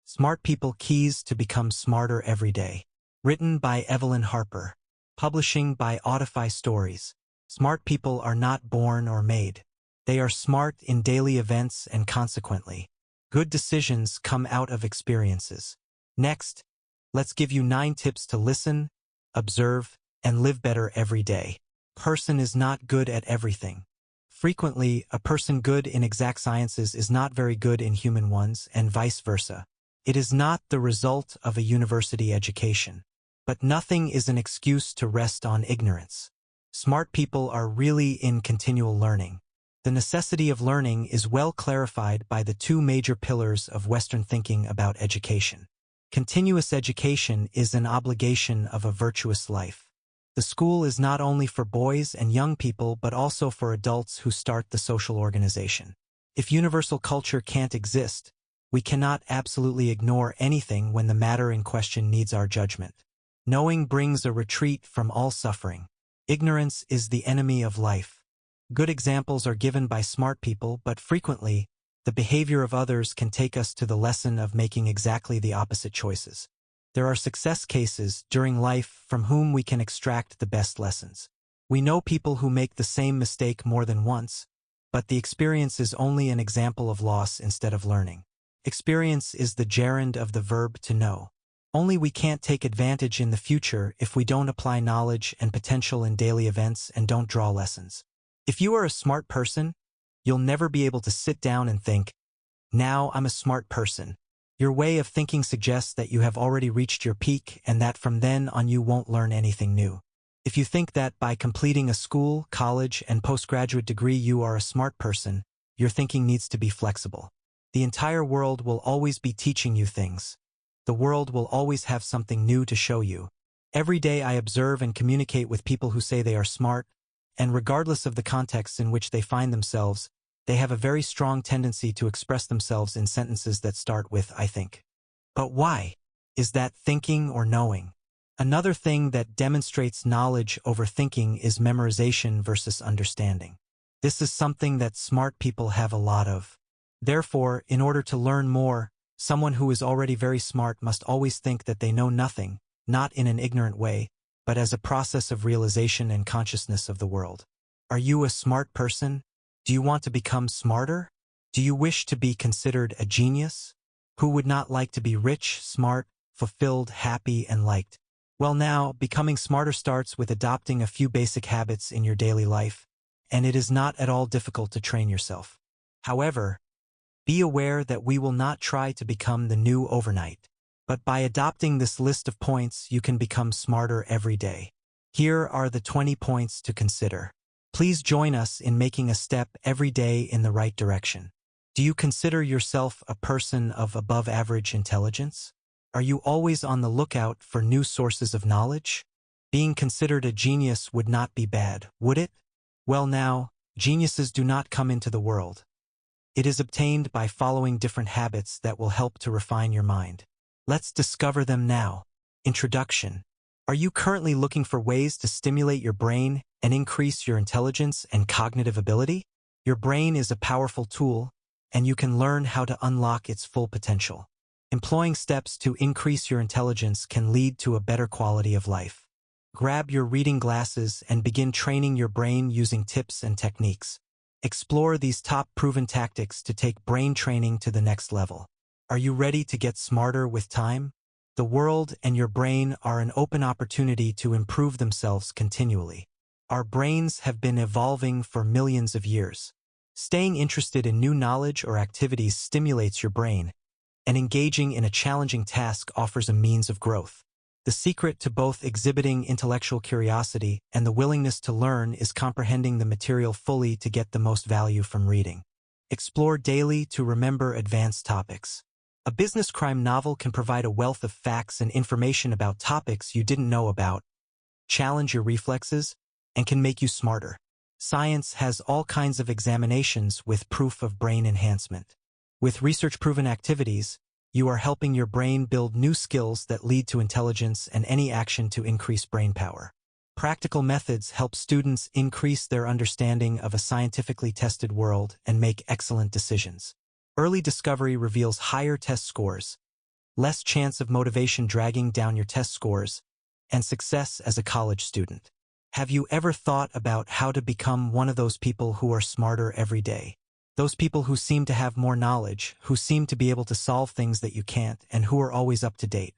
Smart People: Keys to Become Smarter Every Day. Written by Evelyn Harper. Publishing by Audify Stories. Smart people are not born or made. They are smart in daily events, and consequently, good decisions come out of experiences. Next, let's give you 9 tips to listen, observe, and live better every day. Person is not good at everything. Frequently, a person good in exact sciences is not very good in human ones, and vice versa. It is not the result of a university education. But nothing is an excuse to rest on ignorance. Smart people are really in continual learning. The necessity of learning is well clarified by the 2 major pillars of Western thinking about education. Continuous education is an obligation of a virtuous life. The school is not only for boys and young people but also for adults who start the social organization. If universal culture can't exist, we cannot absolutely ignore anything when the matter in question needs our judgment. Knowing brings a retreat from all suffering. Ignorance is the enemy of life. Good examples are given by smart people, but frequently, the behavior of others can take us to the lesson of making exactly the opposite choices. There are success cases during life from whom we can extract the best lessons. We know people who make the same mistake more than once, but the experience is only an example of loss instead of learning. Experience is the gerund of the verb to know. Only we can't take advantage in the future if we don't apply knowledge and potential in daily events and don't draw lessons. If you are a smart person, you'll never be able to sit down and think, "Now I'm a smart person." Your way of thinking suggests that you have already reached your peak and that from then on you won't learn anything new. If you think that by completing a school, college, and postgraduate degree you are a smart person, your thinking needs to be flexible. The entire world will always be teaching you things. The world will always have something new to show you. Every day I observe and communicate with people who say they are smart, and regardless of the context in which they find themselves, they have a very strong tendency to express themselves in sentences that start with "I think." But why? Is that thinking or knowing? Another thing that demonstrates knowledge over thinking is memorization versus understanding. This is something that smart people have a lot of. Therefore, in order to learn more, someone who is already very smart must always think that they know nothing, not in an ignorant way, but as a process of realization and consciousness of the world. Are you a smart person? Do you want to become smarter? Do you wish to be considered a genius? Who would not like to be rich, smart, fulfilled, happy, and liked? Well, now, becoming smarter starts with adopting a few basic habits in your daily life, and it is not at all difficult to train yourself. However, be aware that we will not try to become the new overnight. But by adopting this list of points, you can become smarter every day. Here are the 20 points to consider. Please join us in making a step every day in the right direction. Do you consider yourself a person of above-average intelligence? Are you always on the lookout for new sources of knowledge? Being considered a genius would not be bad, would it? Well now, geniuses do not come into the world. It is obtained by following different habits that will help to refine your mind. Let's discover them now. Introduction. Are you currently looking for ways to stimulate your brain and increase your intelligence and cognitive ability? Your brain is a powerful tool, and you can learn how to unlock its full potential. Employing steps to increase your intelligence can lead to a better quality of life. Grab your reading glasses and begin training your brain using tips and techniques. Explore these top proven tactics to take brain training to the next level. Are you ready to get smarter with time? The world and your brain are an open opportunity to improve themselves continually. Our brains have been evolving for millions of years. Staying interested in new knowledge or activities stimulates your brain, and engaging in a challenging task offers a means of growth. The secret to both exhibiting intellectual curiosity and the willingness to learn is comprehending the material fully to get the most value from reading. Explore daily to remember advanced topics. A business crime novel can provide a wealth of facts and information about topics you didn't know about, challenge your reflexes, and can make you smarter. Science has all kinds of examinations with proof of brain enhancement. With research-proven activities, you are helping your brain build new skills that lead to intelligence and any action to increase brain power. Practical methods help students increase their understanding of a scientifically tested world and make excellent decisions. Early discovery reveals higher test scores, less chance of motivation dragging down your test scores, and success as a college student. Have you ever thought about how to become one of those people who are smarter every day? Those people who seem to have more knowledge, who seem to be able to solve things that you can't, and who are always up to date.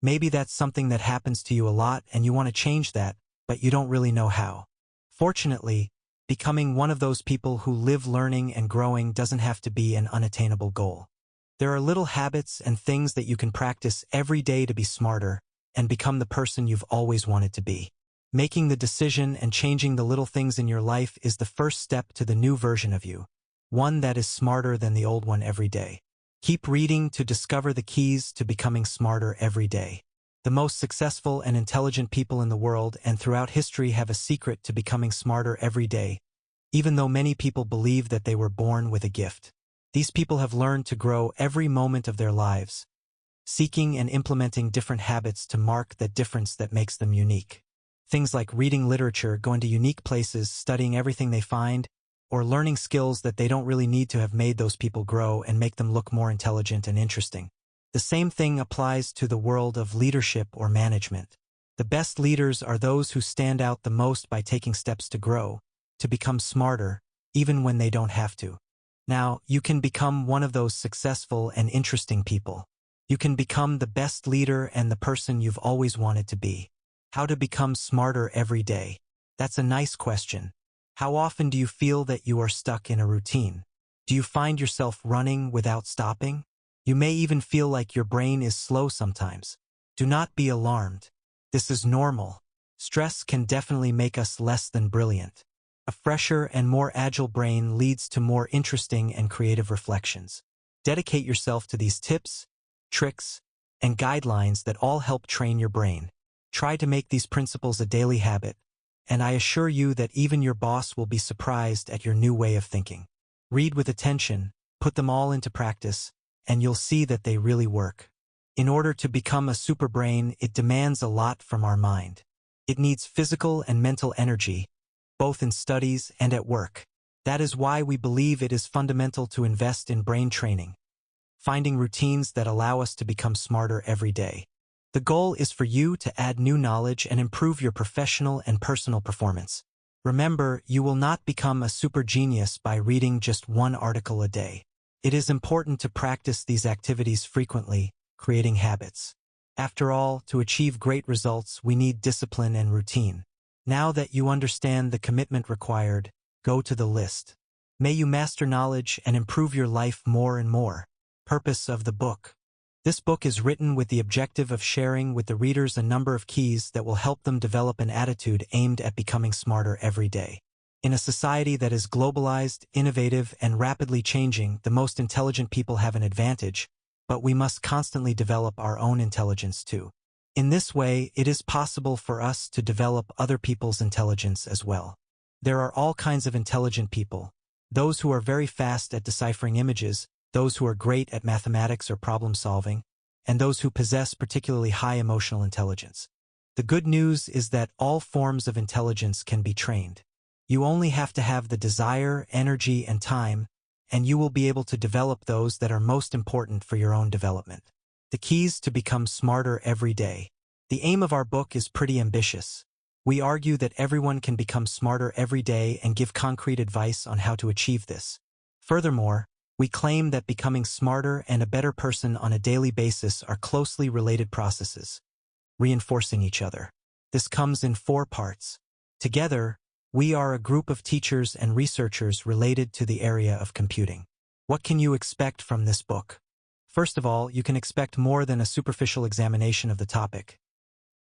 Maybe that's something that happens to you a lot and you want to change that, but you don't really know how. Fortunately, becoming one of those people who live learning and growing doesn't have to be an unattainable goal. There are little habits and things that you can practice every day to be smarter and become the person you've always wanted to be. Making the decision and changing the little things in your life is the first step to the new version of you, one that is smarter than the old one every day. Keep reading to discover the keys to becoming smarter every day. The most successful and intelligent people in the world and throughout history have a secret to becoming smarter every day, even though many people believe that they were born with a gift. These people have learned to grow every moment of their lives, seeking and implementing different habits to mark that difference that makes them unique. Things like reading literature, going to unique places, studying everything they find, or learning skills that they don't really need to have made those people grow and make them look more intelligent and interesting. The same thing applies to the world of leadership or management. The best leaders are those who stand out the most by taking steps to grow, to become smarter, even when they don't have to. Now, you can become one of those successful and interesting people. You can become the best leader and the person you've always wanted to be. How to become smarter every day? That's a nice question. How often do you feel that you are stuck in a routine? Do you find yourself running without stopping? You may even feel like your brain is slow sometimes. Do not be alarmed. This is normal. Stress can definitely make us less than brilliant. A fresher and more agile brain leads to more interesting and creative reflections. Dedicate yourself to these tips, tricks, and guidelines that all help train your brain. Try to make these principles a daily habit, and I assure you that even your boss will be surprised at your new way of thinking. Read with attention, put them all into practice, and you'll see that they really work. In order to become a super brain, it demands a lot from our mind. It needs physical and mental energy, both in studies and at work. That is why we believe it is fundamental to invest in brain training, finding routines that allow us to become smarter every day. The goal is for you to add new knowledge and improve your professional and personal performance. Remember, you will not become a super genius by reading just one article a day. It is important to practice these activities frequently, creating habits. After all, to achieve great results, we need discipline and routine. Now that you understand the commitment required, go to the list. May you master knowledge and improve your life more and more. Purpose of the book. This book is written with the objective of sharing with the readers a number of keys that will help them develop an attitude aimed at becoming smarter every day. In a society that is globalized, innovative, and rapidly changing, the most intelligent people have an advantage, but we must constantly develop our own intelligence too. In this way, it is possible for us to develop other people's intelligence as well. There are all kinds of intelligent people. Those who are very fast at deciphering images, those who are great at mathematics or problem solving, and those who possess particularly high emotional intelligence. The good news is that all forms of intelligence can be trained. You only have to have the desire, energy, and time, and you will be able to develop those that are most important for your own development. The keys to become smarter every day. The aim of our book is pretty ambitious. We argue that everyone can become smarter every day and give concrete advice on how to achieve this. Furthermore, we claim that becoming smarter and a better person on a daily basis are closely related processes, reinforcing each other. This comes in 4 parts. Together, we are a group of teachers and researchers related to the area of computing. What can you expect from this book? First of all, you can expect more than a superficial examination of the topic.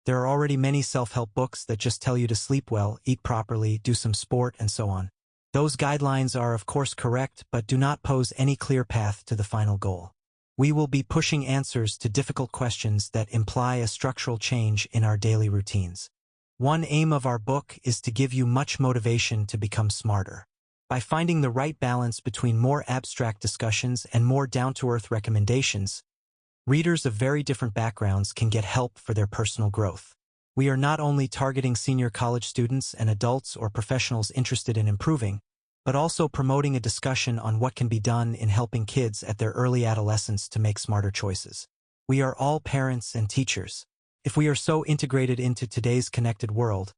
There are already many self-help books that just tell you to sleep well, eat properly, do some sport, and so on. Those guidelines are of course correct, but do not pose any clear path to the final goal. We will be pushing answers to difficult questions that imply a structural change in our daily routines. One aim of our book is to give you much motivation to become smarter. By finding the right balance between more abstract discussions and more down-to-earth recommendations, readers of very different backgrounds can get help for their personal growth. We are not only targeting senior college students and adults or professionals interested in improving, but also promoting a discussion on what can be done in helping kids at their early adolescence to make smarter choices. We are all parents and teachers. If we are so integrated into today's connected world,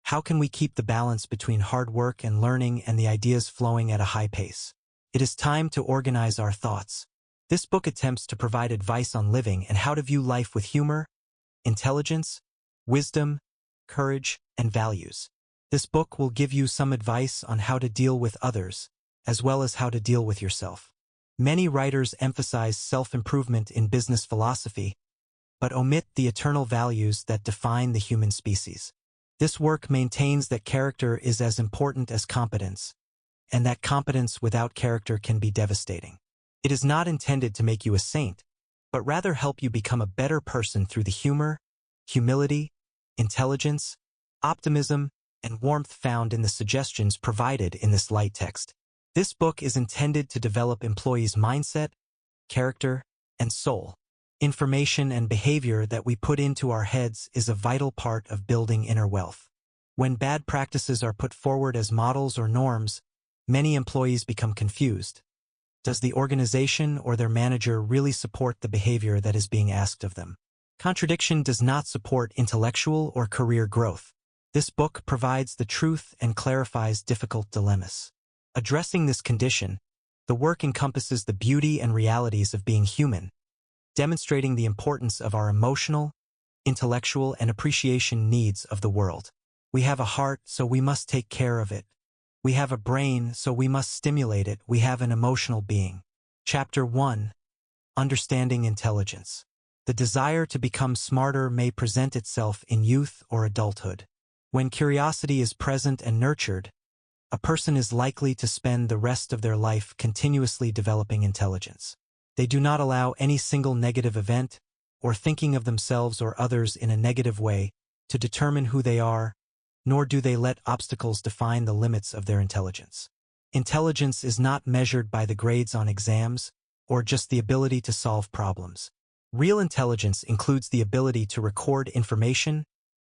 how can we keep the balance between hard work and learning and the ideas flowing at a high pace? It is time to organize our thoughts. This book attempts to provide advice on living and how to view life with humor, intelligence, wisdom, courage, and values. This book will give you some advice on how to deal with others, as well as how to deal with yourself. Many writers emphasize self-improvement in business philosophy, but omit the eternal values that define the human species. This work maintains that character is as important as competence, and that competence without character can be devastating. It is not intended to make you a saint, but rather help you become a better person through the humor, humility, intelligence, optimism, and warmth found in the suggestions provided in this light text. This book is intended to develop employees' mindset, character, and soul. Information and behavior that we put into our heads is a vital part of building inner wealth. When bad practices are put forward as models or norms, many employees become confused. Does the organization or their manager really support the behavior that is being asked of them? Contradiction does not support intellectual or career growth. This book provides the truth and clarifies difficult dilemmas. Addressing this condition, the work encompasses the beauty and realities of being human, demonstrating the importance of our emotional, intellectual, and appreciation needs of the world. We have a heart, so we must take care of it. We have a brain, so we must stimulate it. We have an emotional being. Chapter 1. Understanding intelligence. The desire to become smarter may present itself in youth or adulthood. When curiosity is present and nurtured, a person is likely to spend the rest of their life continuously developing intelligence. They do not allow any single negative event, or thinking of themselves or others in a negative way, to determine who they are, nor do they let obstacles define the limits of their intelligence. Intelligence is not measured by the grades on exams, or just the ability to solve problems. Real intelligence includes the ability to record information,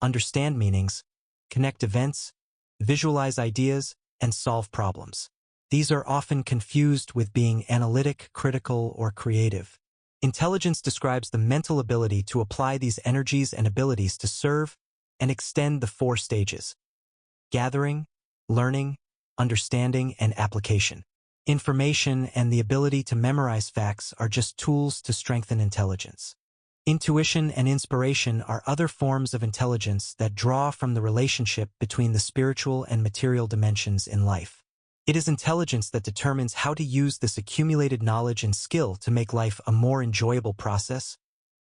understand meanings, connect events, visualize ideas, and solve problems. These are often confused with being analytic, critical, or creative. Intelligence describes the mental ability to apply these energies and abilities to serve and extend the 4 stages: gathering, learning, understanding, and application. Information and the ability to memorize facts are just tools to strengthen intelligence. Intuition and inspiration are other forms of intelligence that draw from the relationship between the spiritual and material dimensions in life. It is intelligence that determines how to use this accumulated knowledge and skill to make life a more enjoyable process,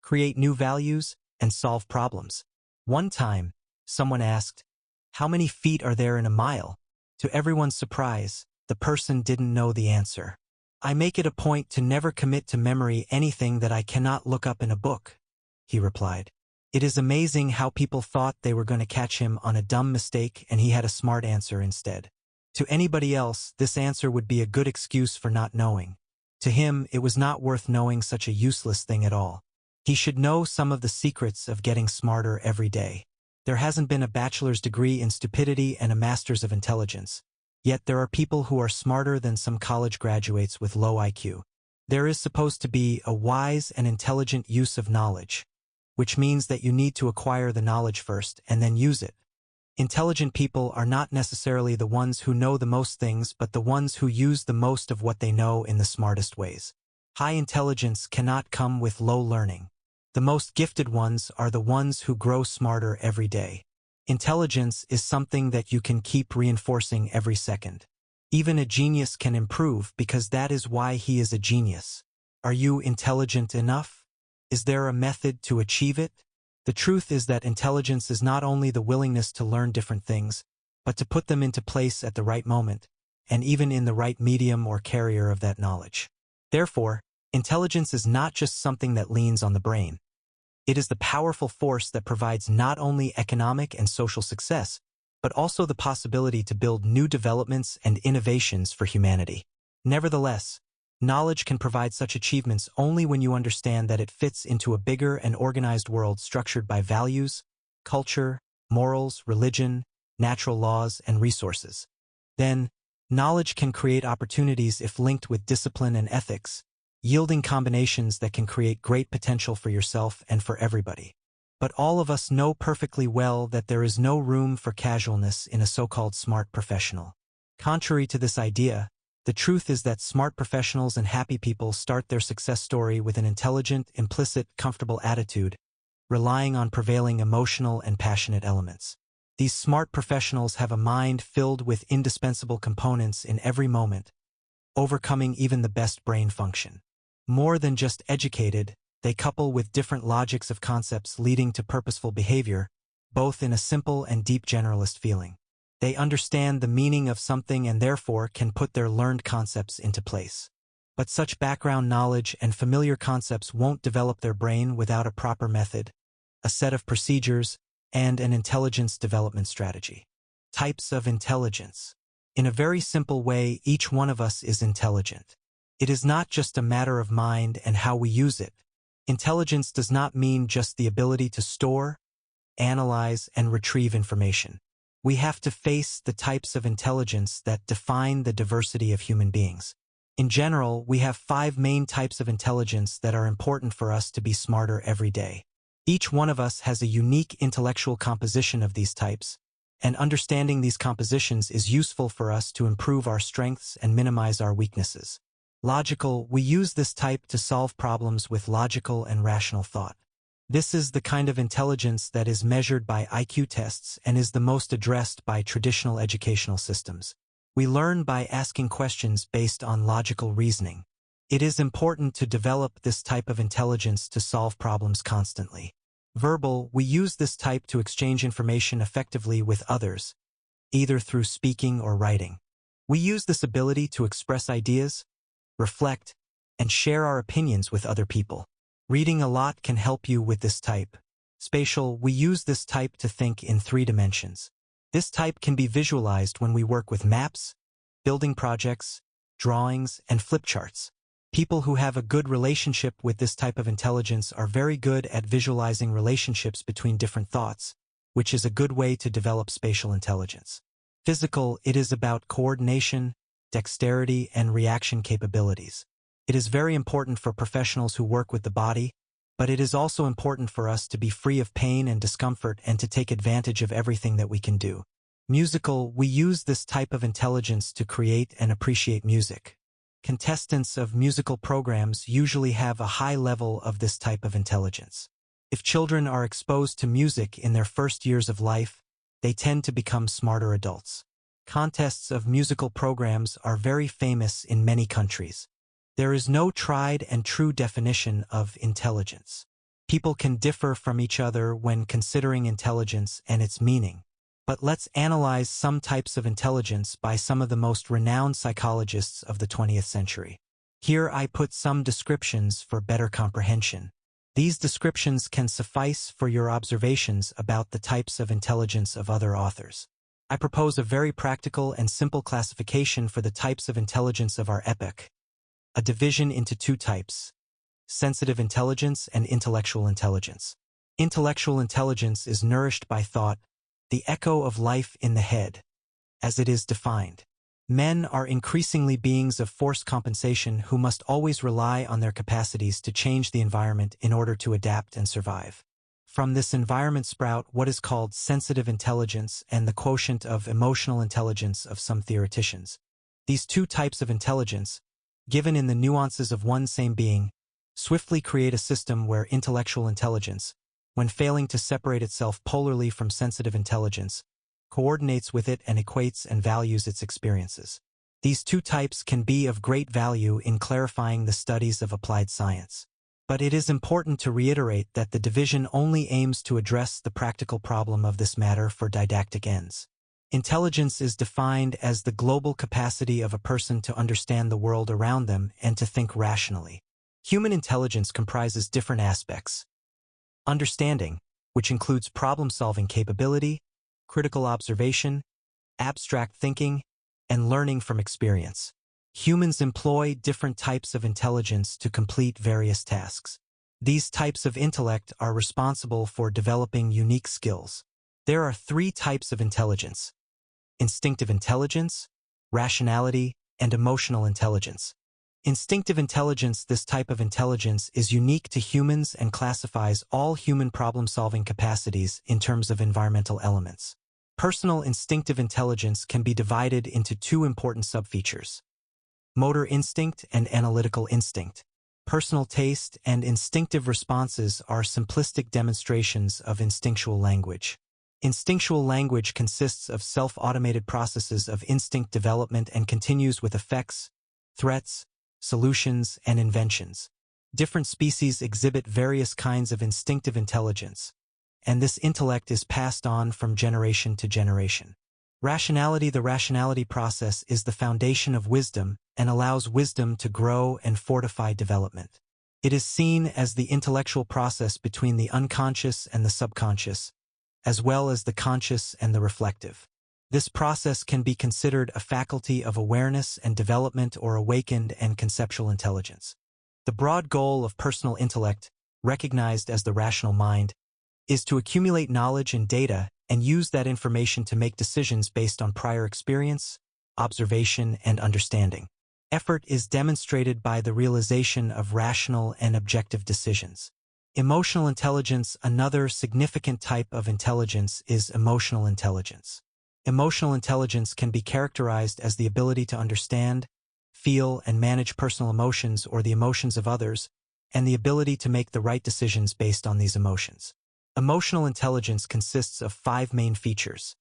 create new values, and solve problems. One time, someone asked, "How many feet are there in a mile?" To everyone's surprise, the person didn't know the answer. "I make it a point to never commit to memory anything that I cannot look up in a book," he replied. It is amazing how people thought they were going to catch him on a dumb mistake and he had a smart answer instead. To anybody else, this answer would be a good excuse for not knowing. To him, it was not worth knowing such a useless thing at all. He should know some of the secrets of getting smarter every day. There hasn't been a bachelor's degree in stupidity and a master's of intelligence. Yet there are people who are smarter than some college graduates with low IQ. There is supposed to be a wise and intelligent use of knowledge, which means that you need to acquire the knowledge first and then use it. Intelligent people are not necessarily the ones who know the most things, but the ones who use the most of what they know in the smartest ways. High intelligence cannot come with low learning. The most gifted ones are the ones who grow smarter every day. Intelligence is something that you can keep reinforcing every second. Even a genius can improve because that is why he is a genius. Are you intelligent enough? Is there a method to achieve it? The truth is that intelligence is not only the willingness to learn different things, but to put them into place at the right moment, and even in the right medium or carrier of that knowledge. Therefore, intelligence is not just something that leans on the brain. It is the powerful force that provides not only economic and social success, but also the possibility to build new developments and innovations for humanity. Nevertheless, knowledge can provide such achievements only when you understand that it fits into a bigger and organized world structured by values, culture, morals, religion, natural laws, and resources. Then, knowledge can create opportunities if linked with discipline and ethics, yielding combinations that can create great potential for yourself and for everybody. But all of us know perfectly well that there is no room for casualness in a so-called smart professional. Contrary to this idea, the truth is that smart professionals and happy people start their success story with an intelligent, implicit, comfortable attitude, relying on prevailing emotional and passionate elements. These smart professionals have a mind filled with indispensable components in every moment, overcoming even the best brain function. More than just educated, they couple with different logics of concepts leading to purposeful behavior, both in a simple and deep generalist feeling. They understand the meaning of something and therefore can put their learned concepts into place. But such background knowledge and familiar concepts won't develop their brain without a proper method, a set of procedures, and an intelligence development strategy. Types of intelligence. In a very simple way, each one of us is intelligent. It is not just a matter of mind and how we use it. Intelligence does not mean just the ability to store, analyze, and retrieve information. We have to face the types of intelligence that define the diversity of human beings. In general, we have 5 main types of intelligence that are important for us to be smarter every day. Each one of us has a unique intellectual composition of these types, and understanding these compositions is useful for us to improve our strengths and minimize our weaknesses. Logical, we use this type to solve problems with logical and rational thought. This is the kind of intelligence that is measured by IQ tests and is the most addressed by traditional educational systems. We learn by asking questions based on logical reasoning. It is important to develop this type of intelligence to solve problems constantly. Verbal, we use this type to exchange information effectively with others, either through speaking or writing. We use this ability to express ideas, reflect, and share our opinions with other people. Reading a lot can help you with this type. Spatial, we use this type to think in 3 dimensions. This type can be visualized when we work with maps, building projects, drawings, and flip charts. People who have a good relationship with this type of intelligence are very good at visualizing relationships between different thoughts, which is a good way to develop spatial intelligence. Physical, it is about coordination, dexterity, and reaction capabilities. It is very important for professionals who work with the body, but it is also important for us to be free of pain and discomfort and to take advantage of everything that we can do. Musical, we use this type of intelligence to create and appreciate music. Contestants of musical programs usually have a high level of this type of intelligence. If children are exposed to music in their first years of life, they tend to become smarter adults. Contests of musical programs are very famous in many countries. There is no tried and true definition of intelligence. People can differ from each other when considering intelligence and its meaning. But let's analyze some types of intelligence by some of the most renowned psychologists of the 20th century. Here I put some descriptions for better comprehension. These descriptions can suffice for your observations about the types of intelligence of other authors. I propose a very practical and simple classification for the types of intelligence of our epoch. A division into 2 types: sensitive intelligence and intellectual intelligence. Intellectual intelligence is nourished by thought, the echo of life in the head, as it is defined. Men are increasingly beings of forced compensation who must always rely on their capacities to change the environment in order to adapt and survive. From this environment sprout what is called sensitive intelligence and the quotient of emotional intelligence of some theoreticians. These 2 types of intelligence, given in the nuances of one same being, swiftly create a system where intellectual intelligence, when failing to separate itself polarly from sensitive intelligence, coordinates with it and equates and values its experiences. These 2 types can be of great value in clarifying the studies of applied science. But it is important to reiterate that the division only aims to address the practical problem of this matter for didactic ends. Intelligence is defined as the global capacity of a person to understand the world around them and to think rationally. Human intelligence comprises different aspects. Understanding, which includes problem-solving capability, critical observation, abstract thinking, and learning from experience. Humans employ different types of intelligence to complete various tasks. These types of intellect are responsible for developing unique skills. There are 3 types of intelligence: instinctive intelligence, rationality, and emotional intelligence. Instinctive intelligence. This type of intelligence is unique to humans and classifies all human problem-solving capacities in terms of environmental elements. Personal instinctive intelligence can be divided into two important subfeatures: motor instinct and analytical instinct. Personal taste and instinctive responses are simplistic demonstrations of instinctual language. Instinctual language consists of self-automated processes of instinct development and continues with effects, threats, solutions, and inventions. Different species exhibit various kinds of instinctive intelligence, and this intellect is passed on from generation to generation. Rationality. The rationality process is the foundation of wisdom and allows wisdom to grow and fortify development. It is seen as the intellectual process between the unconscious and the subconscious, as well as the conscious and the reflective. This process can be considered a faculty of awareness and development or awakened and conceptual intelligence. The broad goal of personal intellect, recognized as the rational mind, is to accumulate knowledge and data and use that information to make decisions based on prior experience, observation, and understanding. Effort is demonstrated by the realization of rational and objective decisions. Emotional intelligence. Another significant type of intelligence is emotional intelligence. Emotional intelligence can be characterized as the ability to understand, feel, and manage personal emotions or the emotions of others, and the ability to make the right decisions based on these emotions. Emotional intelligence consists of 5 main features: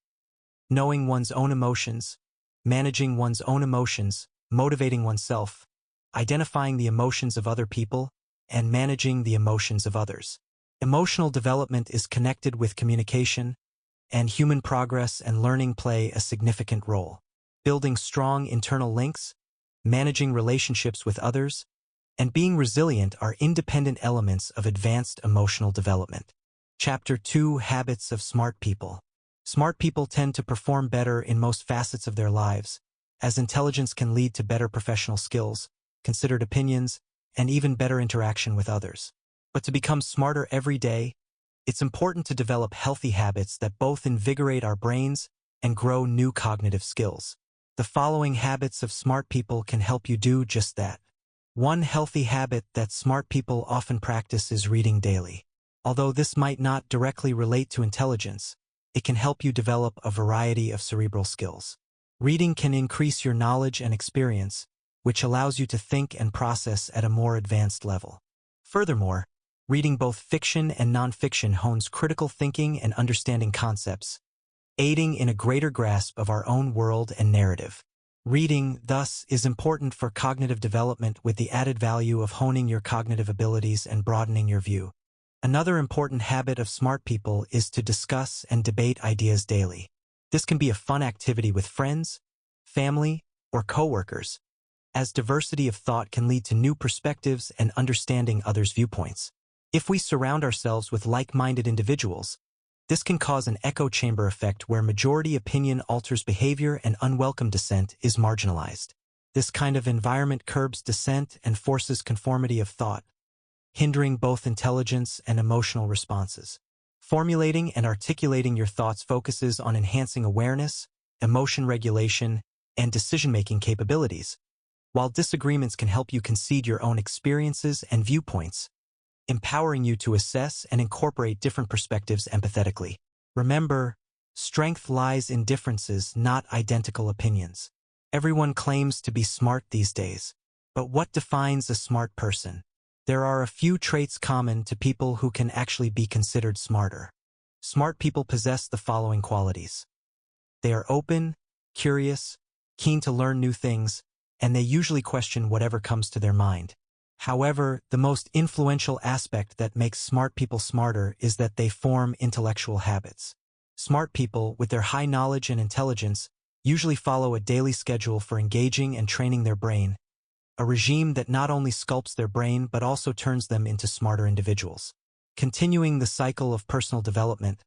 knowing one's own emotions, managing one's own emotions, motivating oneself, identifying the emotions of other people, and managing the emotions of others. Emotional development is connected with communication, and human progress and learning play a significant role. Building strong internal links, managing relationships with others, and being resilient are independent elements of advanced emotional development. Chapter 2: Habits of Smart People. Smart people tend to perform better in most facets of their lives, as intelligence can lead to better professional skills, considered opinions, and even better interaction with others. But to become smarter every day, it's important to develop healthy habits that both invigorate our brains and grow new cognitive skills. The following habits of smart people can help you do just that. One healthy habit that smart people often practice is reading daily. Although this might not directly relate to intelligence, it can help you develop a variety of cerebral skills. Reading can increase your knowledge and experience, which allows you to think and process at a more advanced level. Furthermore, reading both fiction and nonfiction hones critical thinking and understanding concepts, aiding in a greater grasp of our own world and narrative. Reading, thus, is important for cognitive development with the added value of honing your cognitive abilities and broadening your view. Another important habit of smart people is to discuss and debate ideas daily. This can be a fun activity with friends, family, or coworkers, as diversity of thought can lead to new perspectives and understanding others' viewpoints. If we surround ourselves with like-minded individuals, this can cause an echo chamber effect where majority opinion alters behavior and unwelcome dissent is marginalized. This kind of environment curbs dissent and forces conformity of thought, hindering both intelligence and emotional responses. Formulating and articulating your thoughts focuses on enhancing awareness, emotion regulation, and decision-making capabilities, while disagreements can help you concede your own experiences and viewpoints, empowering you to assess and incorporate different perspectives empathetically. Remember, strength lies in differences, not identical opinions. Everyone claims to be smart these days, but what defines a smart person? There are a few traits common to people who can actually be considered smarter. Smart people possess the following qualities. They are open, curious, keen to learn new things, and they usually question whatever comes to their mind. However, the most influential aspect that makes smart people smarter is that they form intellectual habits. Smart people, with their high knowledge and intelligence, usually follow a daily schedule for engaging and training their brain, a regime that not only sculpts their brain but also turns them into smarter individuals. Continuing the cycle of personal development,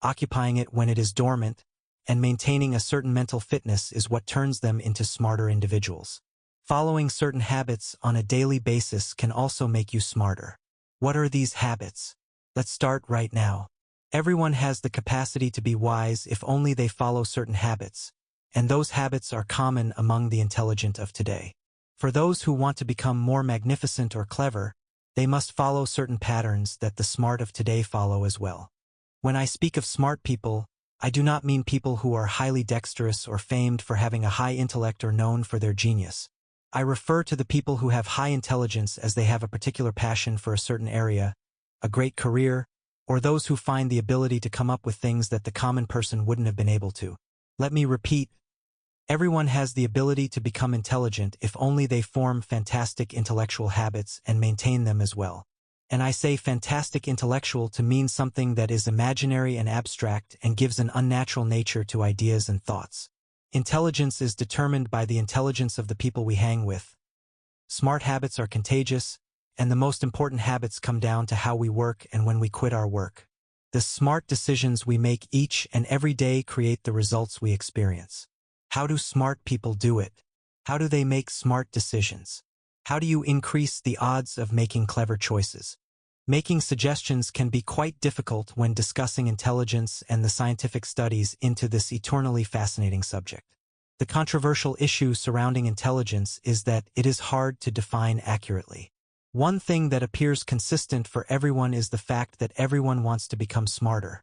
occupying it when it is dormant, and maintaining a certain mental fitness is what turns them into smarter individuals. Following certain habits on a daily basis can also make you smarter. What are these habits? Let's start right now. Everyone has the capacity to be wise if only they follow certain habits, and those habits are common among the intelligent of today. For those who want to become more magnificent or clever, they must follow certain patterns that the smart of today follow as well. When I speak of smart people, I do not mean people who are highly dexterous or famed for having a high intellect or known for their genius. I refer to the people who have high intelligence as they have a particular passion for a certain area, a great career, or those who find the ability to come up with things that the common person wouldn't have been able to. Let me repeat, everyone has the ability to become intelligent if only they form fantastic intellectual habits and maintain them as well. And I say fantastic intellectual to mean something that is imaginary and abstract and gives an unnatural nature to ideas and thoughts. Intelligence is determined by the intelligence of the people we hang with. Smart habits are contagious, and the most important habits come down to how we work and when we quit our work. The smart decisions we make each and every day create the results we experience. How do smart people do it? How do they make smart decisions? How do you increase the odds of making clever choices? Making suggestions can be quite difficult when discussing intelligence and the scientific studies into this eternally fascinating subject. The controversial issue surrounding intelligence is that it is hard to define accurately. One thing that appears consistent for everyone is the fact that everyone wants to become smarter.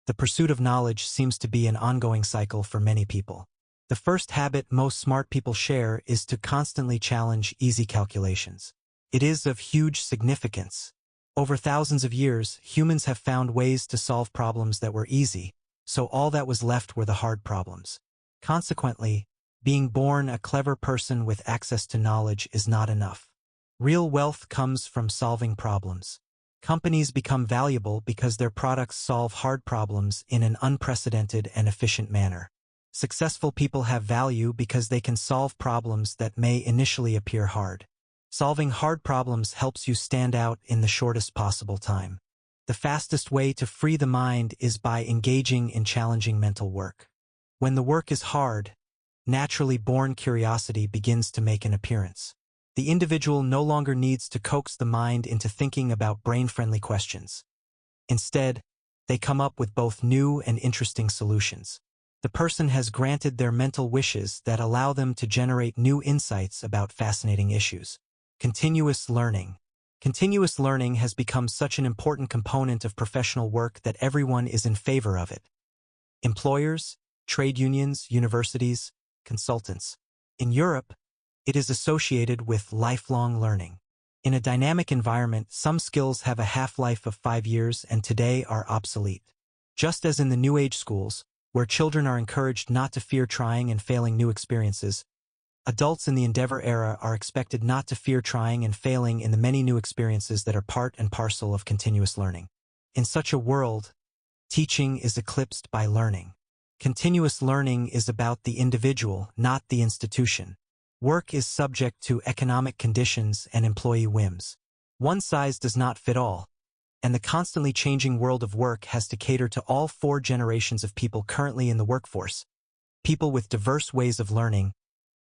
The pursuit of knowledge seems to be an ongoing cycle for many people. The first habit most smart people share is to constantly challenge easy calculations. It is of huge significance. Over thousands of years, humans have found ways to solve problems that were easy, so all that was left were the hard problems. Consequently, being born a clever person with access to knowledge is not enough. Real wealth comes from solving problems. Companies become valuable because their products solve hard problems in an unprecedented and efficient manner. Successful people have value because they can solve problems that may initially appear hard. Solving hard problems helps you stand out in the shortest possible time. The fastest way to free the mind is by engaging in challenging mental work. When the work is hard, naturally born curiosity begins to make an appearance. The individual no longer needs to coax the mind into thinking about brain-friendly questions. Instead, they come up with both new and interesting solutions. The person has granted their mental wishes that allow them to generate new insights about fascinating issues. Continuous learning. Continuous learning has become such an important component of professional work that everyone is in favor of it. Employers, trade unions, universities, consultants. In Europe, it is associated with lifelong learning. In a dynamic environment, some skills have a half-life of 5 years and today are obsolete. Just as in the New Age schools, where children are encouraged not to fear trying and failing new experiences, adults in the Endeavor era are expected not to fear trying and failing in the many new experiences that are part and parcel of continuous learning. In such a world, teaching is eclipsed by learning. Continuous learning is about the individual, not the institution. Work is subject to economic conditions and employee whims. One size does not fit all, and the constantly changing world of work has to cater to all 4 generations of people currently in the workforce. People with diverse ways of learning,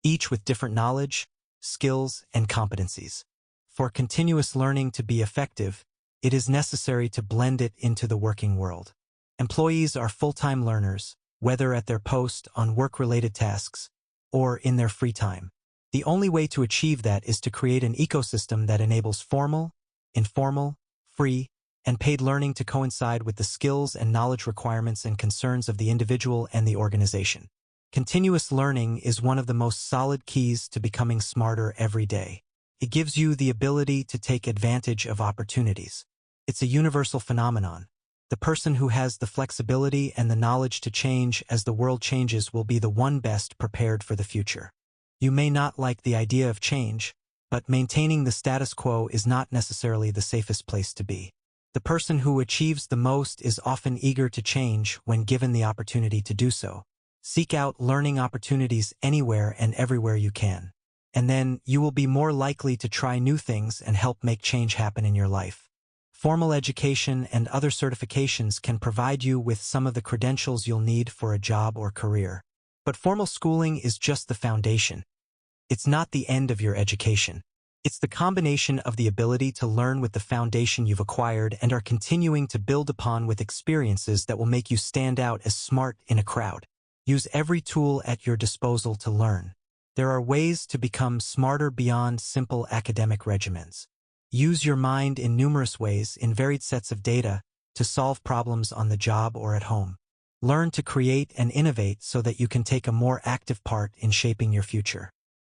each with different knowledge, skills, and competencies. For continuous learning to be effective, it is necessary to blend it into the working world. Employees are full-time learners, whether at their post on work-related tasks or in their free time. The only way to achieve that is to create an ecosystem that enables formal, informal, free, and paid learning to coincide with the skills and knowledge requirements and concerns of the individual and the organization. Continuous learning is one of the most solid keys to becoming smarter every day. It gives you the ability to take advantage of opportunities. It's a universal phenomenon. The person who has the flexibility and the knowledge to change as the world changes will be the one best prepared for the future. You may not like the idea of change, but maintaining the status quo is not necessarily the safest place to be. The person who achieves the most is often eager to change when given the opportunity to do so. Seek out learning opportunities anywhere and everywhere you can. And then you will be more likely to try new things and help make change happen in your life. Formal education and other certifications can provide you with some of the credentials you'll need for a job or career. But formal schooling is just the foundation. It's not the end of your education. It's the combination of the ability to learn with the foundation you've acquired and are continuing to build upon with experiences that will make you stand out as smart in a crowd. Use every tool at your disposal to learn. There are ways to become smarter beyond simple academic regimens. Use your mind in numerous ways in varied sets of data to solve problems on the job or at home. Learn to create and innovate so that you can take a more active part in shaping your future.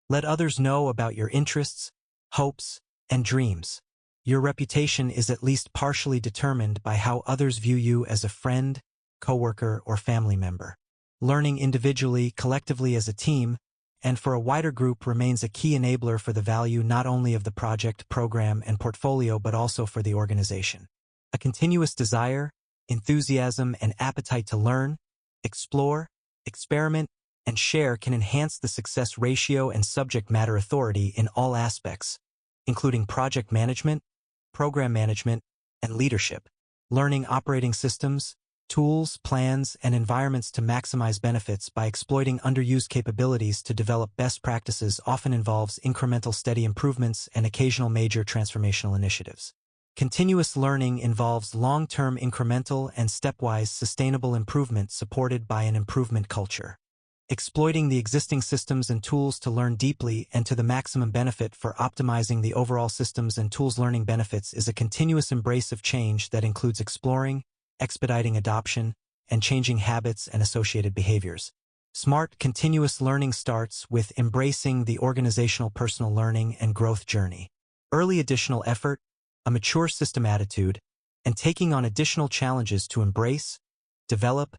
Let others know about your interests, hopes, and dreams. Your reputation is at least partially determined by how others view you as a friend, coworker, or family member. Learning individually, collectively as a team, and for a wider group remains a key enabler for the value not only of the project, program, and portfolio but also for the organization. A continuous desire, enthusiasm, and appetite to learn, explore, experiment, and share can enhance the success ratio and subject matter authority in all aspects, including project management, program management, and leadership. Learning operating systems, tools, plans, and environments to maximize benefits by exploiting underused capabilities to develop best practices often involves incremental steady improvements and occasional major transformational initiatives. Continuous learning involves long-term incremental and stepwise sustainable improvement supported by an improvement culture. Exploiting the existing systems and tools to learn deeply and to the maximum benefit for optimizing the overall systems and tools learning benefits is a continuous embrace of change that includes exploring, expediting adoption, and changing habits and associated behaviors. Smart continuous learning starts with embracing the organizational personal learning and growth journey. Early additional effort, a mature system attitude, and taking on additional challenges to embrace, develop,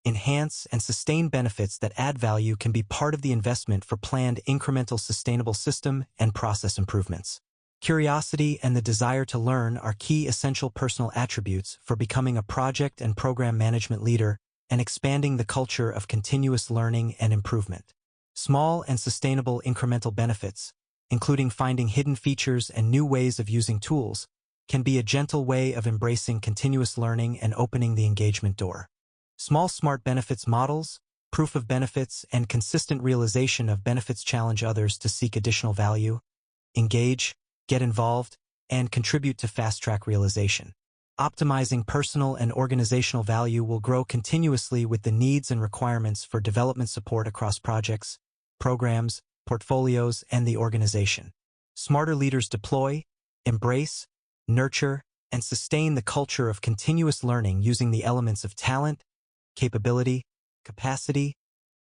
enhance, and sustain benefits that add value can be part of the investment for planned incremental sustainable system and process improvements. Curiosity and the desire to learn are key essential personal attributes for becoming a project and program management leader and expanding the culture of continuous learning and improvement. Small and sustainable incremental benefits, including finding hidden features and new ways of using tools, can be a gentle way of embracing continuous learning and opening the engagement door. Small smart benefits models, proof of benefits, and consistent realization of benefits challenge others to seek additional value, engage, get involved, and contribute to fast-track realization. Optimizing personal and organizational value will grow continuously with the needs and requirements for development support across projects, programs, portfolios, and the organization. Smarter leaders deploy, embrace, nurture, and sustain the culture of continuous learning using the elements of talent, capability, capacity,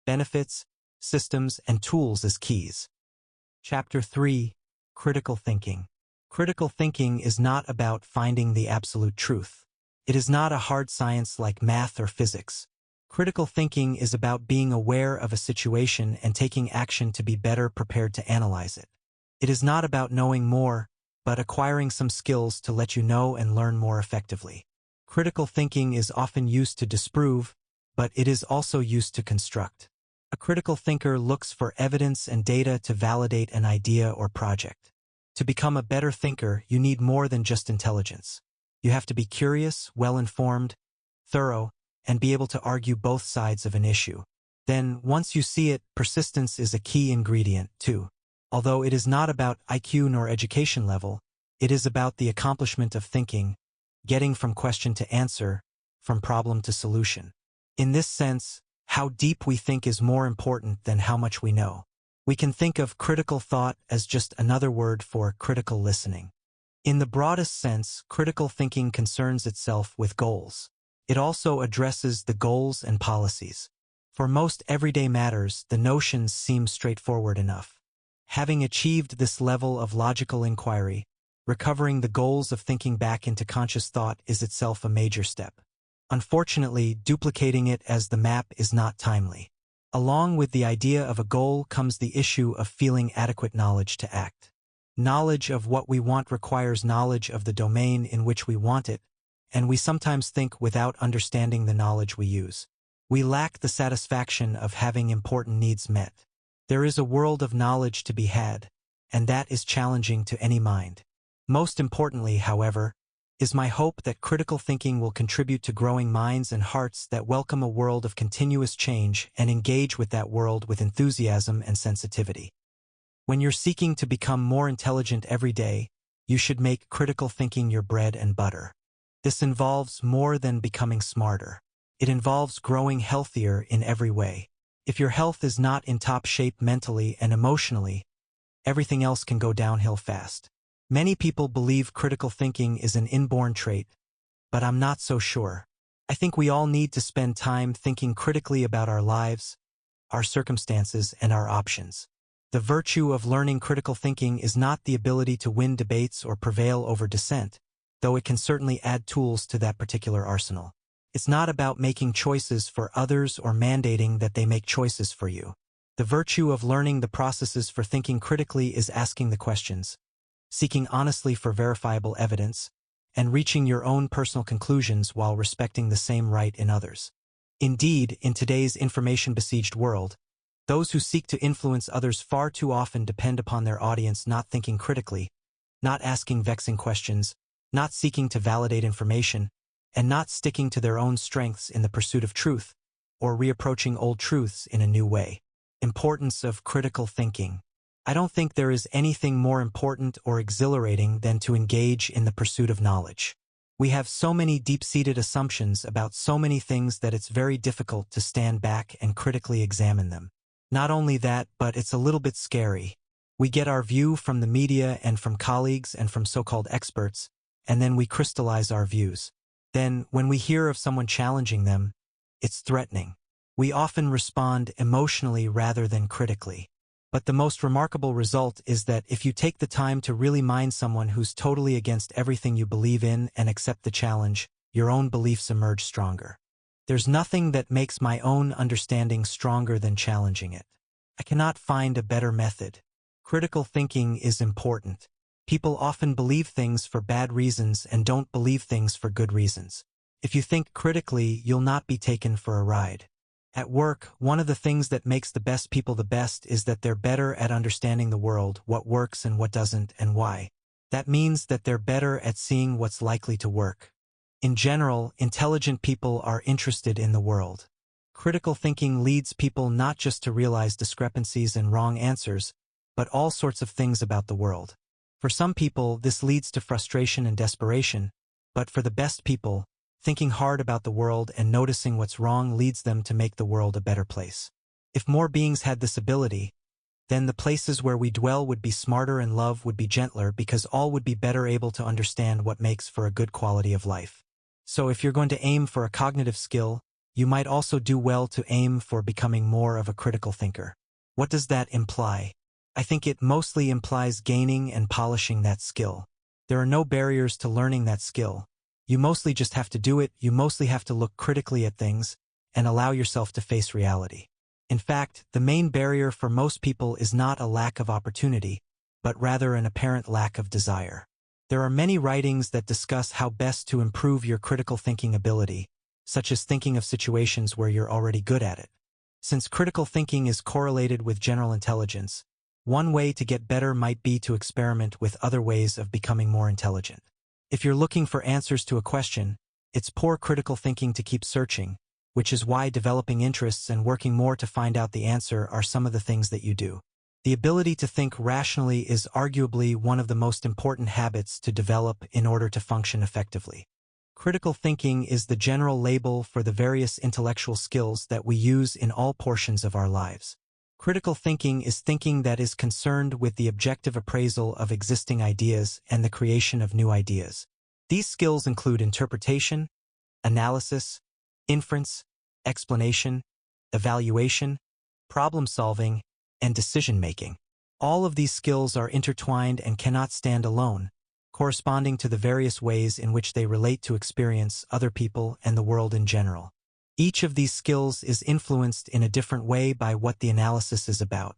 benefits, systems, and tools as keys. Chapter 3. Critical Thinking. Critical thinking is not about finding the absolute truth. It is not a hard science like math or physics. Critical thinking is about being aware of a situation and taking action to be better prepared to analyze it. It is not about knowing more, but acquiring some skills to let you know and learn more effectively. Critical thinking is often used to disprove, but it is also used to construct. A critical thinker looks for evidence and data to validate an idea or project. To become a better thinker, you need more than just intelligence. You have to be curious, well-informed, thorough, and be able to argue both sides of an issue. Then, once you see it, persistence is a key ingredient, too. Although it is not about IQ nor education level, it is about the accomplishment of thinking, getting from question to answer, from problem to solution. In this sense, how deep we think is more important than how much we know. We can think of critical thought as just another word for critical listening. In the broadest sense, critical thinking concerns itself with goals. It also addresses the goals and policies. For most everyday matters, the notions seem straightforward enough. Having achieved this level of logical inquiry, recovering the goals of thinking back into conscious thought is itself a major step. Unfortunately, duplicating it as the map is not timely. Along with the idea of a goal comes the issue of feeling adequate knowledge to act. Knowledge of what we want requires knowledge of the domain in which we want it, and we sometimes think without understanding the knowledge we use. We lack the satisfaction of having important needs met. There is a world of knowledge to be had, and that is challenging to any mind. Most importantly, however, is my hope that critical thinking will contribute to growing minds and hearts that welcome a world of continuous change and engage with that world with enthusiasm and sensitivity. When you're seeking to become more intelligent every day, you should make critical thinking your bread and butter. This involves more than becoming smarter. It involves growing healthier in every way. If your health is not in top shape mentally and emotionally, everything else can go downhill fast. Many people believe critical thinking is an inborn trait, but I'm not so sure. I think we all need to spend time thinking critically about our lives, our circumstances, and our options. The virtue of learning critical thinking is not the ability to win debates or prevail over dissent, though it can certainly add tools to that particular arsenal. It's not about making choices for others or mandating that they make choices for you. The virtue of learning the processes for thinking critically is asking the questions, seeking honestly for verifiable evidence, and reaching your own personal conclusions while respecting the same right in others. Indeed, in today's information-besieged world, those who seek to influence others far too often depend upon their audience not thinking critically, not asking vexing questions, not seeking to validate information, and not sticking to their own strengths in the pursuit of truth, or reapproaching old truths in a new way. Importance of critical thinking. I don't think there is anything more important or exhilarating than to engage in the pursuit of knowledge. We have so many deep-seated assumptions about so many things that it's very difficult to stand back and critically examine them. Not only that, but it's a little bit scary. We get our view from the media and from colleagues and from so-called experts, and then we crystallize our views. Then, when we hear of someone challenging them, it's threatening. We often respond emotionally rather than critically. But the most remarkable result is that if you take the time to really mind someone who's totally against everything you believe in and accept the challenge, your own beliefs emerge stronger. There's nothing that makes my own understanding stronger than challenging it. I cannot find a better method. Critical thinking is important. People often believe things for bad reasons and don't believe things for good reasons. If you think critically, you'll not be taken for a ride. At work, one of the things that makes the best people the best is that they're better at understanding the world, what works and what doesn't, and why. That means that they're better at seeing what's likely to work. In general, intelligent people are interested in the world. Critical thinking leads people not just to realize discrepancies and wrong answers, but all sorts of things about the world. For some people, this leads to frustration and desperation, but for the best people, thinking hard about the world and noticing what's wrong leads them to make the world a better place. If more beings had this ability, then the places where we dwell would be smarter and love would be gentler because all would be better able to understand what makes for a good quality of life. So if you're going to aim for a cognitive skill, you might also do well to aim for becoming more of a critical thinker. What does that imply? I think it mostly implies gaining and polishing that skill. There are no barriers to learning that skill. You mostly just have to do it, you mostly have to look critically at things, and allow yourself to face reality. In fact, the main barrier for most people is not a lack of opportunity, but rather an apparent lack of desire. There are many writings that discuss how best to improve your critical thinking ability, such as thinking of situations where you're already good at it. Since critical thinking is correlated with general intelligence, one way to get better might be to experiment with other ways of becoming more intelligent. If you're looking for answers to a question, it's poor critical thinking to keep searching, which is why developing interests and working more to find out the answer are some of the things that you do. The ability to think rationally is arguably one of the most important habits to develop in order to function effectively. Critical thinking is the general label for the various intellectual skills that we use in all portions of our lives. Critical thinking is thinking that is concerned with the objective appraisal of existing ideas and the creation of new ideas. These skills include interpretation, analysis, inference, explanation, evaluation, problem-solving, and decision-making. All of these skills are intertwined and cannot stand alone, corresponding to the various ways in which they relate to experience, other people, and the world in general. Each of these skills is influenced in a different way by what the analysis is about.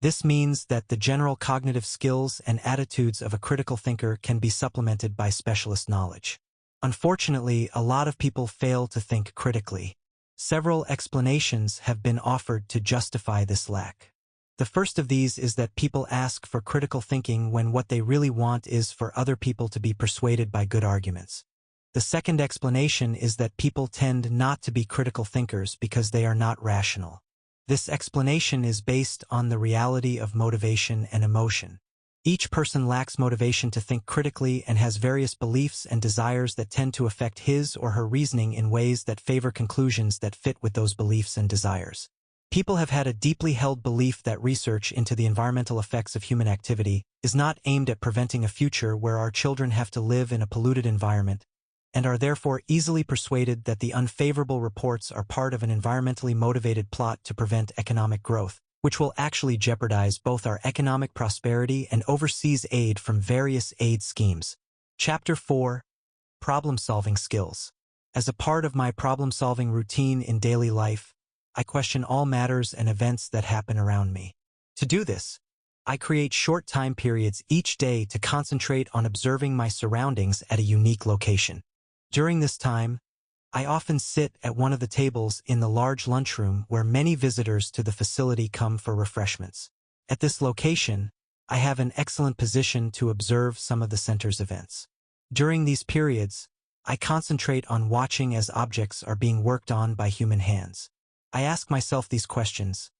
This means that the general cognitive skills and attitudes of a critical thinker can be supplemented by specialist knowledge. Unfortunately, a lot of people fail to think critically. Several explanations have been offered to justify this lack. The first of these is that people ask for critical thinking when what they really want is for other people to be persuaded by good arguments. The second explanation is that people tend not to be critical thinkers because they are not rational. This explanation is based on the reality of motivation and emotion. Each person lacks motivation to think critically and has various beliefs and desires that tend to affect his or her reasoning in ways that favor conclusions that fit with those beliefs and desires. People have had a deeply held belief that research into the environmental effects of human activity is not aimed at preventing a future where our children have to live in a polluted environment, and are therefore easily persuaded that the unfavorable reports are part of an environmentally motivated plot to prevent economic growth, which will actually jeopardize both our economic prosperity and overseas aid from various aid schemes. Chapter 4. Problem-solving skills. As a part of my problem-solving routine in daily life, I question all matters and events that happen around me. To do this, I create short time periods each day to concentrate on observing my surroundings at a unique location. During this time, I often sit at one of the tables in the large lunchroom where many visitors to the facility come for refreshments. At this location, I have an excellent position to observe some of the center's events. During these periods, I concentrate on watching as objects are being worked on by human hands. I ask myself these questions.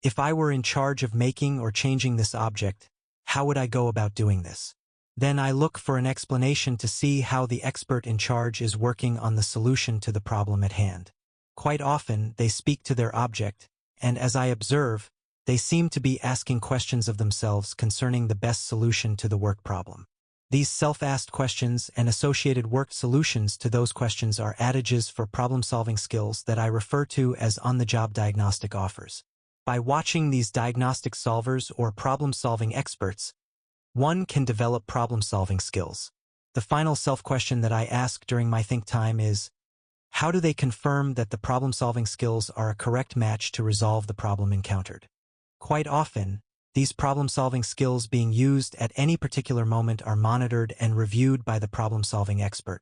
If I were in charge of making or changing this object, how would I go about doing this? Then I look for an explanation to see how the expert in charge is working on the solution to the problem at hand. Quite often, they speak to their object, and as I observe, they seem to be asking questions of themselves concerning the best solution to the work problem. These self-asked questions and associated worked solutions to those questions are adages for problem-solving skills that I refer to as on-the-job diagnostic offers. By watching these diagnostic solvers or problem-solving experts, one can develop problem-solving skills. The final self-question that I ask during my think time is, how do they confirm that the problem-solving skills are a correct match to resolve the problem encountered? Quite often, these problem-solving skills being used at any particular moment are monitored and reviewed by the problem-solving expert.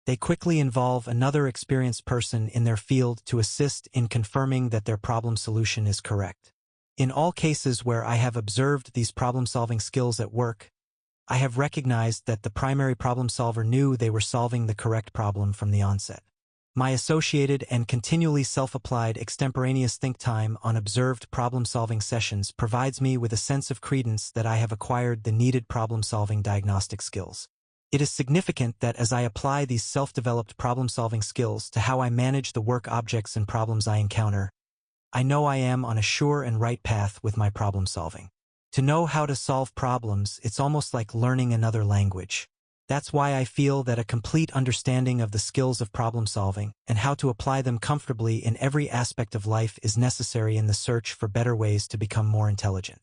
They quickly involve another experienced person in their field to assist in confirming that their problem solution is correct. In all cases where I have observed these problem-solving skills at work, I have recognized that the primary problem solver knew they were solving the correct problem from the onset. My associated and continually self-applied extemporaneous think time on observed problem-solving sessions provides me with a sense of credence that I have acquired the needed problem-solving diagnostic skills. It is significant that as I apply these self-developed problem-solving skills to how I manage the work objects and problems I encounter, I know I am on a sure and right path with my problem-solving. To know how to solve problems, it's almost like learning another language. That's why I feel that a complete understanding of the skills of problem-solving and how to apply them comfortably in every aspect of life is necessary in the search for better ways to become more intelligent.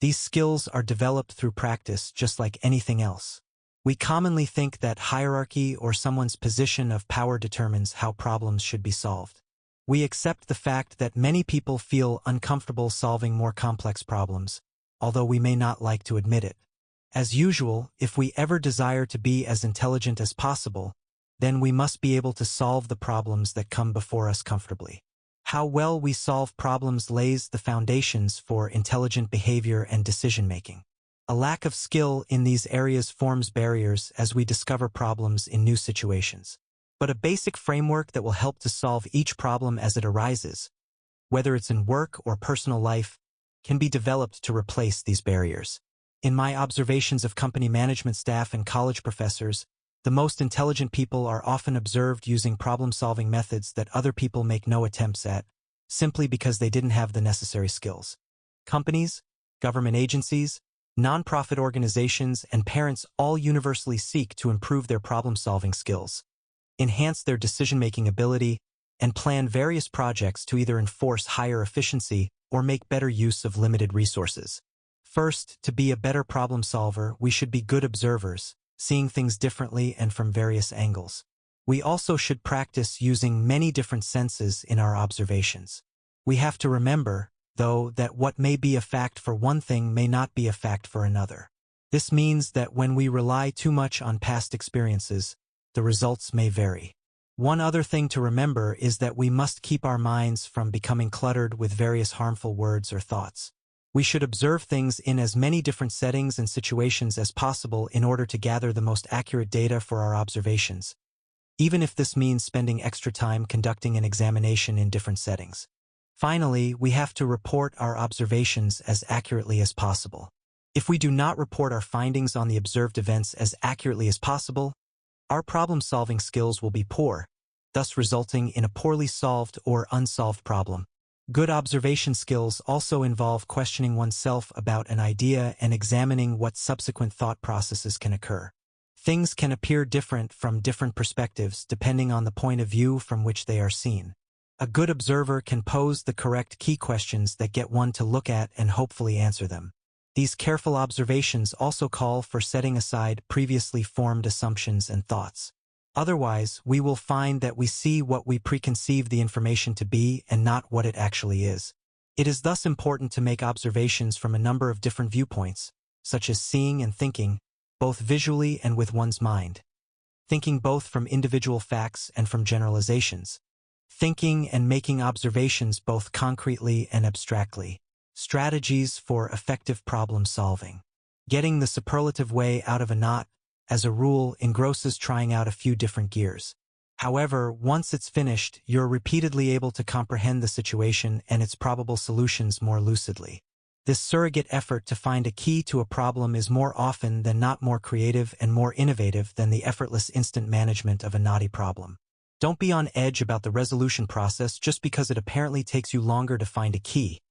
These skills are developed through practice just like anything else. We commonly think that hierarchy or someone's position of power determines how problems should be solved. We accept the fact that many people feel uncomfortable solving more complex problems, although we may not like to admit it. As usual, if we ever desire to be as intelligent as possible, then we must be able to solve the problems that come before us comfortably. How well we solve problems lays the foundations for intelligent behavior and decision-making. A lack of skill in these areas forms barriers as we discover problems in new situations. But a basic framework that will help to solve each problem as it arises, whether it's in work or personal life, can be developed to replace these barriers. In my observations of company management staff and college professors, the most intelligent people are often observed using problem-solving methods that other people make no attempts at, simply because they didn't have the necessary skills. Companies, government agencies, nonprofit organizations, and parents all universally seek to improve their problem-solving skills, enhance their decision-making ability, and plan various projects to either enforce higher efficiency or make better use of limited resources. First, to be a better problem solver, we should be good observers, seeing things differently and from various angles. We also should practice using many different senses in our observations. We have to remember, though, that what may be a fact for one thing may not be a fact for another. This means that when we rely too much on past experiences, the results may vary. One other thing to remember is that we must keep our minds from becoming cluttered with various harmful words or thoughts. We should observe things in as many different settings and situations as possible in order to gather the most accurate data for our observations, even if this means spending extra time conducting an examination in different settings. Finally, we have to report our observations as accurately as possible. If we do not report our findings on the observed events as accurately as possible, our problem-solving skills will be poor, thus resulting in a poorly solved or unsolved problem. Good observation skills also involve questioning oneself about an idea and examining what subsequent thought processes can occur. Things can appear different from different perspectives depending on the point of view from which they are seen. A good observer can pose the correct key questions that get one to look at and hopefully answer them. These careful observations also call for setting aside previously formed assumptions and thoughts. Otherwise, we will find that we see what we preconceive the information to be and not what it actually is. It is thus important to make observations from a number of different viewpoints, such as seeing and thinking, both visually and with one's mind. Thinking both from individual facts and from generalizations. Thinking and making observations both concretely and abstractly. Strategies for effective problem solving. Getting the superlative way out of a knot, as a rule, engrosses trying out a few different gears. However, once it's finished, you're repeatedly able to comprehend the situation and its probable solutions more lucidly. This surrogate effort to find a key to a problem is more often than not more creative and more innovative than the effortless instant management of a knotty problem. Don't be on edge about the resolution process just because it apparently takes you longer to find a key.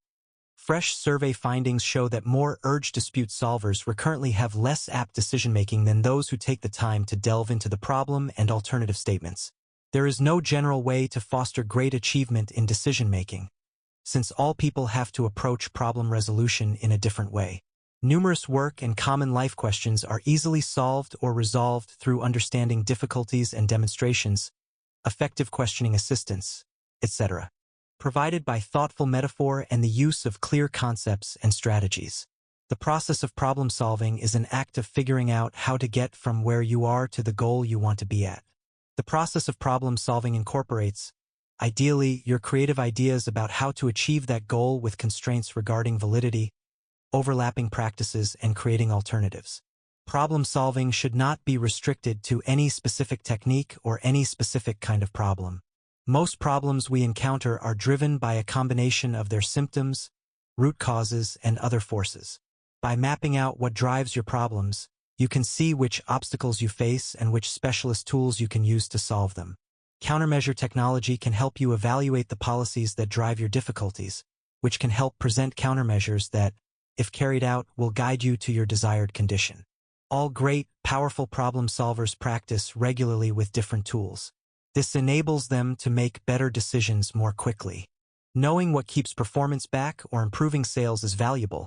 Fresh survey findings show that more urge dispute solvers recurrently have less apt decision-making than those who take the time to delve into the problem and alternative statements. There is no general way to foster great achievement in decision-making, since all people have to approach problem resolution in a different way. Numerous work and common life questions are easily solved or resolved through understanding difficulties and demonstrations, effective questioning assistance, etc. provided by thoughtful metaphor and the use of clear concepts and strategies. The process of problem solving is an act of figuring out how to get from where you are to the goal you want to be at. The process of problem solving incorporates, ideally, your creative ideas about how to achieve that goal with constraints regarding validity, overlapping practices, and creating alternatives. Problem solving should not be restricted to any specific technique or any specific kind of problem. Most problems we encounter are driven by a combination of their symptoms, root causes, and other forces. By mapping out what drives your problems, you can see which obstacles you face and which specialist tools you can use to solve them. Countermeasure technology can help you evaluate the policies that drive your difficulties, which can help present countermeasures that, if carried out, will guide you to your desired condition. All great, powerful problem solvers practice regularly with different tools. This enables them to make better decisions more quickly. Knowing what keeps performance back or improving sales is valuable,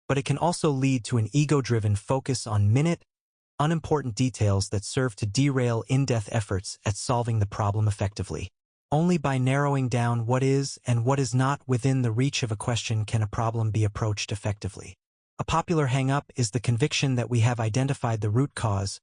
but it can also lead to an ego-driven focus on unimportant details that serve to derail in-depth efforts at solving the problem effectively. Only by narrowing down what is and what is not within the reach of a question can a problem be approached effectively. A popular hang-up is the conviction that we have identified the root cause,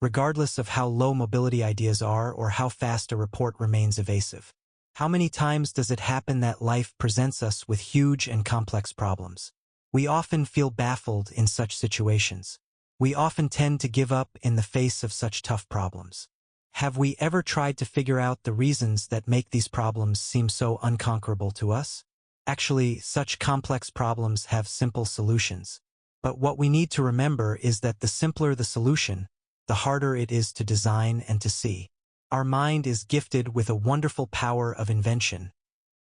regardless of how low mobility ideas are or how fast a report remains evasive. How many times does it happen that life presents us with huge and complex problems? We often feel baffled in such situations. We often tend to give up in the face of such tough problems. Have we ever tried to figure out the reasons that make these problems seem so unconquerable to us? Actually, such complex problems have simple solutions. But what we need to remember is that the simpler the solution, the harder it is to design and to see. Our mind is gifted with a wonderful power of invention,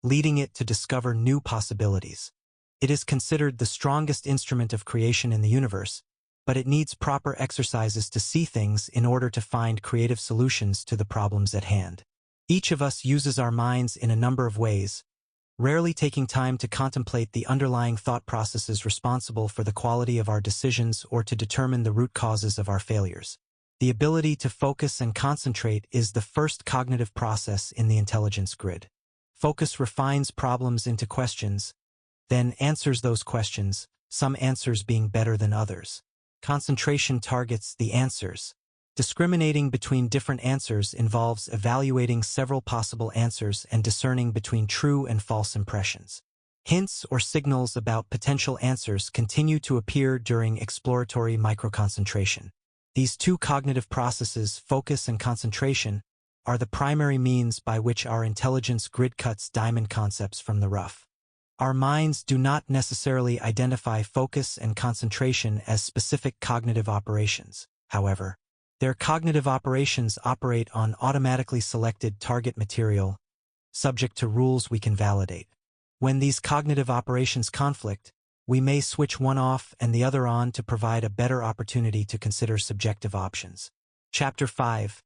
leading it to discover new possibilities. It is considered the strongest instrument of creation in the universe, but it needs proper exercises to see things in order to find creative solutions to the problems at hand. Each of us uses our minds in a number of ways, rarely taking time to contemplate the underlying thought processes responsible for the quality of our decisions or to determine the root causes of our failures. The ability to focus and concentrate is the first cognitive process in the intelligence grid. Focus refines problems into questions, then answers those questions, some answers being better than others. Concentration targets the answers. Discriminating between different answers involves evaluating several possible answers and discerning between true and false impressions. Hints or signals about potential answers continue to appear during exploratory microconcentration. These two cognitive processes, focus and concentration, are the primary means by which our intelligence grid cuts diamond concepts from the rough. Our minds do not necessarily identify focus and concentration as specific cognitive operations, however. Their cognitive operations operate on automatically selected target material, subject to rules we can validate. When these cognitive operations conflict, we may switch one off and the other on to provide a better opportunity to consider subjective options. Chapter 5.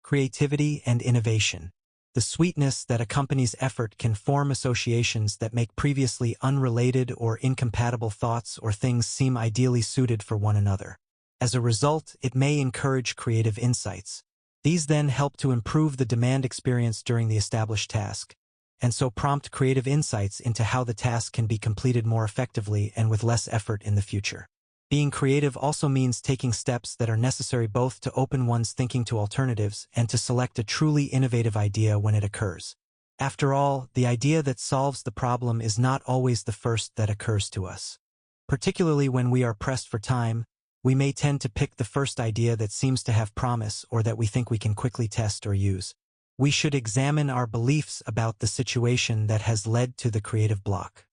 Creativity and Innovation. The sweetness that accompanies effort can form associations that make previously unrelated or incompatible thoughts or things seem ideally suited for one another. As a result, it may encourage creative insights. These then help to improve the demand experience during the established task, and so prompt creative insights into how the task can be completed more effectively and with less effort in the future. Being creative also means taking steps that are necessary both to open one's thinking to alternatives and to select a truly innovative idea when it occurs. After all, the idea that solves the problem is not always the first that occurs to us. Particularly when we are pressed for time, we may tend to pick the first idea that seems to have promise or that we think we can quickly test or use. We should examine our beliefs about the situation that has led to the creative block.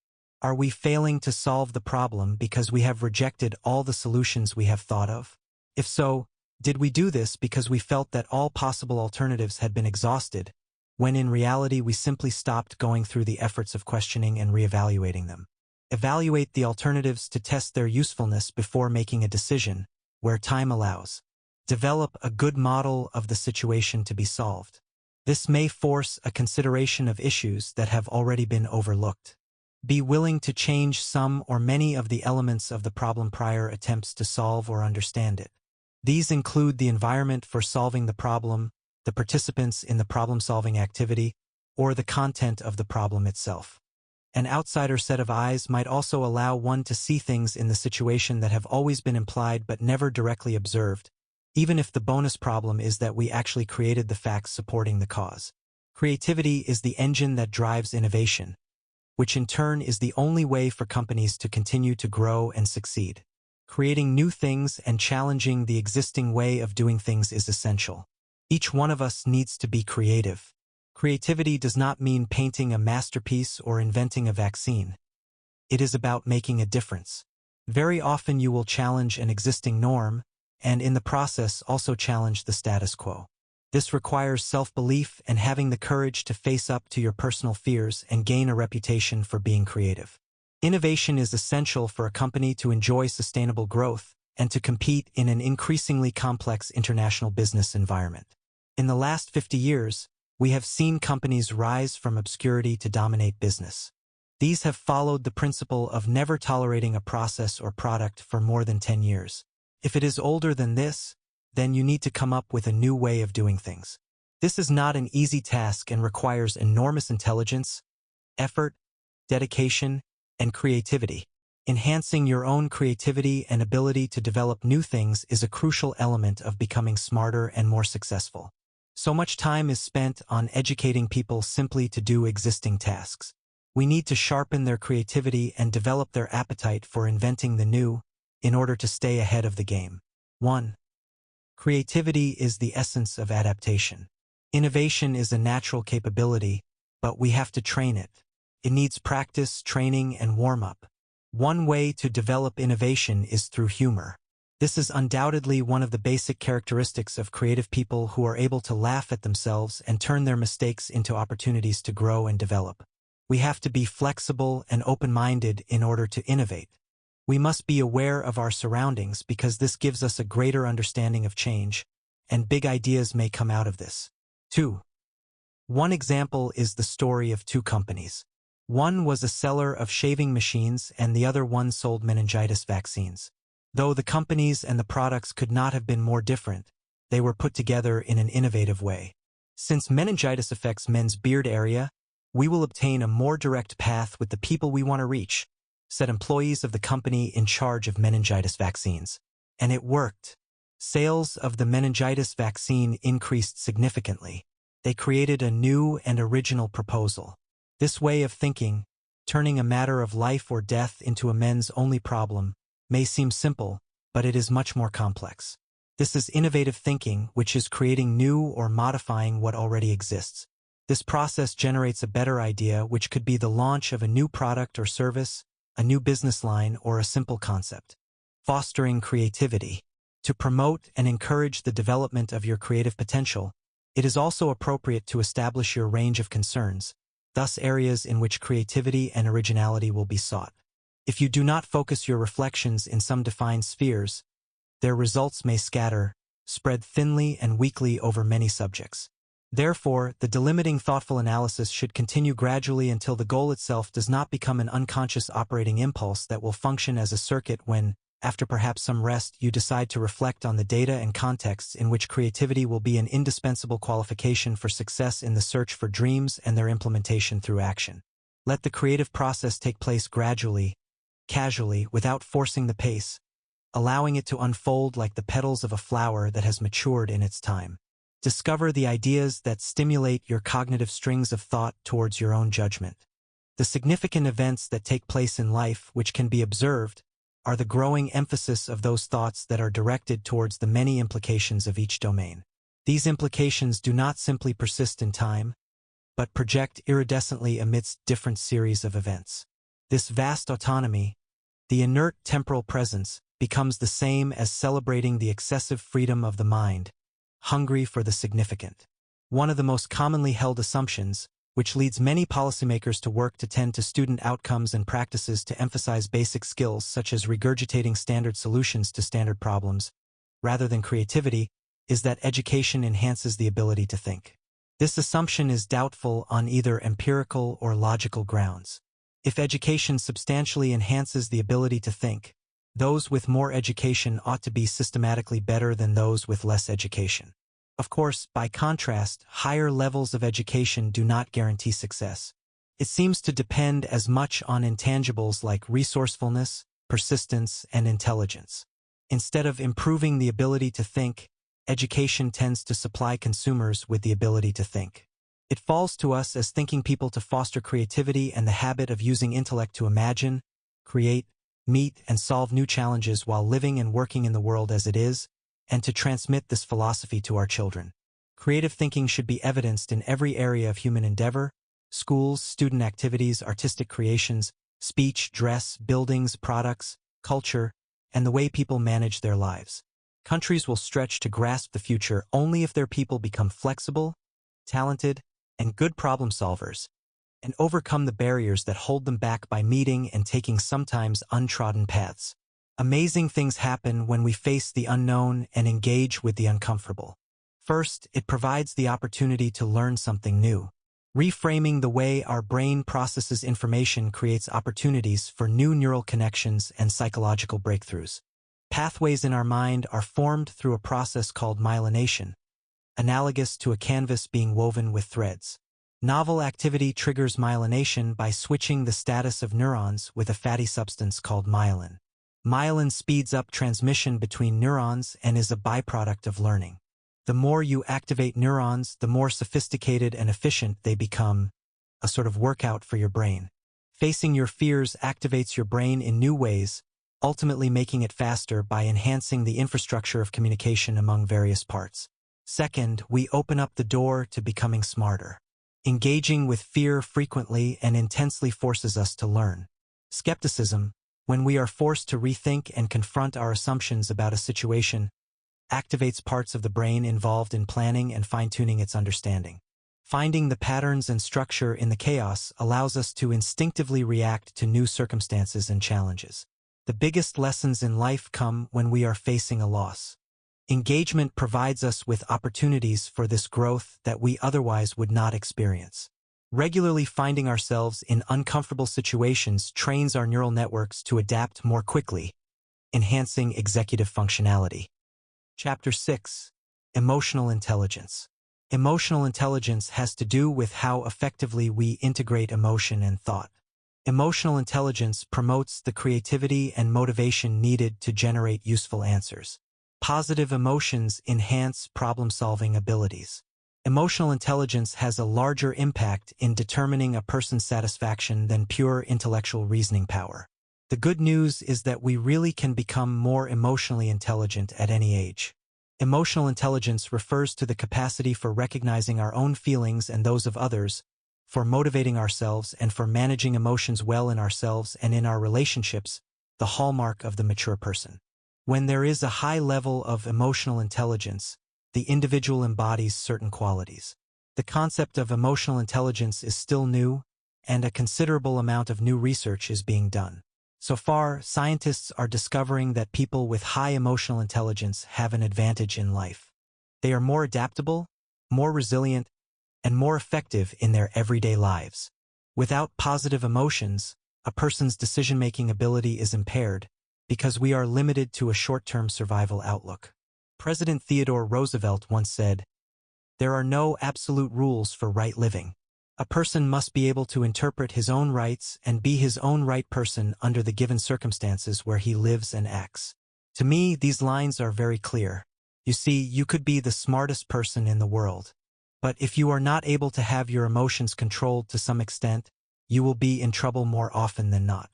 Are we failing to solve the problem because we have rejected all the solutions we have thought of? If so, did we do this because we felt that all possible alternatives had been exhausted, when in reality we simply stopped going through the efforts of questioning and reevaluating them? Evaluate the alternatives to test their usefulness before making a decision, where time allows. Develop a good model of the situation to be solved. This may force a consideration of issues that have already been overlooked. Be willing to change some or many of the elements of the problem prior attempts to solve or understand it. These include the environment for solving the problem, the participants in the problem-solving activity, or the content of the problem itself. An outsider set of eyes might also allow one to see things in the situation that have always been implied but never directly observed, even if the bonus problem is that we actually created the facts supporting the cause. Creativity is the engine that drives innovation, which in turn is the only way for companies to continue to grow and succeed. Creating new things and challenging the existing way of doing things is essential. Each one of us needs to be creative. Creativity does not mean painting a masterpiece or inventing a vaccine. It is about making a difference. Very often you will challenge an existing norm, and in the process also challenge the status quo. This requires self-belief and having the courage to face up to your personal fears and gain a reputation for being creative. Innovation is essential for a company to enjoy sustainable growth and to compete in an increasingly complex international business environment. In the last 50 years, we have seen companies rise from obscurity to dominate business. These have followed the principle of never tolerating a process or product for more than 10 years. If it is older than this, then you need to come up with a new way of doing things. This is not an easy task and requires enormous intelligence, effort, dedication, and creativity. Enhancing your own creativity and ability to develop new things is a crucial element of becoming smarter and more successful. So much time is spent on educating people simply to do existing tasks. We need to sharpen their creativity and develop their appetite for inventing the new in order to stay ahead of the game. 1. Creativity is the essence of adaptation. Innovation is a natural capability, but we have to train it. It needs practice, training, and warm-up. One way to develop innovation is through humor. This is undoubtedly one of the basic characteristics of creative people who are able to laugh at themselves and turn their mistakes into opportunities to grow and develop. We have to be flexible and open-minded in order to innovate. We must be aware of our surroundings because this gives us a greater understanding of change, and big ideas may come out of this. 2. One example is the story of two companies. One was a seller of shaving machines and the other one sold meningitis vaccines. Though the companies and the products could not have been more different, they were put together in an innovative way. Since meningitis affects men's beard area, we will obtain a more direct path with the people we want to reach, said employees of the company in charge of meningitis vaccines. And it worked. Sales of the meningitis vaccine increased significantly. They created a new and original proposal. This way of thinking, turning a matter of life or death into a men's only problem, may seem simple, but it is much more complex. This is innovative thinking, which is creating new or modifying what already exists. This process generates a better idea, which could be the launch of a new product or service, a new business line, or a simple concept. Fostering creativity. To promote and encourage the development of your creative potential, it is also appropriate to establish your range of concerns, thus areas in which creativity and originality will be sought. If you do not focus your reflections in some defined spheres, their results may scatter, spread thinly and weakly over many subjects. Therefore, the delimiting thoughtful analysis should continue gradually until the goal itself does not become an unconscious operating impulse that will function as a circuit when, after perhaps some rest, you decide to reflect on the data and contexts in which creativity will be an indispensable qualification for success in the search for dreams and their implementation through action. Let the creative process take place gradually, casually, without forcing the pace, allowing it to unfold like the petals of a flower that has matured in its time. Discover the ideas that stimulate your cognitive strings of thought towards your own judgment. The significant events that take place in life, which can be observed, are the growing emphasis of those thoughts that are directed towards the many implications of each domain. These implications do not simply persist in time, but project iridescently amidst different series of events. This vast autonomy, the inert temporal presence, becomes the same as celebrating the excessive freedom of the mind, hungry for the significant. One of the most commonly held assumptions, which leads many policymakers to work to tend to student outcomes and practices to emphasize basic skills such as regurgitating standard solutions to standard problems, rather than creativity, is that education enhances the ability to think. This assumption is doubtful on either empirical or logical grounds. If education substantially enhances the ability to think, those with more education ought to be systematically better than those with less education. Of course, by contrast, higher levels of education do not guarantee success. It seems to depend as much on intangibles like resourcefulness, persistence, and intelligence. Instead of improving the ability to think, education tends to supply consumers with the ability to think. It falls to us as thinking people to foster creativity and the habit of using intellect to imagine, create, meet, and solve new challenges while living and working in the world as it is, and to transmit this philosophy to our children. Creative thinking should be evidenced in every area of human endeavor: schools, student activities, artistic creations, speech, dress, buildings, products, culture, and the way people manage their lives. Countries will stretch to grasp the future only if their people become flexible, talented, and good problem solvers, and overcome the barriers that hold them back by meeting and taking sometimes untrodden paths. Amazing things happen when we face the unknown and engage with the uncomfortable. First, it provides the opportunity to learn something new. Reframing the way our brain processes information creates opportunities for new neural connections and psychological breakthroughs. Pathways in our mind are formed through a process called myelination, analogous to a canvas being woven with threads. Novel activity triggers myelination by switching the status of neurons with a fatty substance called myelin. Myelin speeds up transmission between neurons and is a byproduct of learning. The more you activate neurons, the more sophisticated and efficient they become, a sort of workout for your brain. Facing your fears activates your brain in new ways, ultimately making it faster by enhancing the infrastructure of communication among various parts. Second, we open up the door to becoming smarter. Engaging with fear frequently and intensely forces us to learn. Skepticism, when we are forced to rethink and confront our assumptions about a situation, activates parts of the brain involved in planning and fine-tuning its understanding. Finding the patterns and structure in the chaos allows us to instinctively react to new circumstances and challenges. The biggest lessons in life come when we are facing a loss. Engagement provides us with opportunities for this growth that we otherwise would not experience. Regularly finding ourselves in uncomfortable situations trains our neural networks to adapt more quickly, enhancing executive functionality. Chapter 6. Emotional Intelligence. Emotional intelligence has to do with how effectively we integrate emotion and thought. Emotional intelligence promotes the creativity and motivation needed to generate useful answers. Positive emotions enhance problem-solving abilities. Emotional intelligence has a larger impact in determining a person's satisfaction than pure intellectual reasoning power. The good news is that we really can become more emotionally intelligent at any age. Emotional intelligence refers to the capacity for recognizing our own feelings and those of others, for motivating ourselves and for managing emotions well in ourselves and in our relationships, the hallmark of the mature person. When there is a high level of emotional intelligence, the individual embodies certain qualities. The concept of emotional intelligence is still new, and a considerable amount of new research is being done. So far, scientists are discovering that people with high emotional intelligence have an advantage in life. They are more adaptable, more resilient, and more effective in their everyday lives. Without positive emotions, a person's decision-making ability is impaired because we are limited to a short-term survival outlook. President Theodore Roosevelt once said, "There are no absolute rules for right living. A person must be able to interpret his own rights and be his own right person under the given circumstances where he lives and acts." To me, these lines are very clear. You see, you could be the smartest person in the world, but if you are not able to have your emotions controlled to some extent, you will be in trouble more often than not.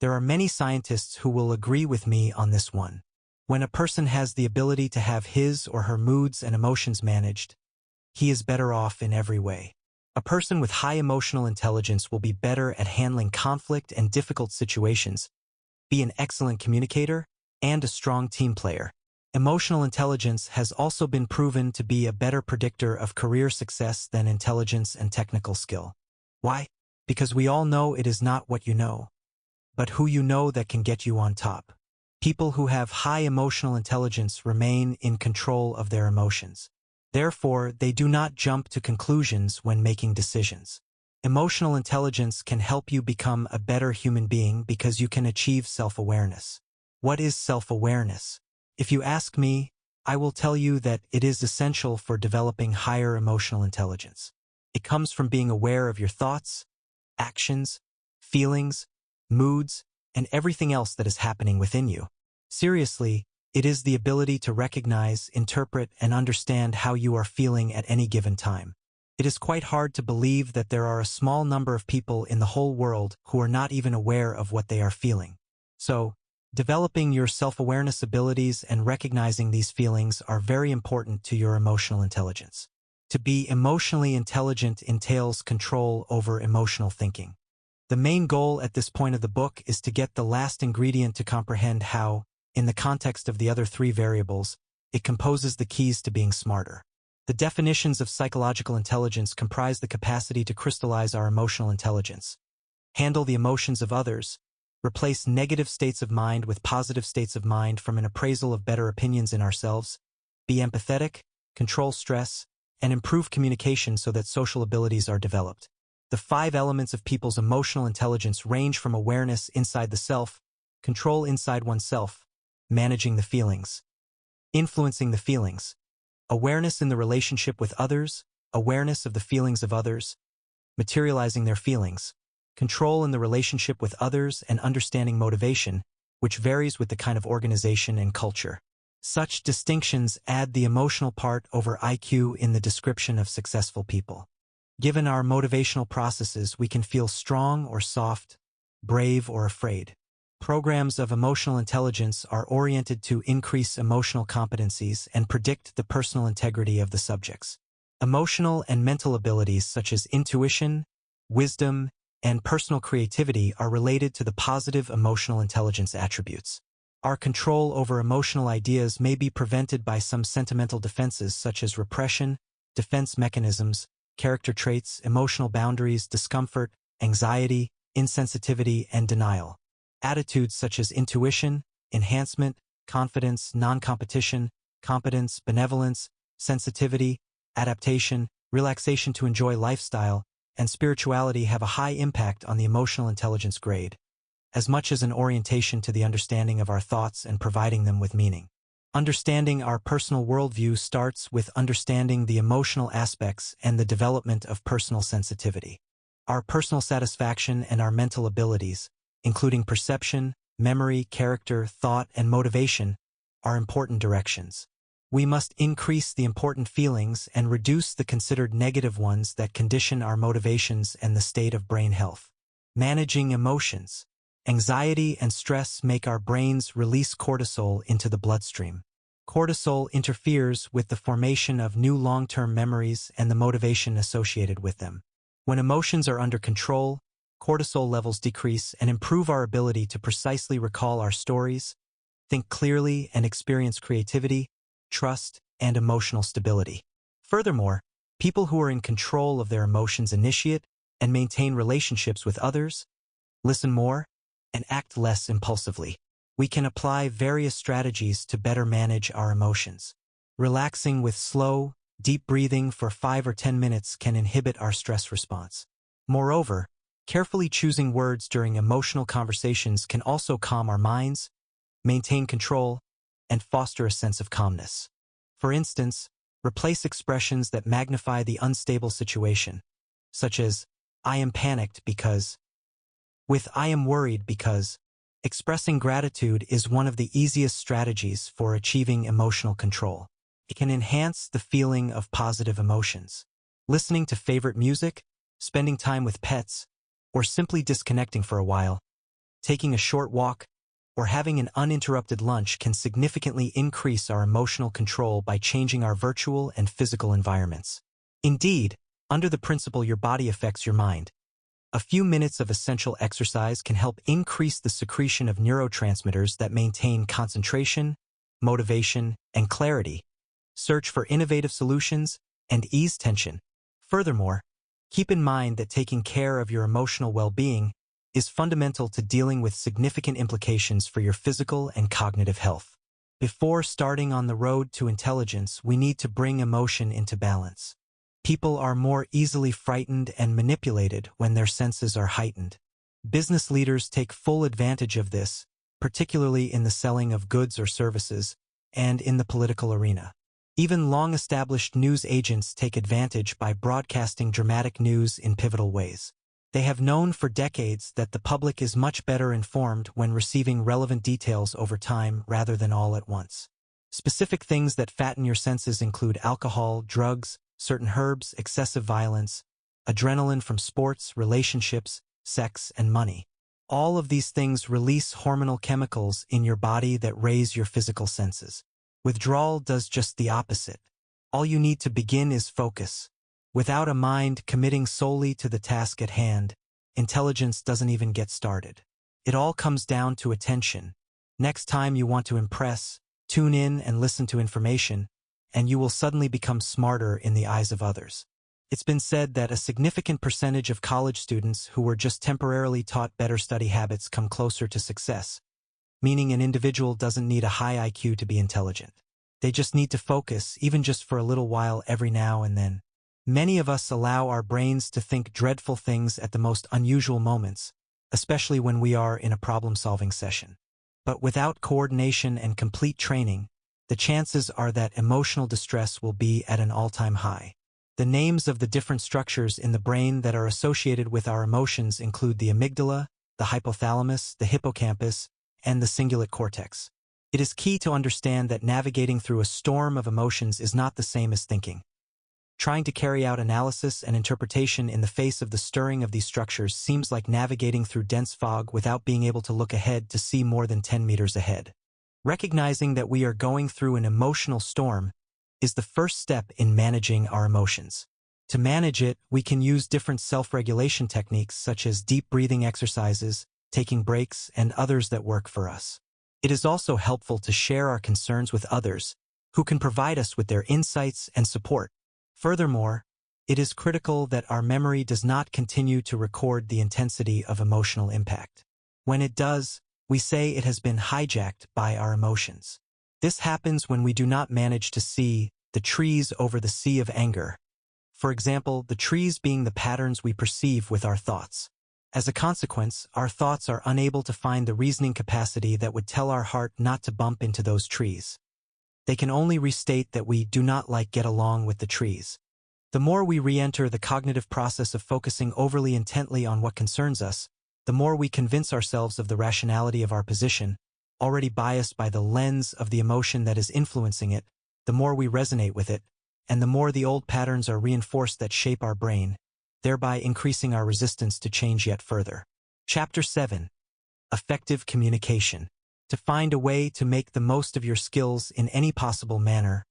There are many scientists who will agree with me on this one. When a person has the ability to have his or her moods and emotions managed, he is better off in every way. A person with high emotional intelligence will be better at handling conflict and difficult situations, be an excellent communicator, and a strong team player. Emotional intelligence has also been proven to be a better predictor of career success than intelligence and technical skill. Why? Because we all know it is not what you know, but who you know that can get you on top. People who have high emotional intelligence remain in control of their emotions. Therefore, they do not jump to conclusions when making decisions. Emotional intelligence can help you become a better human being because you can achieve self-awareness. What is self-awareness? If you ask me, I will tell you that it is essential for developing higher emotional intelligence. It comes from being aware of your thoughts, actions, feelings, moods, and everything else that is happening within you. Seriously, it is the ability to recognize, interpret, and understand how you are feeling at any given time. It is quite hard to believe that there are a small number of people in the whole world who are not even aware of what they are feeling. So, developing your self-awareness abilities and recognizing these feelings are very important to your emotional intelligence. To be emotionally intelligent entails control over emotional thinking. The main goal at this point of the book is to get the last ingredient to comprehend how, in the context of the other three variables, it composes the keys to being smarter. The definitions of psychological intelligence comprise the capacity to crystallize our emotional intelligence, handle the emotions of others, replace negative states of mind with positive states of mind from an appraisal of better opinions in ourselves, be empathetic, control stress, and improve communication so that social abilities are developed. The 5 elements of people's emotional intelligence range from awareness inside the self, control inside oneself, managing the feelings, influencing the feelings, awareness in the relationship with others, awareness of the feelings of others, materializing their feelings, control in the relationship with others, and understanding motivation, which varies with the kind of organization and culture. Such distinctions add the emotional part over IQ in the description of successful people. Given our motivational processes, we can feel strong or soft, brave or afraid. Programs of emotional intelligence are oriented to increase emotional competencies and predict the personal integrity of the subjects. Emotional and mental abilities such as intuition, wisdom, and personal creativity are related to the positive emotional intelligence attributes. Our control over emotional ideas may be prevented by some sentimental defenses such as repression, defense mechanisms, character traits, emotional boundaries, discomfort, anxiety, insensitivity, and denial. Attitudes such as intuition, enhancement, confidence, non-competition, competence, benevolence, sensitivity, adaptation, relaxation to enjoy lifestyle, and spirituality have a high impact on the emotional intelligence grade, as much as an orientation to the understanding of our thoughts and providing them with meaning. Understanding our personal worldview starts with understanding the emotional aspects and the development of personal sensitivity. Our personal satisfaction and our mental abilities, including perception, memory, character, thought, and motivation, are important directions. We must increase the important feelings and reduce the considered negative ones that condition our motivations and the state of brain health. Managing emotions. Anxiety and stress make our brains release cortisol into the bloodstream. Cortisol interferes with the formation of new long-term memories and the motivation associated with them. When emotions are under control, cortisol levels decrease and improve our ability to precisely recall our stories, think clearly, and experience creativity, trust, and emotional stability. Furthermore, People who are in control of their emotions initiate and maintain relationships with others, listen more, and act less impulsively. We can apply various strategies to better manage our emotions. Relaxing with slow, deep breathing for 5 or 10 minutes can inhibit our stress response. Moreover, carefully choosing words during emotional conversations can also calm our minds, maintain control, and foster a sense of calmness. For instance, replace expressions that magnify the unstable situation, such as, "I am panicked because," with "I am worried because." Expressing gratitude is one of the easiest strategies for achieving emotional control. It can enhance the feeling of positive emotions. Listening to favorite music, spending time with pets, or simply disconnecting for a while, taking a short walk, or having an uninterrupted lunch can significantly increase our emotional control by changing our virtual and physical environments. Indeed, under the principle your body affects your mind, a few minutes of essential exercise can help increase the secretion of neurotransmitters that maintain concentration, motivation, and clarity, search for innovative solutions, and ease tension. Furthermore, keep in mind that taking care of your emotional well-being is fundamental to dealing with significant implications for your physical and cognitive health. Before starting on the road to intelligence, we need to bring emotion into balance. People are more easily frightened and manipulated when their senses are heightened. Business leaders take full advantage of this, particularly in the selling of goods or services, and in the political arena. Even long-established news agents take advantage by broadcasting dramatic news in pivotal ways. They have known for decades that the public is much better informed when receiving relevant details over time rather than all at once. Specific things that fatten your senses include alcohol, drugs, certain herbs, excessive violence, adrenaline from sports, relationships, sex, and money. All of these things release hormonal chemicals in your body that raise your physical senses. Withdrawal does just the opposite. All you need to begin is focus. Without a mind committing solely to the task at hand, intelligence doesn't even get started. It all comes down to attention. Next time you want to impress, tune in and listen to information, and you will suddenly become smarter in the eyes of others. It's been said that a significant percentage of college students who were just temporarily taught better study habits come closer to success, meaning an individual doesn't need a high IQ to be intelligent. They just need to focus, even just for a little while every now and then. Many of us allow our brains to think dreadful things at the most unusual moments, especially when we are in a problem-solving session. But without coordination and complete training, the chances are that emotional distress will be at an all-time high. The names of the different structures in the brain that are associated with our emotions include the amygdala, the hypothalamus, the hippocampus, and the cingulate cortex. It is key to understand that navigating through a storm of emotions is not the same as thinking. Trying to carry out analysis and interpretation in the face of the stirring of these structures seems like navigating through dense fog without being able to look ahead to see more than 10 meters ahead. Recognizing that we are going through an emotional storm is the first step in managing our emotions. To manage it, we can use different self-regulation techniques such as deep breathing exercises, taking breaks, and others that work for us. It is also helpful to share our concerns with others, who can provide us with their insights and support. Furthermore, it is critical that our memory does not continue to record the intensity of emotional impact. When it does, we say it has been hijacked by our emotions. This happens when we do not manage to see the trees over the sea of anger. For example, the trees being the patterns we perceive with our thoughts. As a consequence, our thoughts are unable to find the reasoning capacity that would tell our heart not to bump into those trees. They can only restate that we do not get along with the trees. The more we re-enter the cognitive process of focusing overly intently on what concerns us, the more we convince ourselves of the rationality of our position, already biased by the lens of the emotion that is influencing it, the more we resonate with it, and the more the old patterns are reinforced that shape our brain, thereby increasing our resistance to change yet further. Chapter 7. Effective Communication. To find a way to make the most of your skills in any possible manner,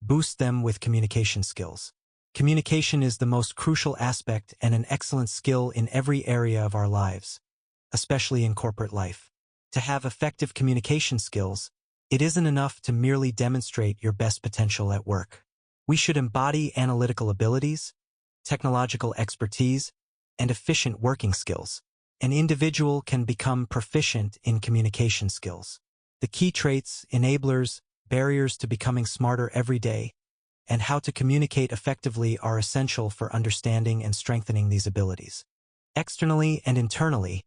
boost them with communication skills. Communication is the most crucial aspect and an excellent skill in every area of our lives, especially in corporate life. To have effective communication skills, it isn't enough to merely demonstrate your best potential at work. We should embody analytical abilities, technological expertise, and efficient working skills. An individual can become proficient in communication skills. The key traits, enablers, barriers to becoming smarter every day, and how to communicate effectively are essential for understanding and strengthening these abilities. Externally and internally,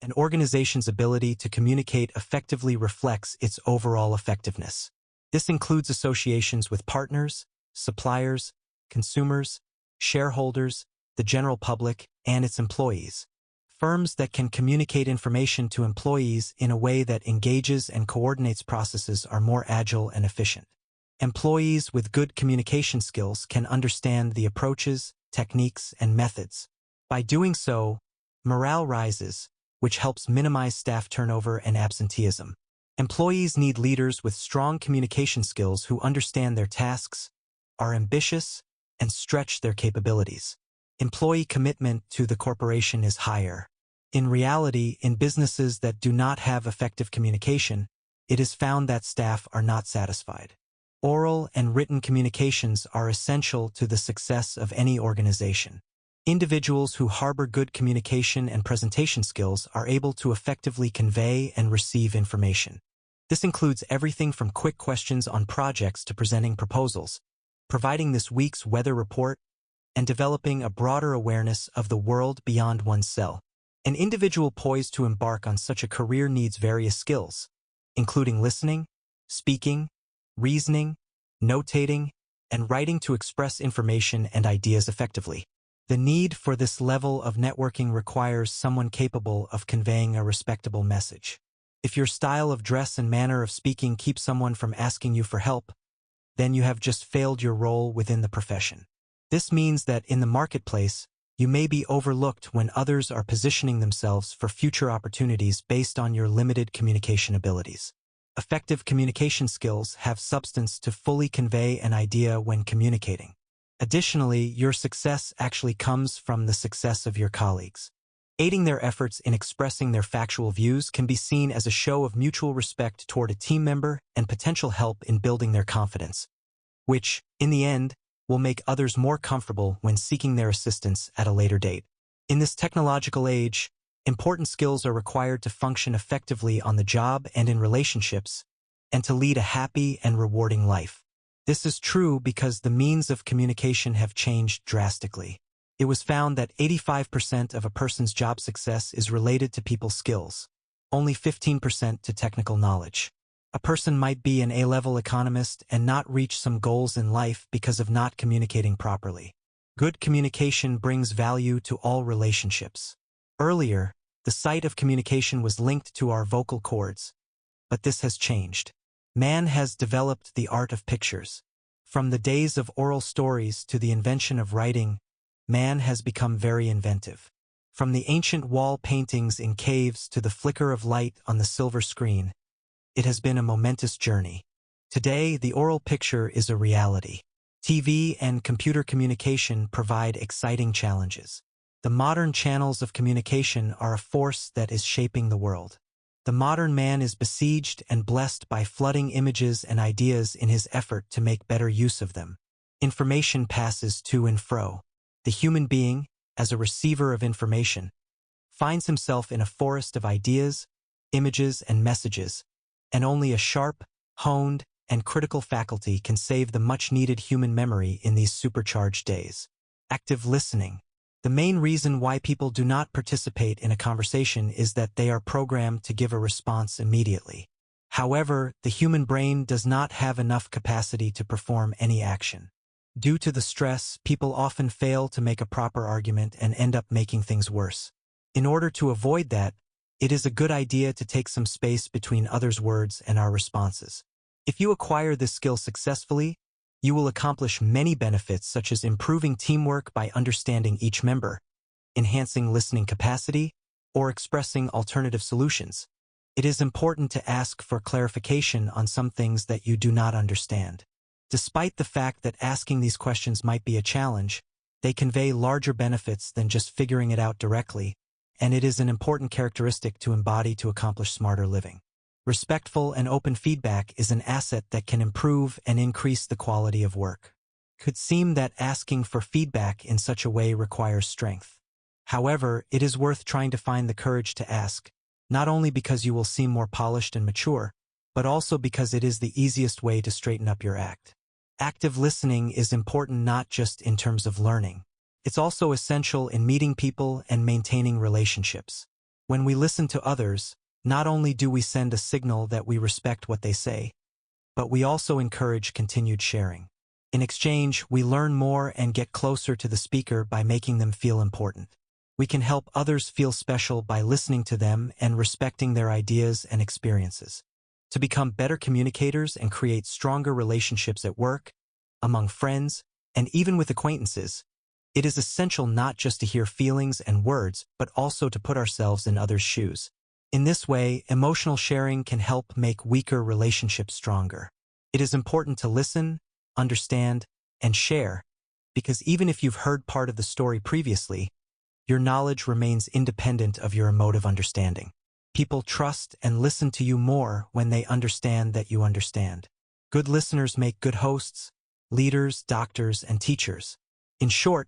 an organization's ability to communicate effectively reflects its overall effectiveness. This includes associations with partners, suppliers, consumers, shareholders, the general public, and its employees. Firms that can communicate information to employees in a way that engages and coordinates processes are more agile and efficient. Employees with good communication skills can understand the approaches, techniques, and methods. By doing so, morale rises, which helps minimize staff turnover and absenteeism. Employees need leaders with strong communication skills who understand their tasks, are ambitious, and stretch their capabilities. Employee commitment to the corporation is higher. In reality, in businesses that do not have effective communication, it is found that staff are not satisfied. Oral and written communications are essential to the success of any organization. Individuals who harbor good communication and presentation skills are able to effectively convey and receive information. This includes everything from quick questions on projects to presenting proposals, providing this week's weather report, and developing a broader awareness of the world beyond one's cell. An individual poised to embark on such a career needs various skills, including listening, speaking, reasoning, notating, and writing to express information and ideas effectively. The need for this level of networking requires someone capable of conveying a respectable message. If your style of dress and manner of speaking keeps someone from asking you for help, then you have just failed your role within the profession. This means that in the marketplace, you may be overlooked when others are positioning themselves for future opportunities based on your limited communication abilities. Effective communication skills have substance to fully convey an idea when communicating. Additionally, your success actually comes from the success of your colleagues. Aiding their efforts in expressing their factual views can be seen as a show of mutual respect toward a team member and potential help in building their confidence, which, in the end, will make others more comfortable when seeking their assistance at a later date. In this technological age, important skills are required to function effectively on the job and in relationships, and to lead a happy and rewarding life. This is true because the means of communication have changed drastically. It was found that 85% of a person's job success is related to people skills, only 15% to technical knowledge. A person might be an A-level economist and not reach some goals in life because of not communicating properly. Good communication brings value to all relationships. Earlier, the site of communication was linked to our vocal cords, but this has changed. Man has developed the art of pictures. From the days of oral stories to the invention of writing, man has become very inventive. From the ancient wall paintings in caves to the flicker of light on the silver screen, it has been a momentous journey. Today, the oral picture is a reality. TV and computer communication provide exciting challenges. The modern channels of communication are a force that is shaping the world. The modern man is besieged and blessed by flooding images and ideas in his effort to make better use of them. Information passes to and fro. The human being, as a receiver of information, finds himself in a forest of ideas, images, and messages, and only a sharp, honed, and critical faculty can save the much-needed human memory in these supercharged days. Active listening. The main reason why people do not participate in a conversation is that they are programmed to give a response immediately. However, the human brain does not have enough capacity to perform any action. Due to the stress, people often fail to make a proper argument and end up making things worse. In order to avoid that, it is a good idea to take some space between others' words and our responses. If you acquire this skill successfully, you will accomplish many benefits such as improving teamwork by understanding each member, enhancing listening capacity, or expressing alternative solutions. It is important to ask for clarification on some things that you do not understand. Despite the fact that asking these questions might be a challenge, they convey larger benefits than just figuring it out directly, and it is an important characteristic to embody to accomplish smarter living. Respectful and open feedback is an asset that can improve and increase the quality of work. could seem that asking for feedback in such a way requires strength. However, it is worth trying to find the courage to ask, not only because you will seem more polished and mature, but also because it is the easiest way to straighten up your act. Active listening is important not just in terms of learning. It's also essential in meeting people and maintaining relationships. When we listen to others, not only do we send a signal that we respect what they say, but we also encourage continued sharing. In exchange, we learn more and get closer to the speaker by making them feel important. We can help others feel special by listening to them and respecting their ideas and experiences. To become better communicators and create stronger relationships at work, among friends, and even with acquaintances, it is essential not just to hear feelings and words, but also to put ourselves in others' shoes. In this way, emotional sharing can help make weaker relationships stronger. It is important to listen, understand, and share, because even if you've heard part of the story previously, your knowledge remains independent of your emotive understanding. People trust and listen to you more when they understand that you understand. Good listeners make good hosts, leaders, doctors, and teachers. In short,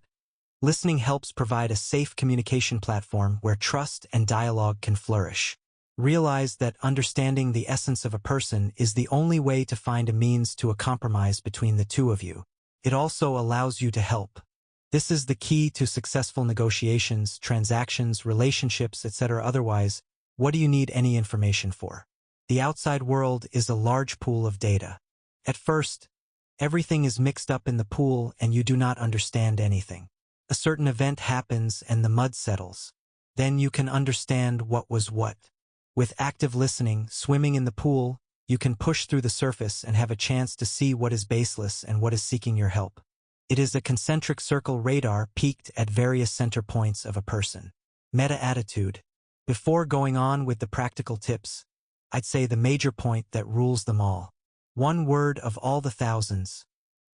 listening helps provide a safe communication platform where trust and dialogue can flourish. Realize that understanding the essence of a person is the only way to find a means to a compromise between the two of you. It also allows you to help. This is the key to successful negotiations, transactions, relationships, etc. Otherwise, what do you need any information for? The outside world is a large pool of data. At first, everything is mixed up in the pool and you do not understand anything. A certain event happens and the mud settles. Then you can understand what was what. With active listening, swimming in the pool, you can push through the surface and have a chance to see what is baseless and what is seeking your help. It is a concentric circle radar peaked at various center points of a person. Meta-attitude. Before going on with the practical tips, I'd say the major point that rules them all. One word of all the thousands.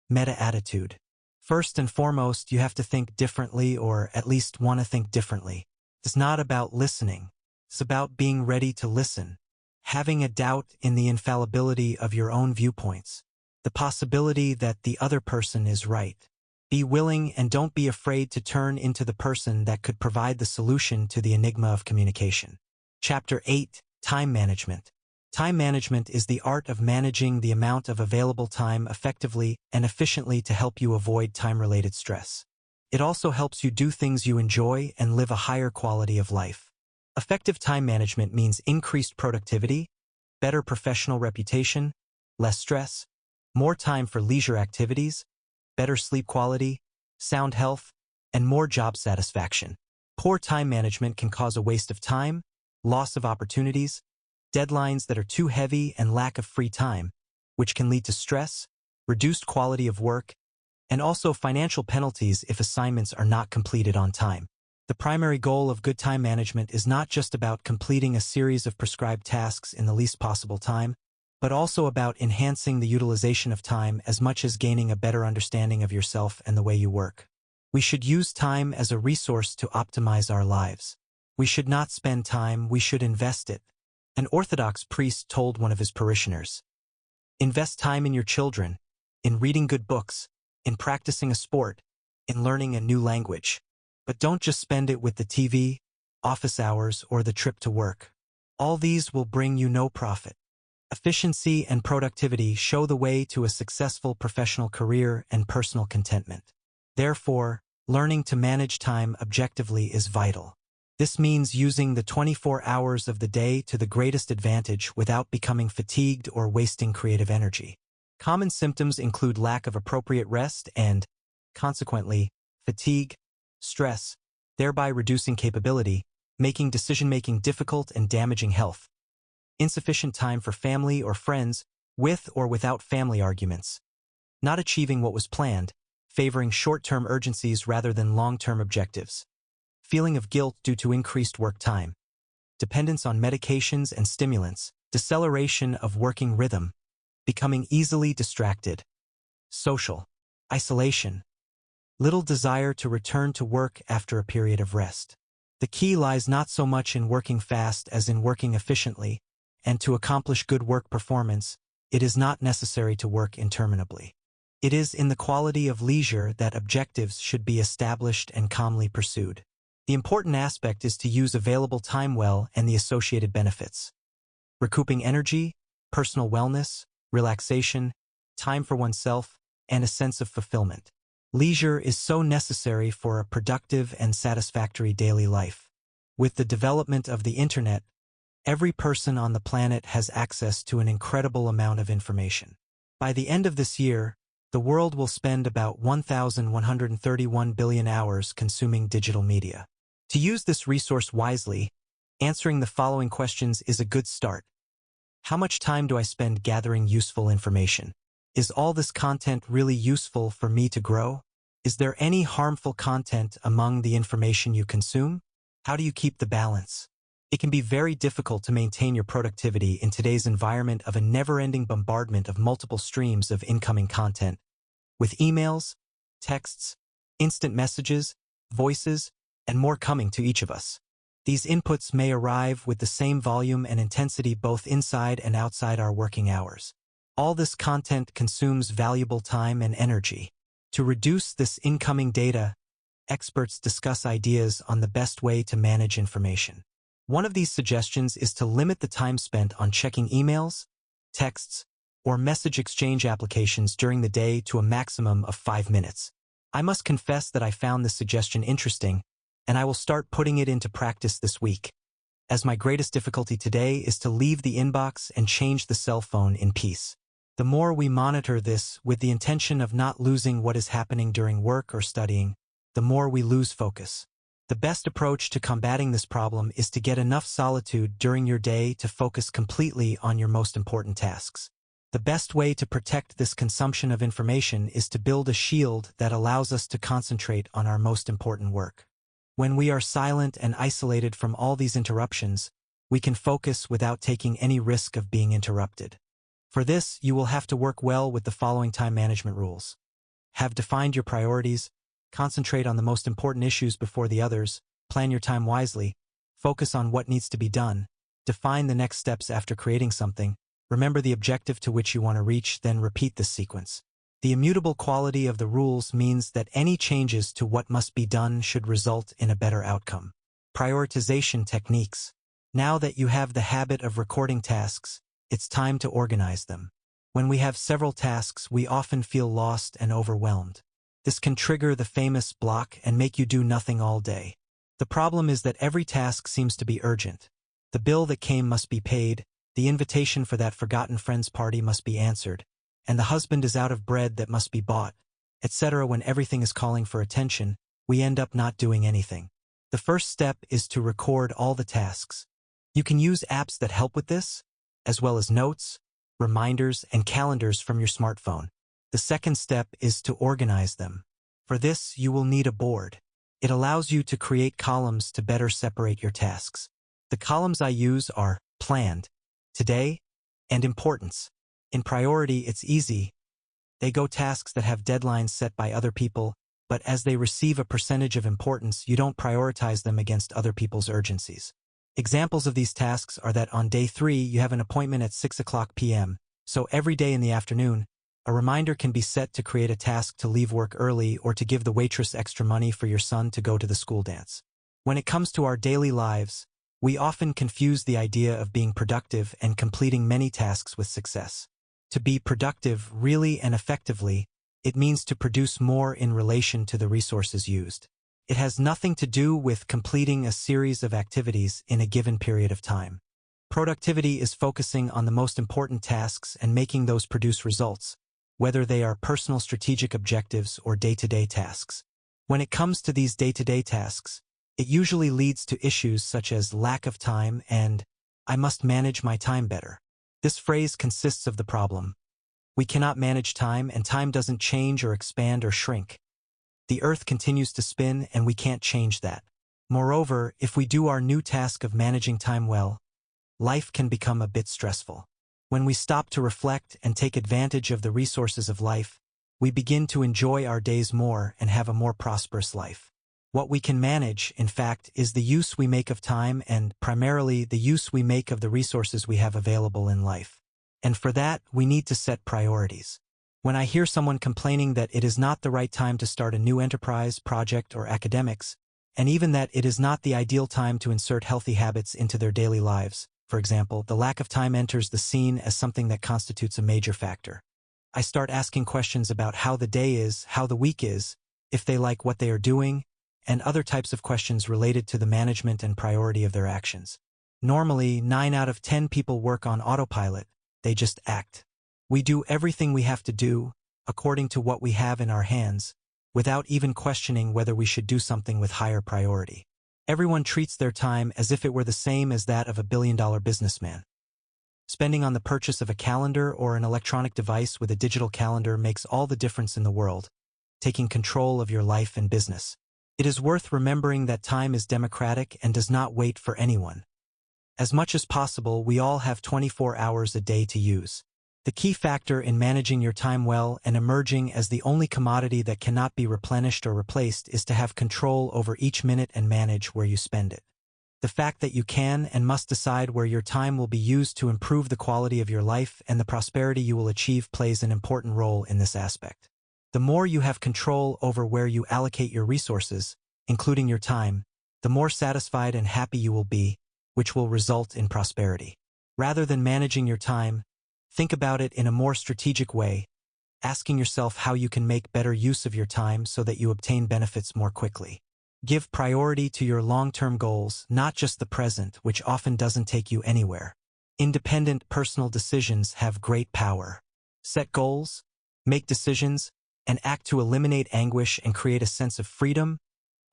Meta-attitude. First and foremost, you have to think differently, or at least want to think differently. It's not about listening. It's about being ready to listen. Having a doubt in the infallibility of your own viewpoints. The possibility that the other person is right. Be willing and don't be afraid to turn into the person that could provide the solution to the enigma of communication. Chapter 8, Time Management. Time management is the art of managing the amount of available time effectively and efficiently to help you avoid time-related stress. It also helps you do things you enjoy and live a higher quality of life. Effective time management means increased productivity, better professional reputation, less stress, more time for leisure activities, better sleep quality, sound health, and more job satisfaction. Poor time management can cause a waste of time, loss of opportunities, deadlines that are too heavy, and lack of free time, which can lead to stress, reduced quality of work, and also financial penalties if assignments are not completed on time. The primary goal of good time management is not just about completing a series of prescribed tasks in the least possible time, but also about enhancing the utilization of time as much as gaining a better understanding of yourself and the way you work. We should use time as a resource to optimize our lives. We should not spend time, we should invest it. An Orthodox priest told one of his parishioners, "Invest time in your children, in reading good books, in practicing a sport, in learning a new language. But don't just spend it with the TV, office hours, or the trip to work. All these will bring you no profit." Efficiency and productivity show the way to a successful professional career and personal contentment. Therefore, learning to manage time objectively is vital. This means using the 24 hours of the day to the greatest advantage without becoming fatigued or wasting creative energy. Common symptoms include lack of appropriate rest and, consequently, fatigue, stress, thereby reducing capability, making decision-making difficult and damaging health. Insufficient time for family or friends, with or without family arguments. Not achieving what was planned, favoring short-term urgencies rather than long-term objectives. Feeling of guilt due to increased work time. Dependence on medications and stimulants, deceleration of working rhythm, becoming easily distracted. Social isolation. Little desire to return to work after a period of rest. The key lies not so much in working fast as in working efficiently, and to accomplish good work performance, it is not necessary to work interminably. It is in the quality of leisure that objectives should be established and calmly pursued. The important aspect is to use available time well and the associated benefits. Recouping energy, personal wellness, relaxation, time for oneself, and a sense of fulfillment. Leisure is so necessary for a productive and satisfactory daily life. With the development of the internet, every person on the planet has access to an incredible amount of information. By the end of this year, the world will spend about 1,131 billion hours consuming digital media. To use this resource wisely, answering the following questions is a good start. How much time do I spend gathering useful information? Is all this content really useful for me to grow? Is there any harmful content among the information you consume? How do you keep the balance? It can be very difficult to maintain your productivity in today's environment of a never-ending bombardment of multiple streams of incoming content, with emails, texts, instant messages, voices, and more coming to each of us. These inputs may arrive with the same volume and intensity both inside and outside our working hours. All this content consumes valuable time and energy. To reduce this incoming data, experts discuss ideas on the best way to manage information. One of these suggestions is to limit the time spent on checking emails, texts, or message exchange applications during the day to a maximum of 5 minutes. I must confess that I found this suggestion interesting, and I will start putting it into practice this week, as my greatest difficulty today is to leave the inbox and change the cell phone in peace. The more we monitor this with the intention of not losing what is happening during work or studying, the more we lose focus. The best approach to combating this problem is to get enough solitude during your day to focus completely on your most important tasks. The best way to protect this consumption of information is to build a shield that allows us to concentrate on our most important work. When we are silent and isolated from all these interruptions, we can focus without taking any risk of being interrupted. For this, you will have to work well with the following time management rules. Have defined your priorities, concentrate on the most important issues before the others, plan your time wisely, focus on what needs to be done, define the next steps after creating something, remember the objective to which you want to reach, then repeat this sequence. The immutable quality of the rules means that any changes to what must be done should result in a better outcome. Prioritization techniques. Now that you have the habit of recording tasks, it's time to organize them. When we have several tasks, we often feel lost and overwhelmed. This can trigger the famous block and make you do nothing all day. The problem is that every task seems to be urgent. The bill that came must be paid, the invitation for that forgotten friend's party must be answered, and the husband is out of bread that must be bought, etc. When everything is calling for attention, we end up not doing anything. The first step is to record all the tasks. You can use apps that help with this, as well as notes, reminders, and calendars from your smartphone. The second step is to organize them. For this, you will need a board. It allows you to create columns to better separate your tasks. The columns I use are planned, today, and importance. In priority, it's easy. They go tasks that have deadlines set by other people, but as they receive a percentage of importance, you don't prioritize them against other people's urgencies. Examples of these tasks are that on day 3, you have an appointment at 6:00 p.m., so every day in the afternoon, a reminder can be set to create a task to leave work early or to give the waitress extra money for your son to go to the school dance. When it comes to our daily lives, we often confuse the idea of being productive and completing many tasks with success. To be productive really and effectively, it means to produce more in relation to the resources used. It has nothing to do with completing a series of activities in a given period of time. Productivity is focusing on the most important tasks and making those produce results, whether they are personal strategic objectives or day-to-day tasks. When it comes to these day-to-day tasks, it usually leads to issues such as lack of time and, "I must manage my time better." This phrase consists of the problem. We cannot manage time, and time doesn't change or expand or shrink. The earth continues to spin, and we can't change that. Moreover, if we do our new task of managing time well, life can become a bit stressful. When we stop to reflect and take advantage of the resources of life, we begin to enjoy our days more and have a more prosperous life. What we can manage, in fact, is the use we make of time and, primarily, the use we make of the resources we have available in life. And for that, we need to set priorities. When I hear someone complaining that it is not the right time to start a new enterprise, project, or academics, and even that it is not the ideal time to insert healthy habits into their daily lives, for example, the lack of time enters the scene as something that constitutes a major factor. I start asking questions about how the day is, how the week is, if they like what they are doing, and other types of questions related to the management and priority of their actions. Normally, 9 out of 10 people work on autopilot. They just act. We do everything we have to do, according to what we have in our hands, without even questioning whether we should do something with higher priority. Everyone treats their time as if it were the same as that of a billion-dollar businessman. Spending on the purchase of a calendar or an electronic device with a digital calendar makes all the difference in the world, taking control of your life and business. It is worth remembering that time is democratic and does not wait for anyone. As much as possible, we all have 24 hours a day to use. The key factor in managing your time well and emerging as the only commodity that cannot be replenished or replaced is to have control over each minute and manage where you spend it. The fact that you can and must decide where your time will be used to improve the quality of your life and the prosperity you will achieve plays an important role in this aspect. The more you have control over where you allocate your resources, including your time, the more satisfied and happy you will be, which will result in prosperity. Rather than managing your time, think about it in a more strategic way, asking yourself how you can make better use of your time so that you obtain benefits more quickly. Give priority to your long-term goals, not just the present, which often doesn't take you anywhere. Independent personal decisions have great power. Set goals, make decisions, and act to eliminate anguish and create a sense of freedom,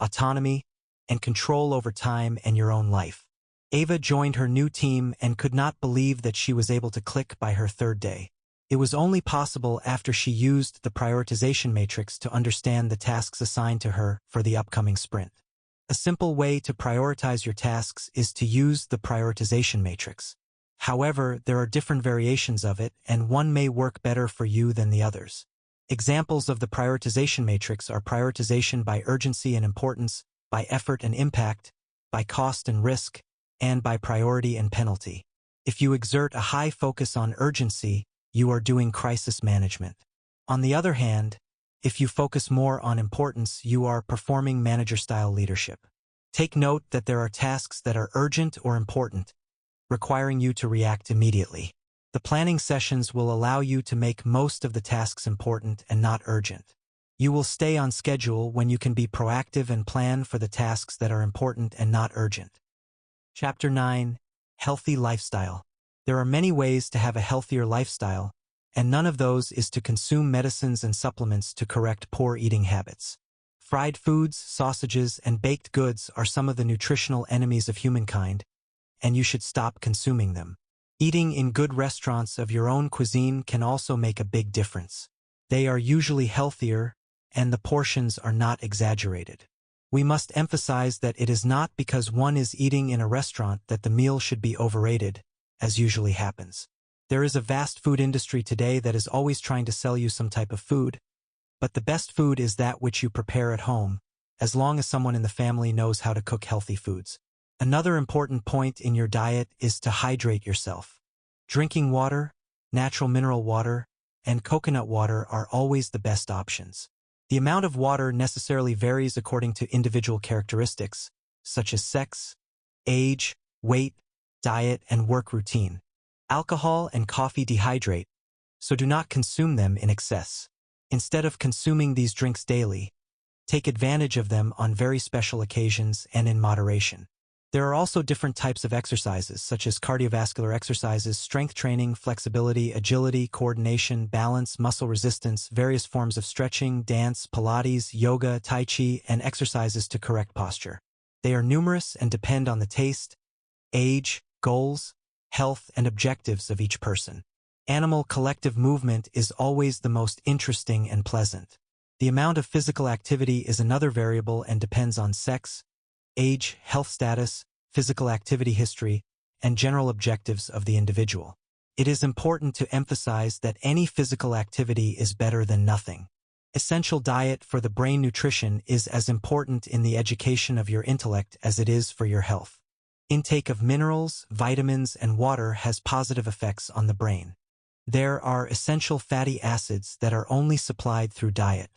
autonomy, and control over time and your own life. Ava joined her new team and could not believe that she was able to click by her third day. It was only possible after she used the prioritization matrix to understand the tasks assigned to her for the upcoming sprint. A simple way to prioritize your tasks is to use the prioritization matrix. However, there are different variations of it, and one may work better for you than the others. Examples of the prioritization matrix are prioritization by urgency and importance, by effort and impact, by cost and risk, and by priority and penalty. If you exert a high focus on urgency, you are doing crisis management. On the other hand, if you focus more on importance, you are performing manager-style leadership. Take note that there are tasks that are urgent or important, requiring you to react immediately. The planning sessions will allow you to make most of the tasks important and not urgent. You will stay on schedule when you can be proactive and plan for the tasks that are important and not urgent. Chapter 9. Healthy Lifestyle. There are many ways to have a healthier lifestyle, and none of those is to consume medicines and supplements to correct poor eating habits. Fried foods, sausages, and baked goods are some of the nutritional enemies of humankind, and you should stop consuming them. Eating in good restaurants of your own cuisine can also make a big difference. They are usually healthier, and the portions are not exaggerated. We must emphasize that it is not because one is eating in a restaurant that the meal should be overrated, as usually happens. There is a vast food industry today that is always trying to sell you some type of food, but the best food is that which you prepare at home, as long as someone in the family knows how to cook healthy foods. Another important point in your diet is to hydrate yourself. Drinking water, natural mineral water, and coconut water are always the best options. The amount of water necessarily varies according to individual characteristics, such as sex, age, weight, diet, and work routine. Alcohol and coffee dehydrate, so do not consume them in excess. Instead of consuming these drinks daily, take advantage of them on very special occasions and in moderation. There are also different types of exercises, such as cardiovascular exercises, strength training, flexibility, agility, coordination, balance, muscle resistance, various forms of stretching, dance, Pilates, yoga, Tai Chi, and exercises to correct posture. They are numerous and depend on the taste, age, goals, health, and objectives of each person. Animal collective movement is always the most interesting and pleasant. The amount of physical activity is another variable and depends on sex, age, health status, physical activity history, and general objectives of the individual. It is important to emphasize that any physical activity is better than nothing. Essential diet for the brain nutrition is as important in the education of your intellect as it is for your health. Intake of minerals, vitamins, and water has positive effects on the brain. There are essential fatty acids that are only supplied through diet.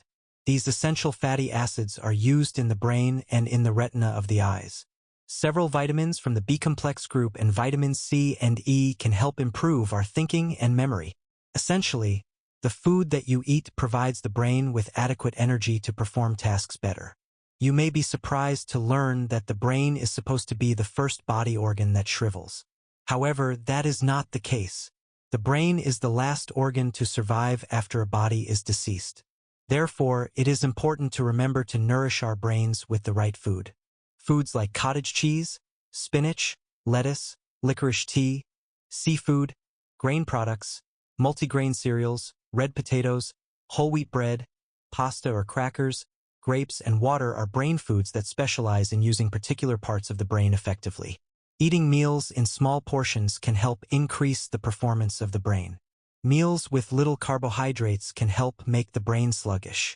These essential fatty acids are used in the brain and in the retina of the eyes. Several vitamins from the B-complex group and vitamins C and E can help improve our thinking and memory. Essentially, the food that you eat provides the brain with adequate energy to perform tasks better. You may be surprised to learn that the brain is supposed to be the first body organ that shrivels. However, that is not the case. The brain is the last organ to survive after a body is deceased. Therefore, it is important to remember to nourish our brains with the right food. Foods like cottage cheese, spinach, lettuce, licorice tea, seafood, grain products, multigrain cereals, red potatoes, whole wheat bread, pasta or crackers, grapes, and water are brain foods that specialize in using particular parts of the brain effectively. Eating meals in small portions can help increase the performance of the brain. Meals with little carbohydrates can help make the brain sluggish.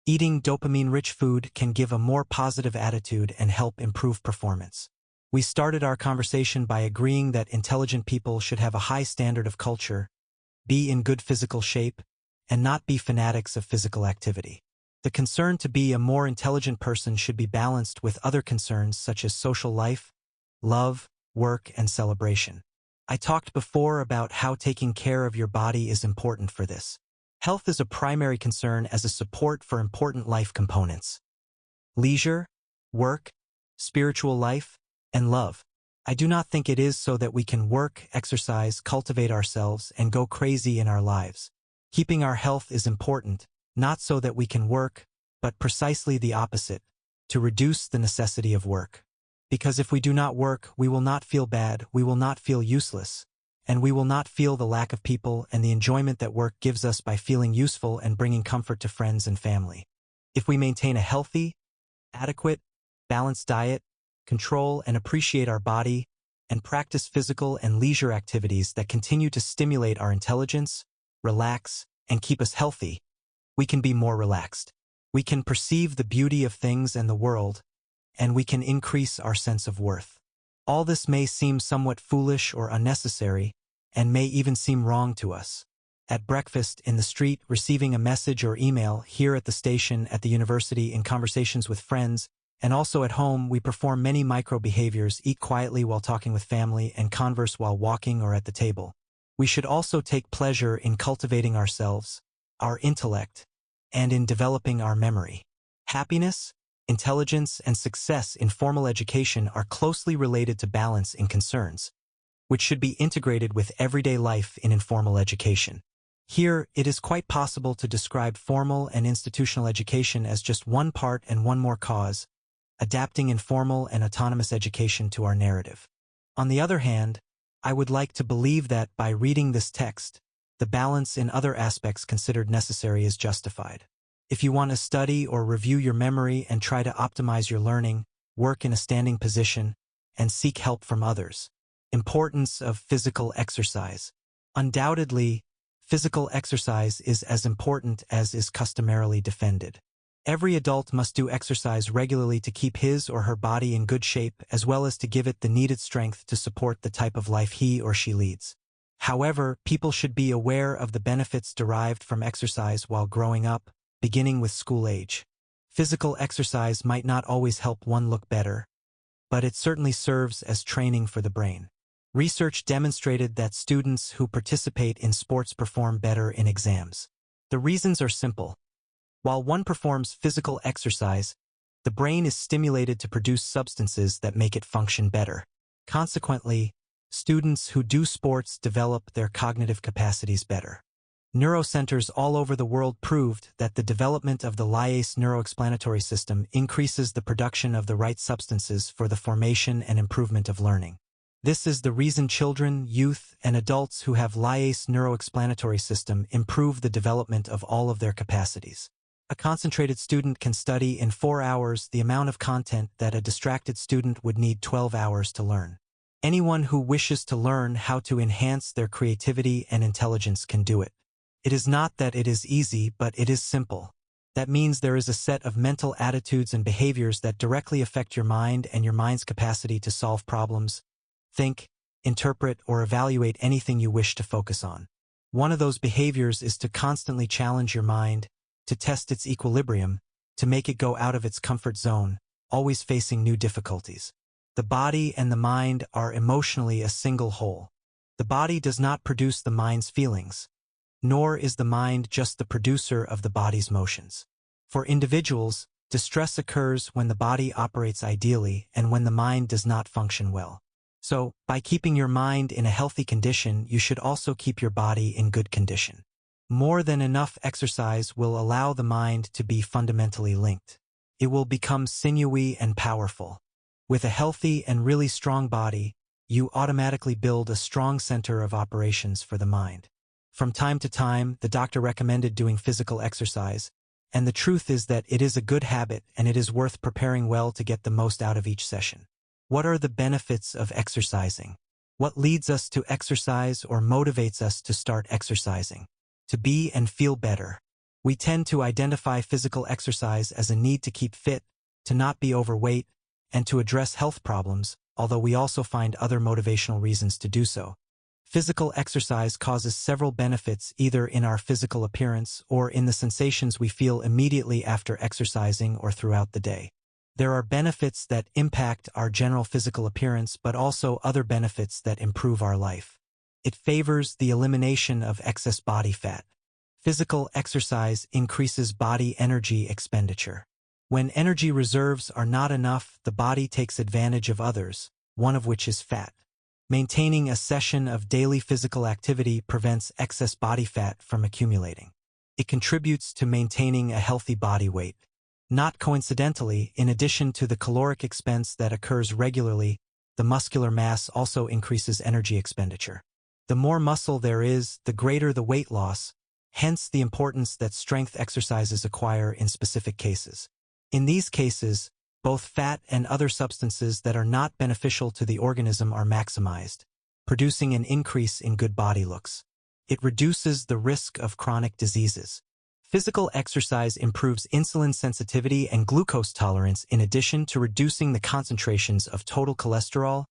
Eating dopamine-rich food can give a more positive attitude and help improve performance. We started our conversation by agreeing that intelligent people should have a high standard of culture, be in good physical shape, and not be fanatics of physical activity. The concern to be a more intelligent person should be balanced with other concerns such as social life, love, work, and celebration. I talked before about how taking care of your body is important for this. Health is a primary concern as a support for important life components: leisure, work, spiritual life, and love. I do not think it is so that we can work, exercise, cultivate ourselves, and go crazy in our lives. Keeping our health is important, not so that we can work, but precisely the opposite, to reduce the necessity of work. Because if we do not work, we will not feel bad, we will not feel useless, and we will not feel the lack of people and the enjoyment that work gives us by feeling useful and bringing comfort to friends and family. If we maintain a healthy, adequate, balanced diet, control and appreciate our body, and practice physical and leisure activities that continue to stimulate our intelligence, relax, and keep us healthy, we can be more relaxed. We can perceive the beauty of things and the world, and we can increase our sense of worth. All this may seem somewhat foolish or unnecessary, and may even seem wrong to us. At breakfast, in the street, receiving a message or email, here at the station, at the university, in conversations with friends, and also at home, we perform many micro-behaviors, eat quietly while talking with family, and converse while walking or at the table. We should also take pleasure in cultivating ourselves, our intellect, and in developing our memory. Happiness, intelligence, and success in formal education are closely related to balance in concerns, which should be integrated with everyday life in informal education. Here, it is quite possible to describe formal and institutional education as just one part and one more cause, adapting informal and autonomous education to our narrative. On the other hand, I would like to believe that by reading this text, the balance in other aspects considered necessary is justified. If you want to study or review your memory and try to optimize your learning, work in a standing position, and seek help from others. Importance of physical exercise. Undoubtedly, physical exercise is as important as is customarily defended. Every adult must do exercise regularly to keep his or her body in good shape, as well as to give it the needed strength to support the type of life he or she leads. However, people should be aware of the benefits derived from exercise while growing up, beginning with school age. Physical exercise might not always help one look better, but it certainly serves as training for the brain. Research demonstrated that students who participate in sports perform better in exams. The reasons are simple. While one performs physical exercise, the brain is stimulated to produce substances that make it function better. Consequently, students who do sports develop their cognitive capacities better. Neurocenters all over the world proved that the development of the lyase neuroexplanatory system increases the production of the right substances for the formation and improvement of learning. This is the reason children, youth, and adults who have lyase neuroexplanatory system improve the development of all of their capacities. A concentrated student can study in 4 hours the amount of content that a distracted student would need 12 hours to learn. Anyone who wishes to learn how to enhance their creativity and intelligence can do it. It is not that it is easy, but it is simple. That means there is a set of mental attitudes and behaviors that directly affect your mind and your mind's capacity to solve problems, think, interpret, or evaluate anything you wish to focus on. One of those behaviors is to constantly challenge your mind, to test its equilibrium, to make it go out of its comfort zone, always facing new difficulties. The body and the mind are emotionally a single whole. The body does not produce the mind's feelings, nor is the mind just the producer of the body's motions. For individuals, distress occurs when the body operates ideally and when the mind does not function well. So, by keeping your mind in a healthy condition, you should also keep your body in good condition. More than enough exercise will allow the mind to be fundamentally linked. It will become sinewy and powerful. With a healthy and really strong body, you automatically build a strong center of operations for the mind. From time to time, the doctor recommended doing physical exercise, and the truth is that it is a good habit and it is worth preparing well to get the most out of each session. What are the benefits of exercising? What leads us to exercise or motivates us to start exercising? To be and feel better. We tend to identify physical exercise as a need to keep fit, to not be overweight, and to address health problems, although we also find other motivational reasons to do so. Physical exercise causes several benefits either in our physical appearance or in the sensations we feel immediately after exercising or throughout the day. There are benefits that impact our general physical appearance, but also other benefits that improve our life. It favors the elimination of excess body fat. Physical exercise increases body energy expenditure. When energy reserves are not enough, the body takes advantage of others, one of which is fat. Maintaining a session of daily physical activity prevents excess body fat from accumulating. It contributes to maintaining a healthy body weight. Not coincidentally, in addition to the caloric expense that occurs regularly, the muscular mass also increases energy expenditure. The more muscle there is, the greater the weight loss, hence the importance that strength exercises acquire in specific cases. In these cases, both fat and other substances that are not beneficial to the organism are maximized, producing an increase in good body looks. It reduces the risk of chronic diseases. Physical exercise improves insulin sensitivity and glucose tolerance in addition to reducing the concentrations of total cholesterol,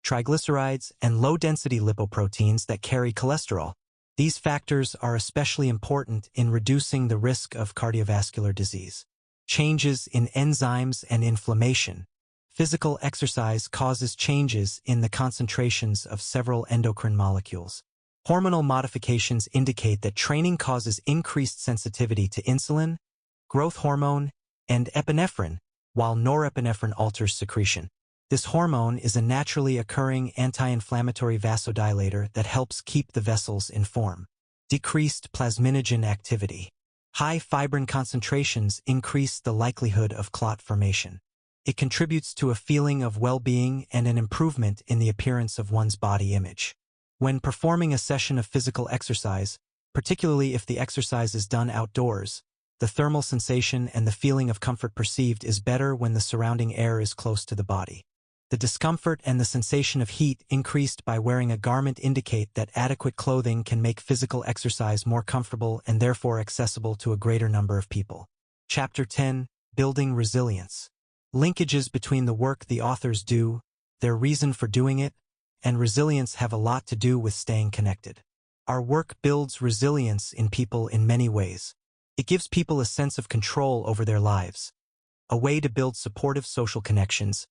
triglycerides, and low-density lipoproteins that carry cholesterol. These factors are especially important in reducing the risk of cardiovascular disease. Changes in enzymes and inflammation. Physical exercise causes changes in the concentrations of several endocrine molecules. Hormonal modifications indicate that training causes increased sensitivity to insulin, growth hormone, and epinephrine, while norepinephrine alters secretion. This hormone is a naturally occurring anti-inflammatory vasodilator that helps keep the vessels in form. Decreased plasminogen activity. High fibrin concentrations increase the likelihood of clot formation. It contributes to a feeling of well-being and an improvement in the appearance of one's body image. When performing a session of physical exercise, particularly if the exercise is done outdoors, the thermal sensation and the feeling of comfort perceived is better when the surrounding air is close to the body. The discomfort and the sensation of heat increased by wearing a garment indicate that adequate clothing can make physical exercise more comfortable and therefore accessible to a greater number of people. Chapter 10, Building Resilience. Linkages between the work the authors do, their reason for doing it, and resilience have a lot to do with staying connected. Our work builds resilience in people in many ways. It gives people a sense of control over their lives, a way to build supportive social connections,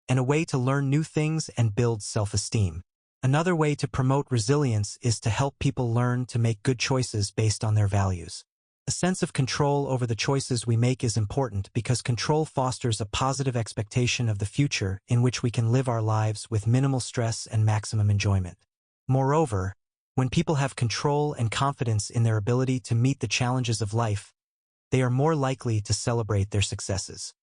and a way to learn new things and build self-esteem. Another way to promote resilience is to help people learn to make good choices based on their values. A sense of control over the choices we make is important because control fosters a positive expectation of the future in which we can live our lives with minimal stress and maximum enjoyment. Moreover, when people have control and confidence in their ability to meet the challenges of life, they are more likely to celebrate their successes.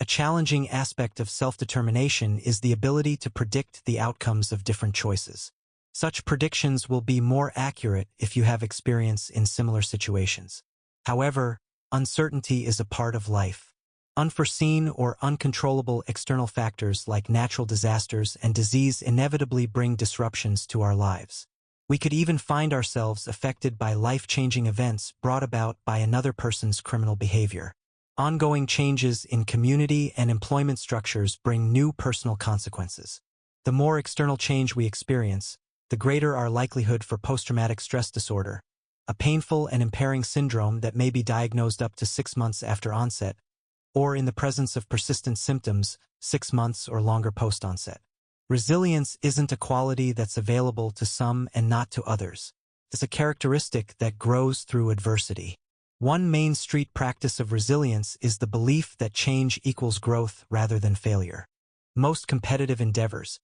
A challenging aspect of self-determination is the ability to predict the outcomes of different choices. Such predictions will be more accurate if you have experience in similar situations. However, uncertainty is a part of life. Unforeseen or uncontrollable external factors like natural disasters and disease inevitably bring disruptions to our lives. We could even find ourselves affected by life-changing events brought about by another person's criminal behavior. Ongoing changes in community and employment structures bring new personal consequences. The more external change we experience, the greater our likelihood for post-traumatic stress disorder, a painful and impairing syndrome that may be diagnosed up to 6 months after onset, or in the presence of persistent symptoms, 6 months or longer post-onset. Resilience isn't a quality that's available to some and not to others. It's a characteristic that grows through adversity. One Main Street practice of resilience is the belief that change equals growth rather than failure. Most competitive endeavors,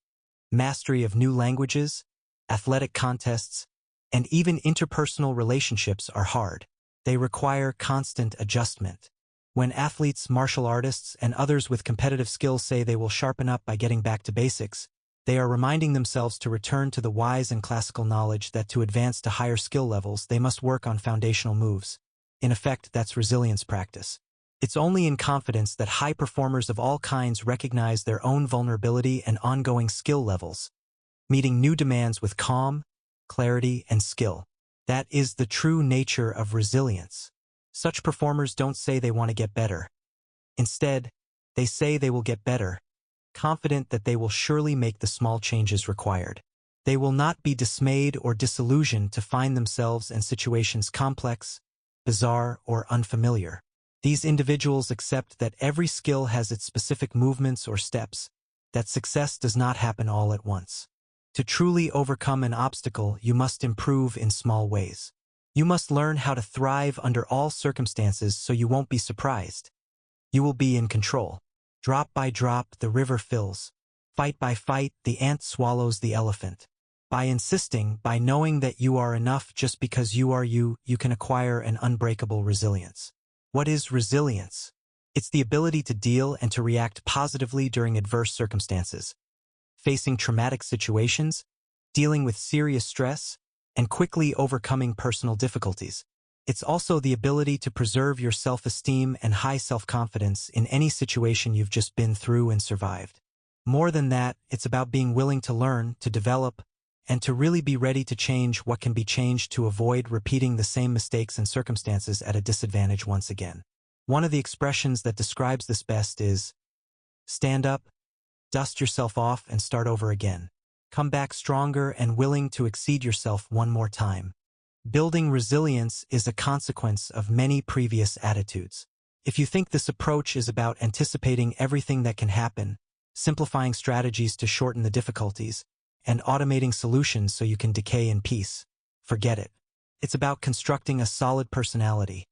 mastery of new languages, athletic contests, and even interpersonal relationships are hard. They require constant adjustment. When athletes, martial artists, and others with competitive skills say they will sharpen up by getting back to basics, they are reminding themselves to return to the wise and classical knowledge that to advance to higher skill levels they must work on foundational moves. In effect, that's resilience practice. It's only in confidence that high performers of all kinds recognize their own vulnerability and ongoing skill levels, meeting new demands with calm, clarity, and skill. That is the true nature of resilience. Such performers don't say they want to get better. Instead, they say they will get better, confident that they will surely make the small changes required. They will not be dismayed or disillusioned to find themselves in situations complex, bizarre, or unfamiliar. These individuals accept that every skill has its specific movements or steps, that success does not happen all at once. To truly overcome an obstacle, you must improve in small ways. You must learn how to thrive under all circumstances so you won't be surprised. You will be in control. Drop by drop, the river fills. Fight by fight, the ant swallows the elephant. By insisting, by knowing that you are enough just because you are you, you can acquire an unbreakable resilience. What is resilience? It's the ability to deal and to react positively during adverse circumstances, facing traumatic situations, dealing with serious stress, and quickly overcoming personal difficulties. It's also the ability to preserve your self-esteem and high self-confidence in any situation you've just been through and survived. More than that, it's about being willing to learn, to develop, and to really be ready to change what can be changed to avoid repeating the same mistakes and circumstances at a disadvantage once again. One of the expressions that describes this best is, stand up, dust yourself off, and start over again. Come back stronger and willing to exceed yourself one more time. Building resilience is a consequence of many previous attitudes. If you think this approach is about anticipating everything that can happen, simplifying strategies to shorten the difficulties, and automating solutions so you can decay in peace, forget it. It's about constructing a solid personality,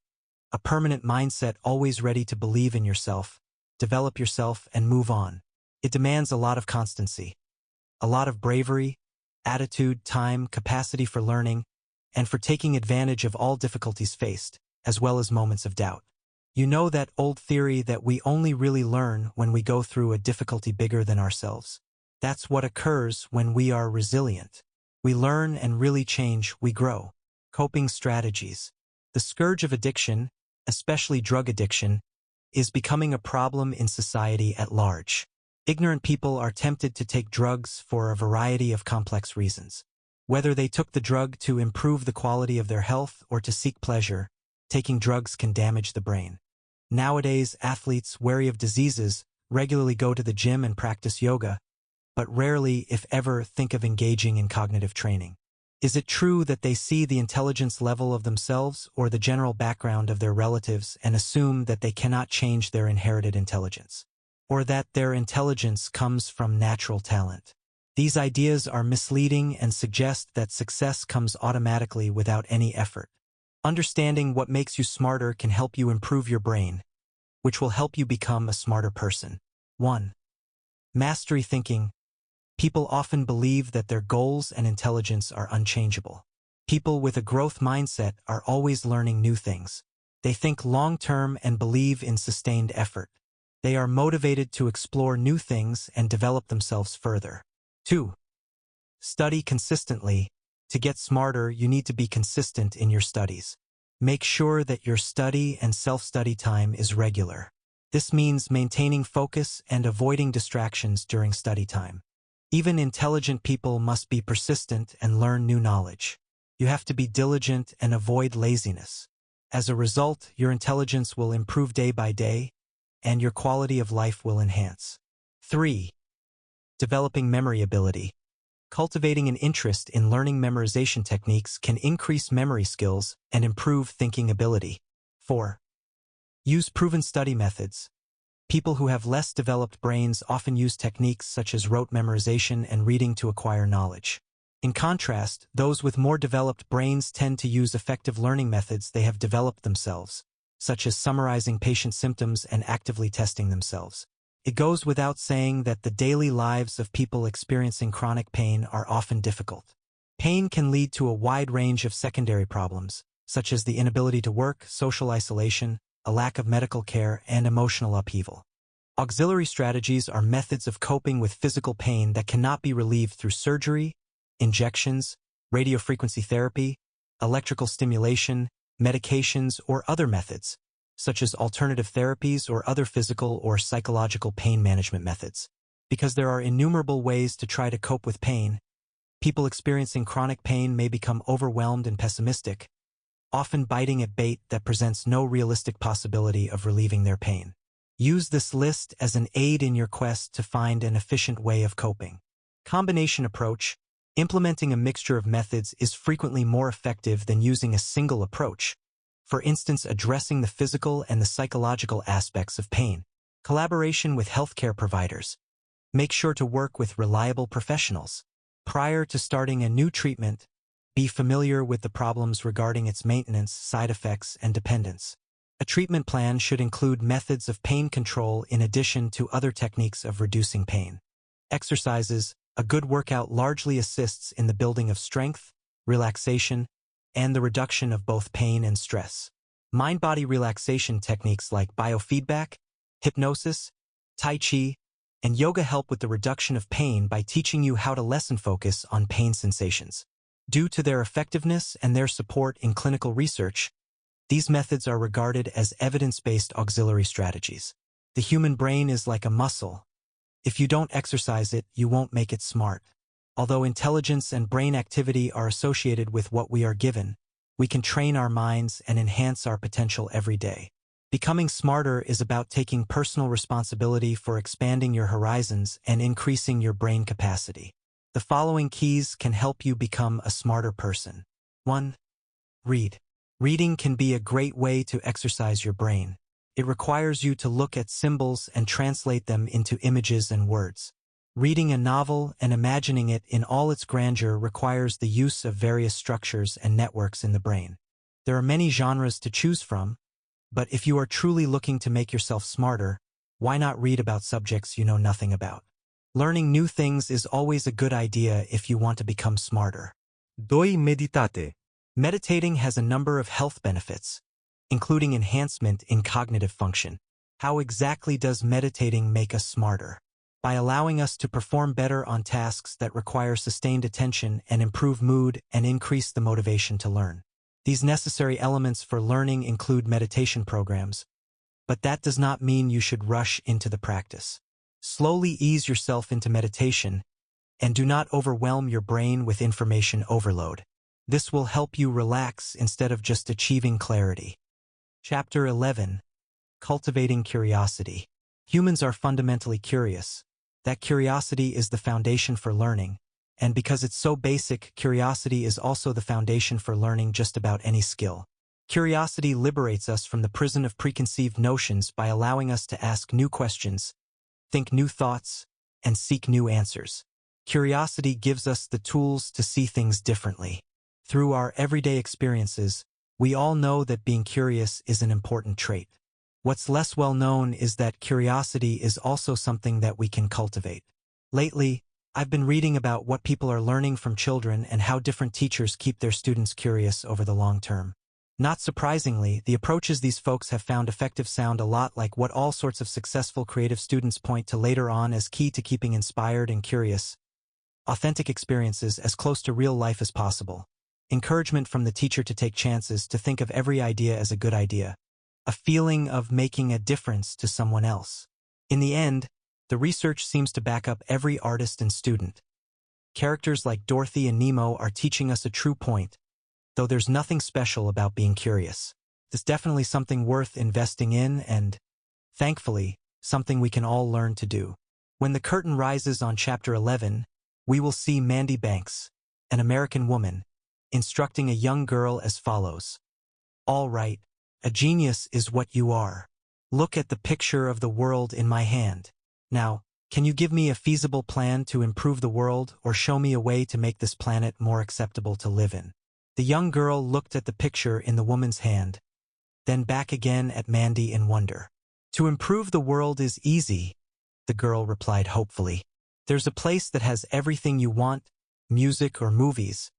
a permanent mindset always ready to believe in yourself, develop yourself, and move on. It demands a lot of constancy, a lot of bravery, attitude, time, capacity for learning, and for taking advantage of all difficulties faced, as well as moments of doubt. You know that old theory that we only really learn when we go through a difficulty bigger than ourselves. That's what occurs when we are resilient. We learn and really change, we grow. Coping strategies. The scourge of addiction, especially drug addiction, is becoming a problem in society at large. Ignorant people are tempted to take drugs for a variety of complex reasons. Whether they took the drug to improve the quality of their health or to seek pleasure, taking drugs can damage the brain. Nowadays, athletes wary of diseases regularly go to the gym and practice yoga, but rarely, if ever, think of engaging in cognitive training. Is it true that they see the intelligence level of themselves or the general background of their relatives and assume that they cannot change their inherited intelligence? Or that their intelligence comes from natural talent? These ideas are misleading and suggest that success comes automatically without any effort. Understanding what makes you smarter can help you improve your brain, which will help you become a smarter person. 1. Mastery thinking. People often believe that their goals and intelligence are unchangeable. People with a growth mindset are always learning new things. They think long-term and believe in sustained effort. They are motivated to explore new things and develop themselves further. 2. Study consistently. To get smarter, you need to be consistent in your studies. Make sure that your study and self-study time is regular. This means maintaining focus and avoiding distractions during study time. Even intelligent people must be persistent and learn new knowledge. You have to be diligent and avoid laziness. As a result, your intelligence will improve day by day, and your quality of life will enhance. 3. Developing memory ability. Cultivating an interest in learning memorization techniques can increase memory skills and improve thinking ability. 4. Use proven study methods. People who have less developed brains often use techniques such as rote memorization and reading to acquire knowledge. In contrast, those with more developed brains tend to use effective learning methods they have developed themselves, such as summarizing patient symptoms and actively testing themselves. It goes without saying that the daily lives of people experiencing chronic pain are often difficult. Pain can lead to a wide range of secondary problems, such as the inability to work, social isolation, a lack of medical care, and emotional upheaval. Auxiliary strategies are methods of coping with physical pain that cannot be relieved through surgery, injections, radiofrequency therapy, electrical stimulation, medications, or other methods, such as alternative therapies or other physical or psychological pain management methods. Because there are innumerable ways to try to cope with pain, people experiencing chronic pain may become overwhelmed and pessimistic, often biting at bait that presents no realistic possibility of relieving their pain. Use this list as an aid in your quest to find an efficient way of coping. Combination approach. Implementing a mixture of methods is frequently more effective than using a single approach. For instance, addressing the physical and the psychological aspects of pain. Collaboration with healthcare providers. Make sure to work with reliable professionals. Prior to starting a new treatment, be familiar with the problems regarding its maintenance, side effects, and dependence. A treatment plan should include methods of pain control in addition to other techniques of reducing pain. Exercises. A good workout largely assists in the building of strength, relaxation, and the reduction of both pain and stress. Mind-body relaxation techniques like biofeedback, hypnosis, tai chi, and yoga help with the reduction of pain by teaching you how to lessen focus on pain sensations. Due to their effectiveness and their support in clinical research, these methods are regarded as evidence-based auxiliary strategies. The human brain is like a muscle. If you don't exercise it, you won't make it smart. Although intelligence and brain activity are associated with what we are given, we can train our minds and enhance our potential every day. Becoming smarter is about taking personal responsibility for expanding your horizons and increasing your brain capacity. The following keys can help you become a smarter person. 1. Read. Reading can be a great way to exercise your brain. It requires you to look at symbols and translate them into images and words. Reading a novel and imagining it in all its grandeur requires the use of various structures and networks in the brain. There are many genres to choose from, but if you are truly looking to make yourself smarter, why not read about subjects you know nothing about? Learning new things is always a good idea if you want to become smarter. 2. Meditate. Meditating has a number of health benefits, including enhancement in cognitive function. How exactly does meditating make us smarter? By allowing us to perform better on tasks that require sustained attention and improve mood and increase the motivation to learn. These necessary elements for learning include meditation programs, but that does not mean you should rush into the practice. Slowly ease yourself into meditation, and do not overwhelm your brain with information overload. This will help you relax instead of just achieving clarity. Chapter 11. Cultivating Curiosity. Humans are fundamentally curious. That curiosity is the foundation for learning, and because it's so basic, curiosity is also the foundation for learning just about any skill. Curiosity liberates us from the prison of preconceived notions by allowing us to ask new questions, think new thoughts, and seek new answers. Curiosity gives us the tools to see things differently. Through our everyday experiences, we all know that being curious is an important trait. What's less well known is that curiosity is also something that we can cultivate. Lately, I've been reading about what people are learning from children and how different teachers keep their students curious over the long term. Not surprisingly, the approaches these folks have found effective sound a lot like what all sorts of successful creative students point to later on as key to keeping inspired and curious. Authentic experiences as close to real life as possible. Encouragement from the teacher to take chances, to think of every idea as a good idea. A feeling of making a difference to someone else. In the end, the research seems to back up every artist and student. Characters like Dorothy and Nemo are teaching us a true point, though there's nothing special about being curious. It's definitely something worth investing in and, thankfully, something we can all learn to do. When the curtain rises on Chapter 11, we will see Mandy Banks, an American woman, instructing a young girl as follows. All right, a genius is what you are. Look at the picture of the world in my hand. Now, can you give me a feasible plan to improve the world or show me a way to make this planet more acceptable to live in? The young girl looked at the picture in the woman's hand, then back again at Mandy in wonder. To improve the world is easy, the girl replied hopefully. There's a place that has everything you want, music or movies,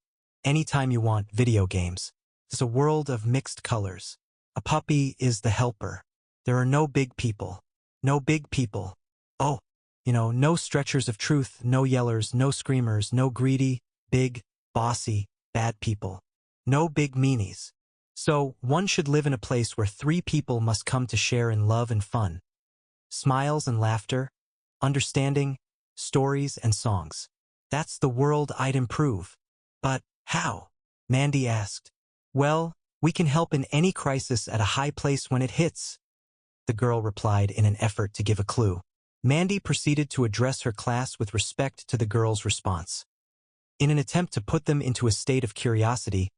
anytime you want video games. It's a world of mixed colors. A puppy is the helper. There are no big people. No big people. Oh, no stretchers of truth, no yellers, no screamers, no greedy, big, bossy, bad people. No big meanies. So, one should live in a place where three people must come to share in love and fun. Smiles and laughter, understanding, stories and songs. That's the world I'd improve. But how? Mandy asked. Well, we can help in any crisis at a high place when it hits, the girl replied in an effort to give a clue. Mandy proceeded to address her class with respect to the girl's response. In an attempt to put them into a state of curiosity,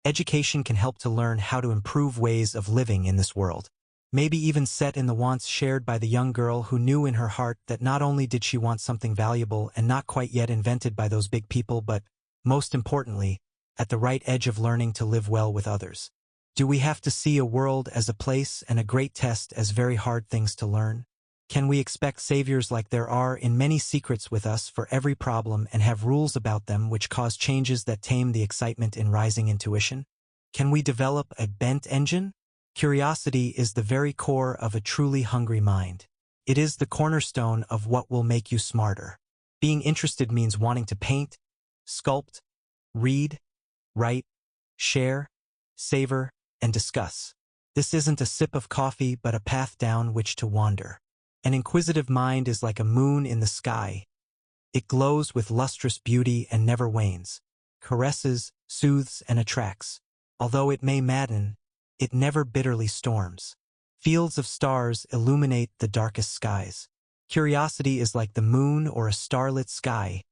education can help to learn how to improve ways of living in this world. Maybe even set in the wants shared by the young girl who knew in her heart that not only did she want something valuable and not quite yet invented by those big people, but, most importantly, at the right edge of learning to live well with others. Do we have to see a world as a place and a great test as very hard things to learn? Can we expect saviors like there are in many secrets with us for every problem and have rules about them which cause changes that tame the excitement in rising intuition? Can we develop a bent engine? Curiosity is the very core of a truly hungry mind. It is the cornerstone of what will make you smarter. Being interested means wanting to paint, sculpt, read, write, share, savor, and discuss. This isn't a sip of coffee but a path down which to wander. An inquisitive mind is like a moon in the sky. It glows with lustrous beauty and never wanes, caresses, soothes, and attracts. Although it may madden, it never bitterly storms. Fields of stars illuminate the darkest skies. Curiosity is like the moon or a starlit sky,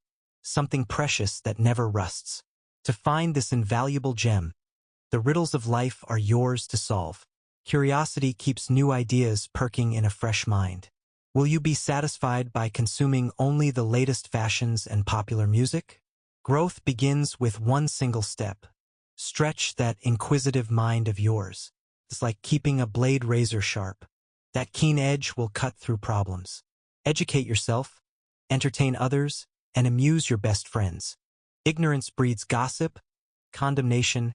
something precious that never rusts. To find this invaluable gem, the riddles of life are yours to solve. Curiosity keeps new ideas perking in a fresh mind. Will you be satisfied by consuming only the latest fashions and popular music? Growth begins with one single step. Stretch that inquisitive mind of yours. It's like keeping a blade razor sharp. That keen edge will cut through problems. Educate yourself, entertain others, and amuse your best friends. Ignorance breeds gossip, condemnation,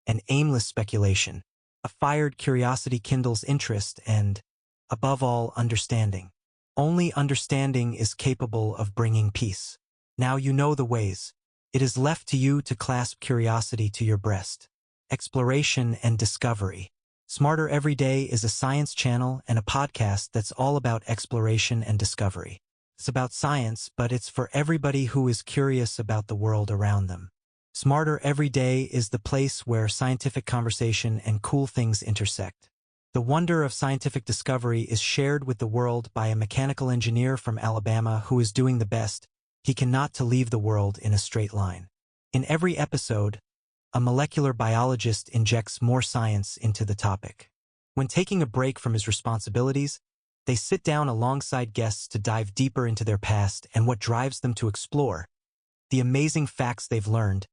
and aimless speculation. A fired curiosity kindles interest and, above all, understanding. Only understanding is capable of bringing peace. Now you know the ways. It is left to you to clasp curiosity to your breast. Exploration and discovery. Smarter Every Day is a science channel and a podcast that's all about exploration and discovery. It's about science, but it's for everybody who is curious about the world around them. Smarter Every Day is the place where scientific conversation and cool things intersect. The wonder of scientific discovery is shared with the world by a mechanical engineer from Alabama who is doing the best he cannot to leave the world in a straight line. In every episode, a molecular biologist injects more science into the topic. When taking a break from his responsibilities, they sit down alongside guests to dive deeper into their past and what drives them to explore, the amazing facts they've learned,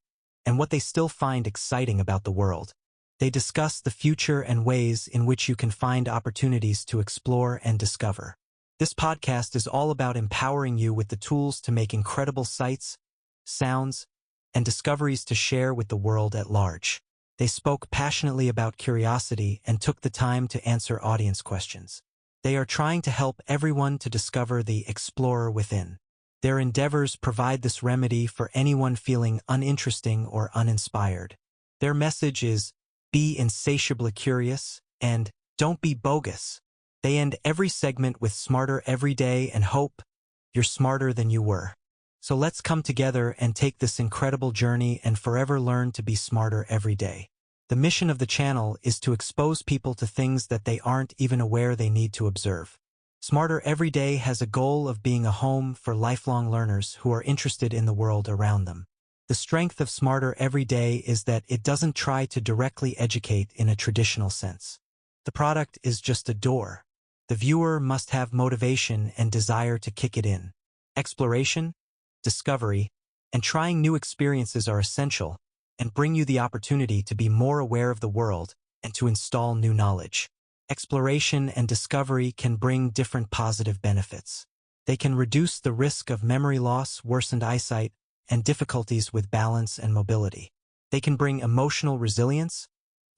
and what they still find exciting about the world. They discuss the future and ways in which you can find opportunities to explore and discover. This podcast is all about empowering you with the tools to make incredible sights, sounds, and discoveries to share with the world at large. They spoke passionately about curiosity and took the time to answer audience questions. They are trying to help everyone to discover the explorer within. Their endeavors provide this remedy for anyone feeling uninteresting or uninspired. Their message is, be insatiably curious, and don't be bogus. They end every segment with Smarter Every Day and hope you're smarter than you were. So let's come together and take this incredible journey and forever learn to be smarter every day. The mission of the channel is to expose people to things that they aren't even aware they need to observe. Smarter Every Day has a goal of being a home for lifelong learners who are interested in the world around them. The strength of Smarter Every Day is that it doesn't try to directly educate in a traditional sense. The product is just a door. The viewer must have motivation and desire to kick it in. Exploration, discovery, and trying new experiences are essential and bring you the opportunity to be more aware of the world and to install new knowledge. Exploration and discovery can bring different positive benefits. They can reduce the risk of memory loss, worsened eyesight, and difficulties with balance and mobility. They can bring emotional resilience,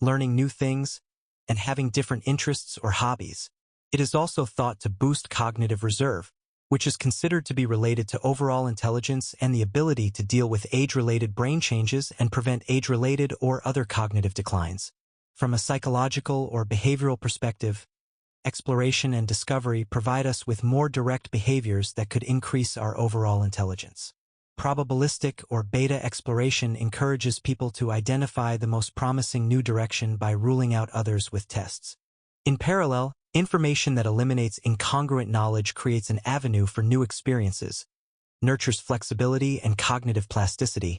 learning new things, and having different interests or hobbies. It is also thought to boost cognitive reserve, which is considered to be related to overall intelligence and the ability to deal with age-related brain changes and prevent age-related or other cognitive declines. From a psychological or behavioral perspective, exploration and discovery provide us with more direct behaviors that could increase our overall intelligence. Probabilistic or beta exploration encourages people to identify the most promising new direction by ruling out others with tests. In parallel, information that eliminates incongruent knowledge creates an avenue for new experiences, nurtures flexibility and cognitive plasticity,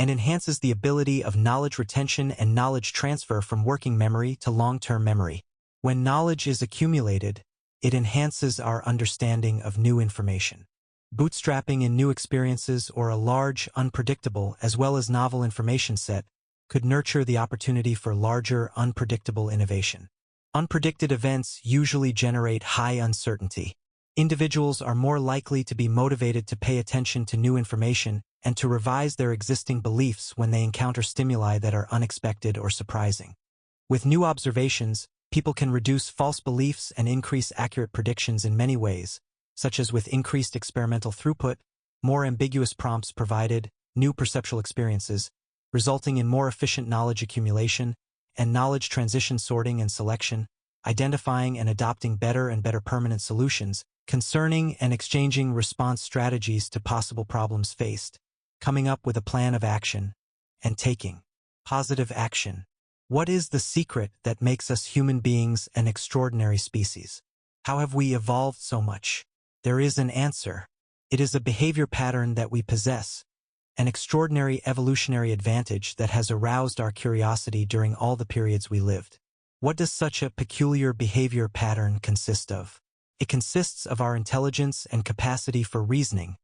and enhances the ability of knowledge retention and knowledge transfer from working memory to long-term memory. When knowledge is accumulated, it enhances our understanding of new information. Bootstrapping in new experiences or a large, unpredictable, as well as novel information set could nurture the opportunity for larger, unpredictable innovation. Unpredicted events usually generate high uncertainty. Individuals are more likely to be motivated to pay attention to new information and to revise their existing beliefs when they encounter stimuli that are unexpected or surprising. With new observations, people can reduce false beliefs and increase accurate predictions in many ways, such as with increased experimental throughput, more ambiguous prompts provided, new perceptual experiences, resulting in more efficient knowledge accumulation, and knowledge transition sorting and selection, identifying and adopting better and better permanent solutions, concerning and exchanging response strategies to possible problems faced, coming up with a plan of action, and taking positive action. What is the secret that makes us human beings an extraordinary species? How have we evolved so much? There is an answer. It is a behavior pattern that we possess, an extraordinary evolutionary advantage that has aroused our curiosity during all the periods we lived. What does such a peculiar behavior pattern consist of? It consists of our intelligence and capacity for reasoning,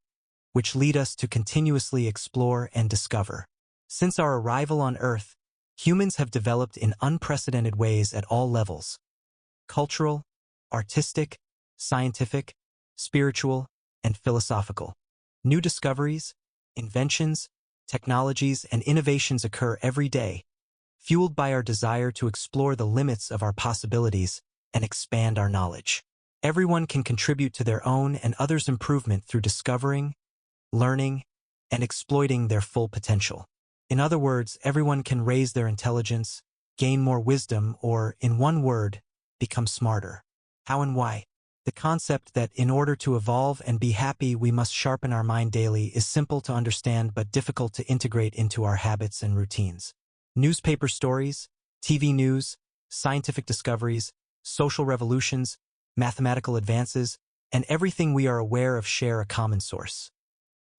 which lead us to continuously explore and discover. Since our arrival on Earth, humans have developed in unprecedented ways at all levels: cultural, artistic, scientific, spiritual, and philosophical. New discoveries, inventions, technologies, and innovations occur every day, fueled by our desire to explore the limits of our possibilities and expand our knowledge. Everyone can contribute to their own and others' improvement through discovering, learning, and exploiting their full potential. In other words, everyone can raise their intelligence, gain more wisdom, or, in one word, become smarter. How and why? The concept that in order to evolve and be happy we must sharpen our mind daily is simple to understand but difficult to integrate into our habits and routines. Newspaper stories, TV news, scientific discoveries, social revolutions, mathematical advances, and everything we are aware of share a common source: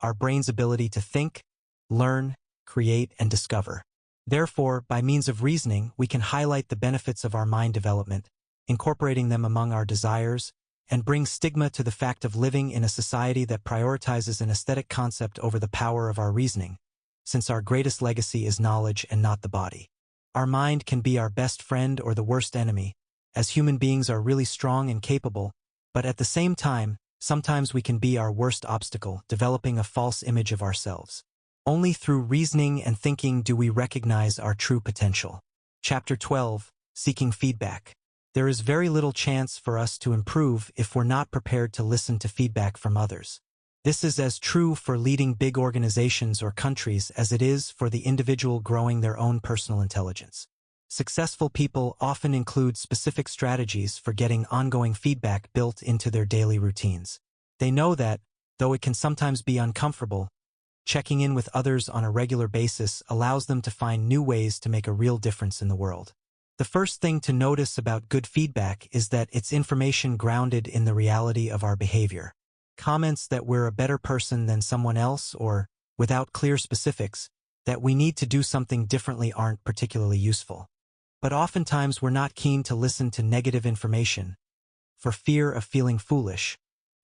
our brain's ability to think, learn, create, and discover. Therefore, by means of reasoning, we can highlight the benefits of our mind development, incorporating them among our desires, and bring stigma to the fact of living in a society that prioritizes an aesthetic concept over the power of our reasoning, since our greatest legacy is knowledge and not the body. Our mind can be our best friend or the worst enemy, as human beings are really strong and capable, but at the same time, sometimes we can be our worst obstacle, developing a false image of ourselves. Only through reasoning and thinking do we recognize our true potential. Chapter 12, Seeking Feedback. There is very little chance for us to improve if we're not prepared to listen to feedback from others. This is as true for leading big organizations or countries as it is for the individual growing their own personal intelligence. Successful people often include specific strategies for getting ongoing feedback built into their daily routines. They know that, though it can sometimes be uncomfortable, checking in with others on a regular basis allows them to find new ways to make a real difference in the world. The first thing to notice about good feedback is that it's information grounded in the reality of our behavior. Comments that we're a better person than someone else or, without clear specifics, that we need to do something differently aren't particularly useful. But oftentimes we're not keen to listen to negative information, for fear of feeling foolish,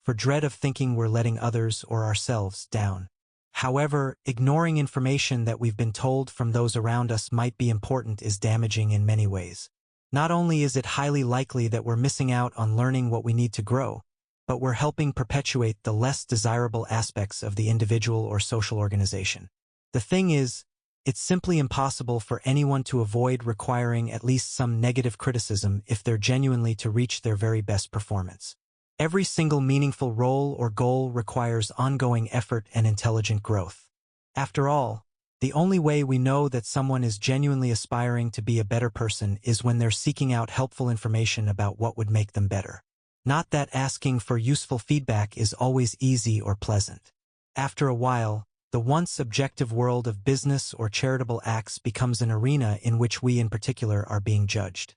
for dread of thinking we're letting others or ourselves down. However, ignoring information that we've been told from those around us might be important is damaging in many ways. Not only is it highly likely that we're missing out on learning what we need to grow, but we're helping perpetuate the less desirable aspects of the individual or social organization. The thing is, it's simply impossible for anyone to avoid requiring at least some negative criticism if they're genuinely to reach their very best performance. Every single meaningful role or goal requires ongoing effort and intelligent growth. After all, the only way we know that someone is genuinely aspiring to be a better person is when they're seeking out helpful information about what would make them better. Not that asking for useful feedback is always easy or pleasant. After a while, the once objective world of business or charitable acts becomes an arena in which we in particular are being judged.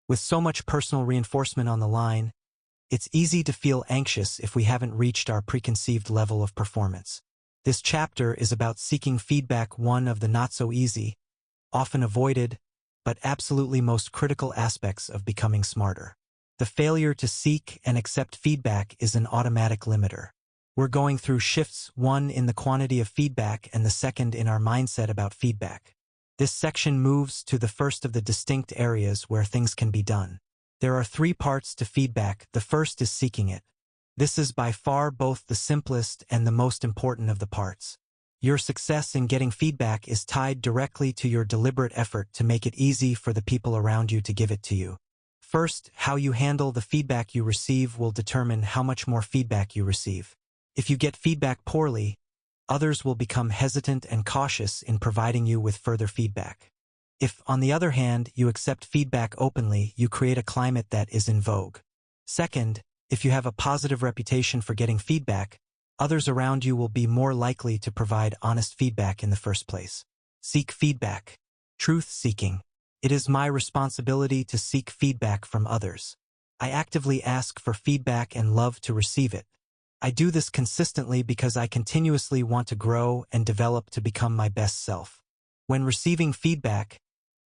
With so much personal reinforcement on the line, it's easy to feel anxious if we haven't reached our preconceived level of performance. This chapter is about seeking feedback, one of the not-so-easy, often avoided, but absolutely most critical aspects of becoming smarter. The failure to seek and accept feedback is an automatic limiter. We're going through shifts, one in the quantity of feedback and the second in our mindset about feedback. This section moves to the first of the distinct areas where things can be done. There are 3 parts to feedback. The first is seeking it. This is by far both the simplest and the most important of the parts. Your success in getting feedback is tied directly to your deliberate effort to make it easy for the people around you to give it to you. First, how you handle the feedback you receive will determine how much more feedback you receive. If you get feedback poorly, others will become hesitant and cautious in providing you with further feedback. If, on the other hand, you accept feedback openly, you create a climate that is in vogue. Second, if you have a positive reputation for getting feedback, others around you will be more likely to provide honest feedback in the first place. Seek feedback. Truth-seeking. It is my responsibility to seek feedback from others. I actively ask for feedback and love to receive it. I do this consistently because I continuously want to grow and develop to become my best self. When receiving feedback,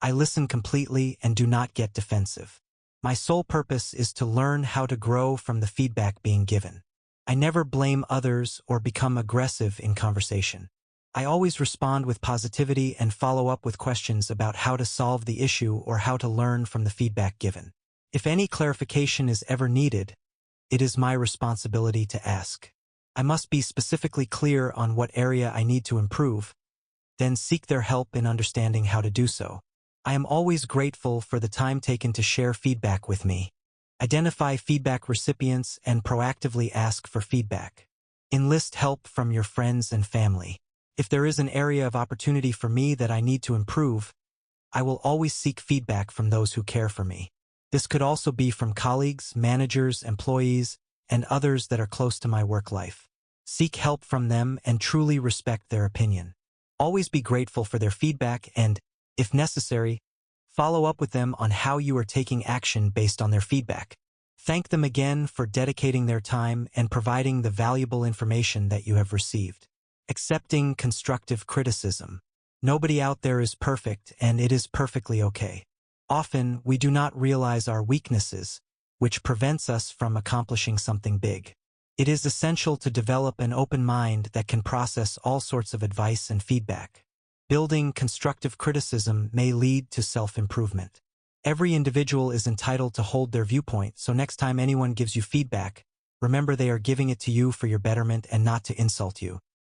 I listen completely and do not get defensive. My sole purpose is to learn how to grow from the feedback being given. I never blame others or become aggressive in conversation. I always respond with positivity and follow up with questions about how to solve the issue or how to learn from the feedback given. If any clarification is ever needed, it is my responsibility to ask. I must be specifically clear on what area I need to improve, then seek their help in understanding how to do so. I am always grateful for the time taken to share feedback with me. Identify feedback recipients and proactively ask for feedback. Enlist help from your friends and family. If there is an area of opportunity for me that I need to improve, I will always seek feedback from those who care for me. This could also be from colleagues, managers, employees, and others that are close to my work life. Seek help from them and truly respect their opinion. Always be grateful for their feedback and, if necessary, follow up with them on how you are taking action based on their feedback. Thank them again for dedicating their time and providing the valuable information that you have received. Accepting constructive criticism. Nobody out there is perfect, and it is perfectly okay. Often, we do not realize our weaknesses, which prevents us from accomplishing something big. It is essential to develop an open mind that can process all sorts of advice and feedback. Building constructive criticism may lead to self-improvement. Every individual is entitled to hold their viewpoint, so next time anyone gives you feedback, remember they are giving it to you for your betterment and not to insult you.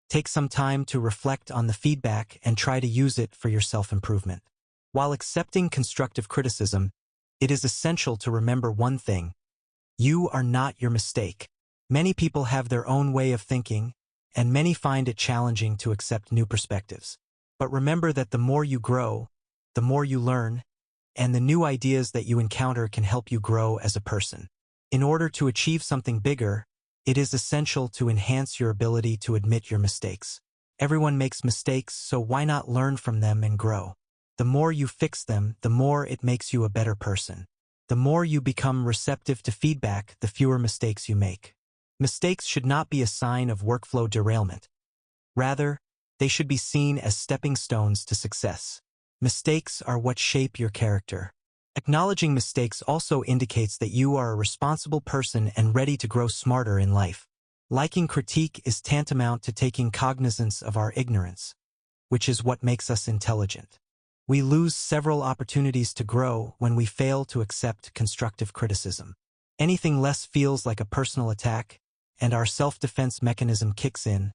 Take some time to reflect on the feedback and try to use it for your self-improvement. While accepting constructive criticism, it is essential to remember one thing. You are not your mistake. Many people have their own way of thinking, and many find it challenging to accept new perspectives. But remember that the more you grow, the more you learn, and the new ideas that you encounter can help you grow as a person. In order to achieve something bigger, it is essential to enhance your ability to admit your mistakes. Everyone makes mistakes, so why not learn from them and grow? The more you fix them, the more it makes you a better person. The more you become receptive to feedback, the fewer mistakes you make. Mistakes should not be a sign of workflow derailment. Rather, they should be seen as stepping stones to success. Mistakes are what shape your character. Acknowledging mistakes also indicates that you are a responsible person and ready to grow smarter in life. Liking critique is tantamount to taking cognizance of our ignorance, which is what makes us intelligent. We lose several opportunities to grow when we fail to accept constructive criticism. Anything less feels like a personal attack, and our self-defense mechanism kicks in,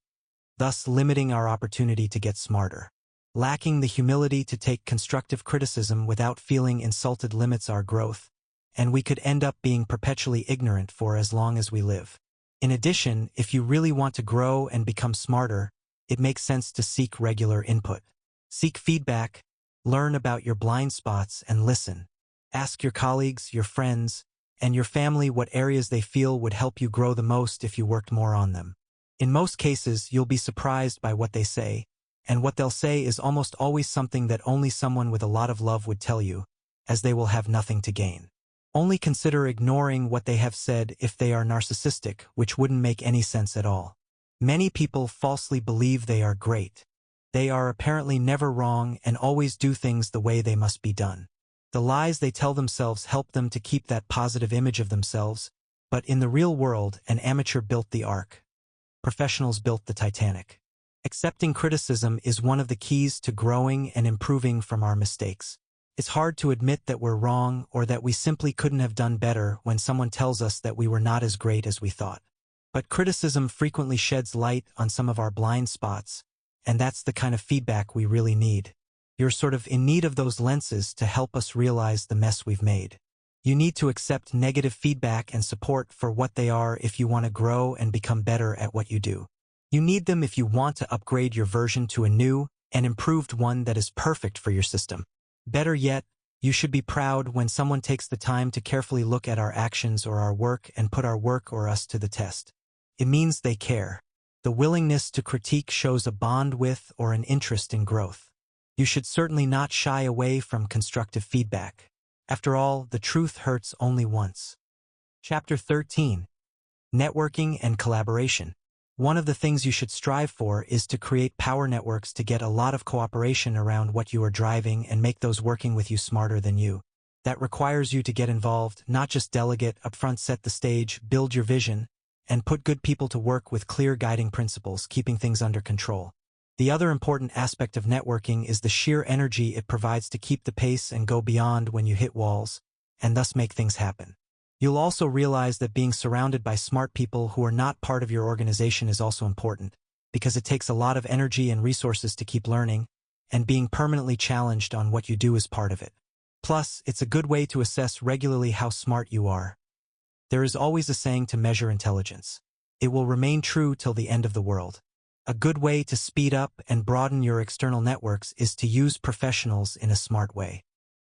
thus limiting our opportunity to get smarter. Lacking the humility to take constructive criticism without feeling insulted limits our growth, and we could end up being perpetually ignorant for as long as we live. In addition, if you really want to grow and become smarter, it makes sense to seek regular input. Seek feedback, learn about your blind spots, and listen. Ask your colleagues, your friends, and your family what areas they feel would help you grow the most if you worked more on them. In most cases, you'll be surprised by what they say, and what they'll say is almost always something that only someone with a lot of love would tell you, as they will have nothing to gain. Only consider ignoring what they have said if they are narcissistic, which wouldn't make any sense at all. Many people falsely believe they are great. They are apparently never wrong and always do things the way they must be done. The lies they tell themselves help them to keep that positive image of themselves, but in the real world, an amateur built the Ark. Professionals built the Titanic. Accepting criticism is one of the keys to growing and improving from our mistakes. It's hard to admit that we're wrong or that we simply couldn't have done better when someone tells us that we were not as great as we thought. But criticism frequently sheds light on some of our blind spots, and that's the kind of feedback we really need. You're sort of in need of those lenses to help us realize the mess we've made. You need to accept negative feedback and support for what they are if you want to grow and become better at what you do. You need them if you want to upgrade your version to a new and improved one that is perfect for your system. Better yet, you should be proud when someone takes the time to carefully look at our actions or our work and put our work or us to the test. It means they care. The willingness to critique shows a bond with or an interest in growth. You should certainly not shy away from constructive feedback. After all, the truth hurts only once. Chapter 13. Networking and Collaboration. One of the things you should strive for is to create power networks to get a lot of cooperation around what you are driving and make those working with you smarter than you. That requires you to get involved, not just delegate, upfront set the stage, build your vision, and put good people to work with clear guiding principles, keeping things under control. The other important aspect of networking is the sheer energy it provides to keep the pace and go beyond when you hit walls, and thus make things happen. You'll also realize that being surrounded by smart people who are not part of your organization is also important, because it takes a lot of energy and resources to keep learning, and being permanently challenged on what you do is part of it. Plus, it's a good way to assess regularly how smart you are. There is always a saying to measure intelligence. It will remain true till the end of the world. A good way to speed up and broaden your external networks is to use professionals in a smart way.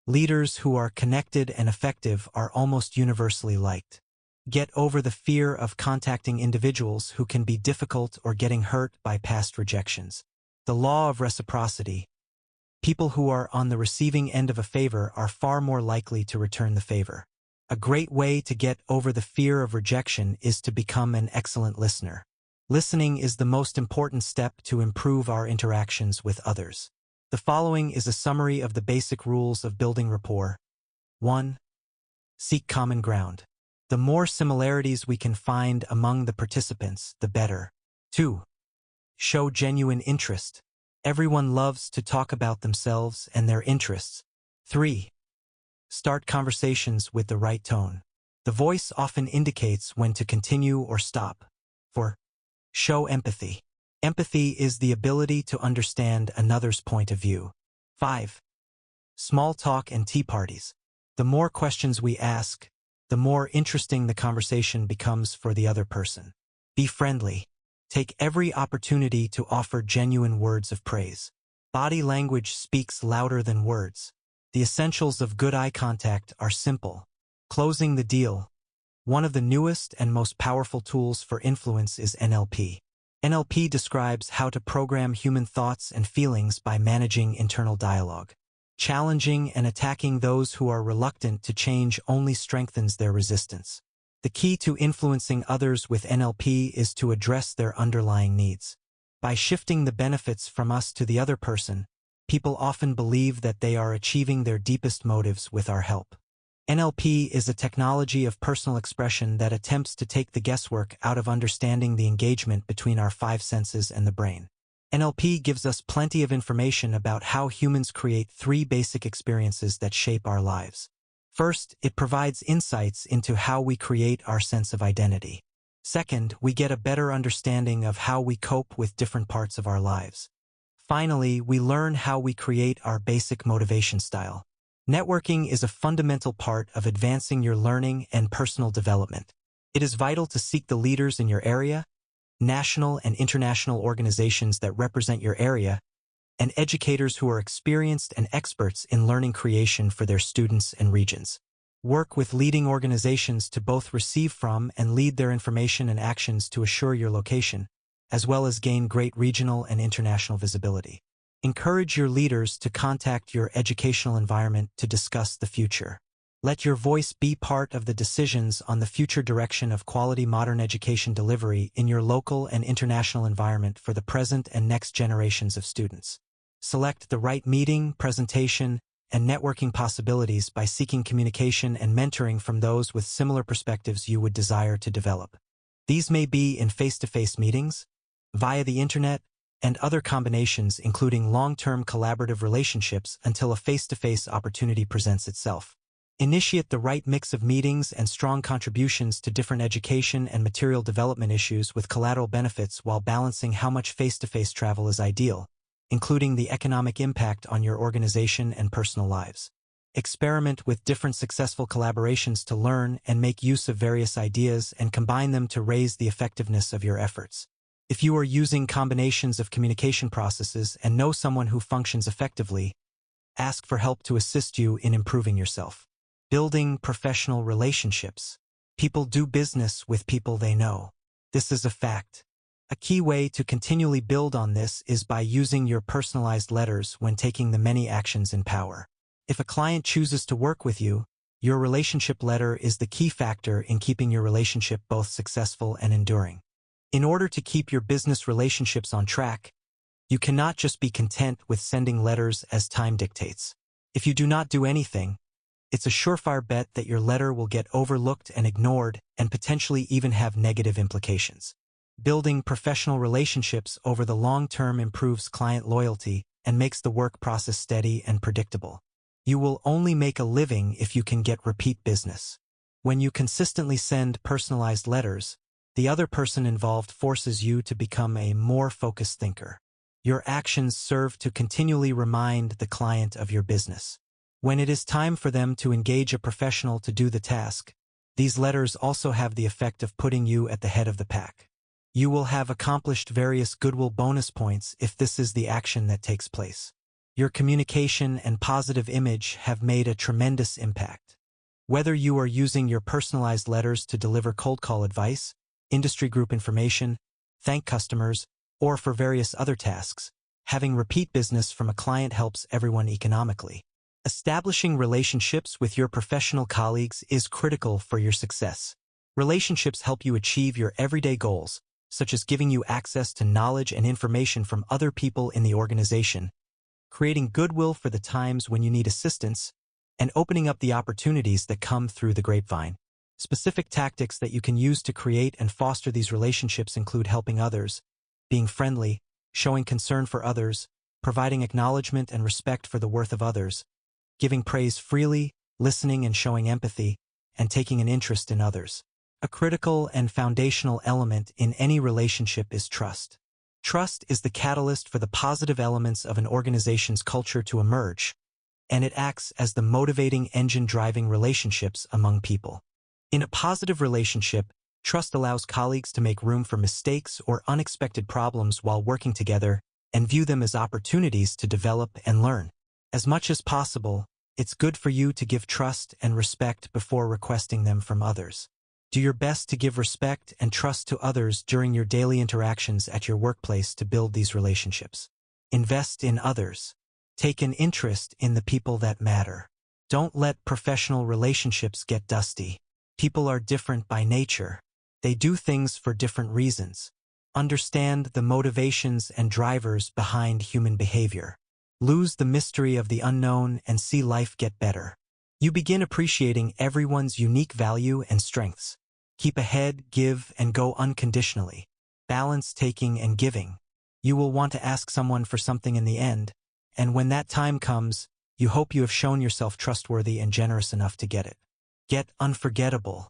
Leaders who are connected and effective are almost universally liked. Get over the fear of contacting individuals who can be difficult or getting hurt by past rejections. The law of reciprocity. People who are on the receiving end of a favor are far more likely to return the favor. A great way to get over the fear of rejection is to become an excellent listener. Listening is the most important step to improve our interactions with others. The following is a summary of the basic rules of building rapport. 1. Seek common ground. The more similarities we can find among the participants, the better. 2. Show genuine interest. Everyone loves to talk about themselves and their interests. 3. Start conversations with the right tone. The voice often indicates when to continue or stop. 4. Show empathy. Empathy is the ability to understand another's point of view. 5. Small talk and tea parties. The more questions we ask, the more interesting the conversation becomes for the other person. Be friendly. Take every opportunity to offer genuine words of praise. Body language speaks louder than words. The essentials of good eye contact are simple. Closing the deal. One of the newest and most powerful tools for influence is NLP. NLP describes how to program human thoughts and feelings by managing internal dialogue. Challenging and attacking those who are reluctant to change only strengthens their resistance. The key to influencing others with NLP is to address their underlying needs. By shifting the benefits from us to the other person, people often believe that they are achieving their deepest motives with our help. NLP is a technology of personal expression that attempts to take the guesswork out of understanding the engagement between our five senses and the brain. NLP gives us plenty of information about how humans create three basic experiences that shape our lives. First, it provides insights into how we create our sense of identity. Second, we get a better understanding of how we cope with different parts of our lives. Finally, we learn how we create our basic motivation style. Networking is a fundamental part of advancing your learning and personal development. It is vital to seek the leaders in your area, national and international organizations that represent your area, and educators who are experienced and experts in learning creation for their students and regions. Work with leading organizations to both receive from and lead their information and actions to assure your location, as well as gain great regional and international visibility. Encourage your leaders to contact your educational environment to discuss the future. Let your voice be part of the decisions on the future direction of quality modern education delivery in your local and international environment for the present and next generations of students. Select the right meeting, presentation, and networking possibilities by seeking communication and mentoring from those with similar perspectives you would desire to develop. These may be in face-to-face meetings, via the internet, and other combinations including long-term collaborative relationships until a face-to-face opportunity presents itself. Initiate the right mix of meetings and strong contributions to different education and material development issues with collateral benefits while balancing how much face-to-face travel is ideal, including the economic impact on your organization and personal lives. Experiment with different successful collaborations to learn and make use of various ideas and combine them to raise the effectiveness of your efforts. If you are using combinations of communication processes and know someone who functions effectively, ask for help to assist you in improving yourself. Building professional relationships. People do business with people they know. This is a fact. A key way to continually build on this is by using your personalized letters when taking the many actions in power. If a client chooses to work with you, your relationship letter is the key factor in keeping your relationship both successful and enduring. In order to keep your business relationships on track, you cannot just be content with sending letters as time dictates. If you do not do anything, it's a surefire bet that your letter will get overlooked and ignored and potentially even have negative implications. Building professional relationships over the long term improves client loyalty and makes the work process steady and predictable. You will only make a living if you can get repeat business. When you consistently send personalized letters, the other person involved forces you to become a more focused thinker. Your actions serve to continually remind the client of your business. When it is time for them to engage a professional to do the task, these letters also have the effect of putting you at the head of the pack. You will have accomplished various goodwill bonus points if this is the action that takes place. Your communication and positive image have made a tremendous impact. Whether you are using your personalized letters to deliver cold call advice, industry group information, thank customers, or for various other tasks, having repeat business from a client helps everyone economically. Establishing relationships with your professional colleagues is critical for your success. Relationships help you achieve your everyday goals, such as giving you access to knowledge and information from other people in the organization, creating goodwill for the times when you need assistance, and opening up the opportunities that come through the grapevine. Specific tactics that you can use to create and foster these relationships include helping others, being friendly, showing concern for others, providing acknowledgement and respect for the worth of others, giving praise freely, listening and showing empathy, and taking an interest in others. A critical and foundational element in any relationship is trust. Trust is the catalyst for the positive elements of an organization's culture to emerge, and it acts as the motivating engine driving relationships among people. In a positive relationship, trust allows colleagues to make room for mistakes or unexpected problems while working together and view them as opportunities to develop and learn. As much as possible, it's good for you to give trust and respect before requesting them from others. Do your best to give respect and trust to others during your daily interactions at your workplace to build these relationships. Invest in others. Take an interest in the people that matter. Don't let professional relationships get dusty. People are different by nature. They do things for different reasons. Understand the motivations and drivers behind human behavior. Lose the mystery of the unknown and see life get better. You begin appreciating everyone's unique value and strengths. Keep ahead, give, and go unconditionally. Balance taking and giving. You will want to ask someone for something in the end, and when that time comes, you hope you have shown yourself trustworthy and generous enough to get it. Get unforgettable.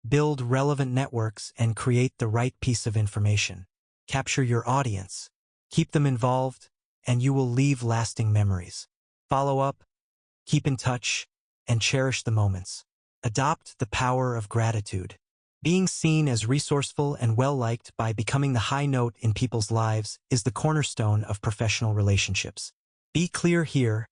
Build relevant networks and create the right piece of information. Capture your audience. Keep them involved, and you will leave lasting memories. Follow up, keep in touch, and cherish the moments. Adopt the power of gratitude. Being seen as resourceful and well-liked by becoming the high note in people's lives is the cornerstone of professional relationships. Be clear here,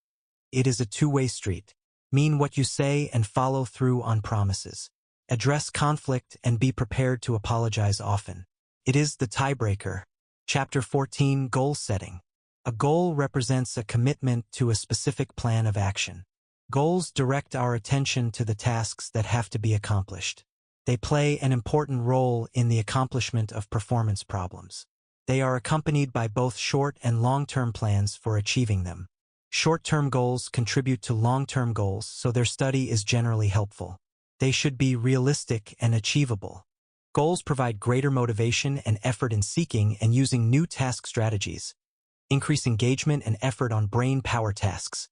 it is a two-way street. Mean what you say and follow through on promises. Address conflict and be prepared to apologize often. It is the tiebreaker. Chapter 14, Goal Setting. A goal represents a commitment to a specific plan of action. Goals direct our attention to the tasks that have to be accomplished. They play an important role in the accomplishment of performance problems. They are accompanied by both short and long-term plans for achieving them. Short-term goals contribute to long-term goals, so their study is generally helpful. They should be realistic and achievable. Goals provide greater motivation and effort in seeking and using new task strategies. Increase engagement and effort on brain power tasks.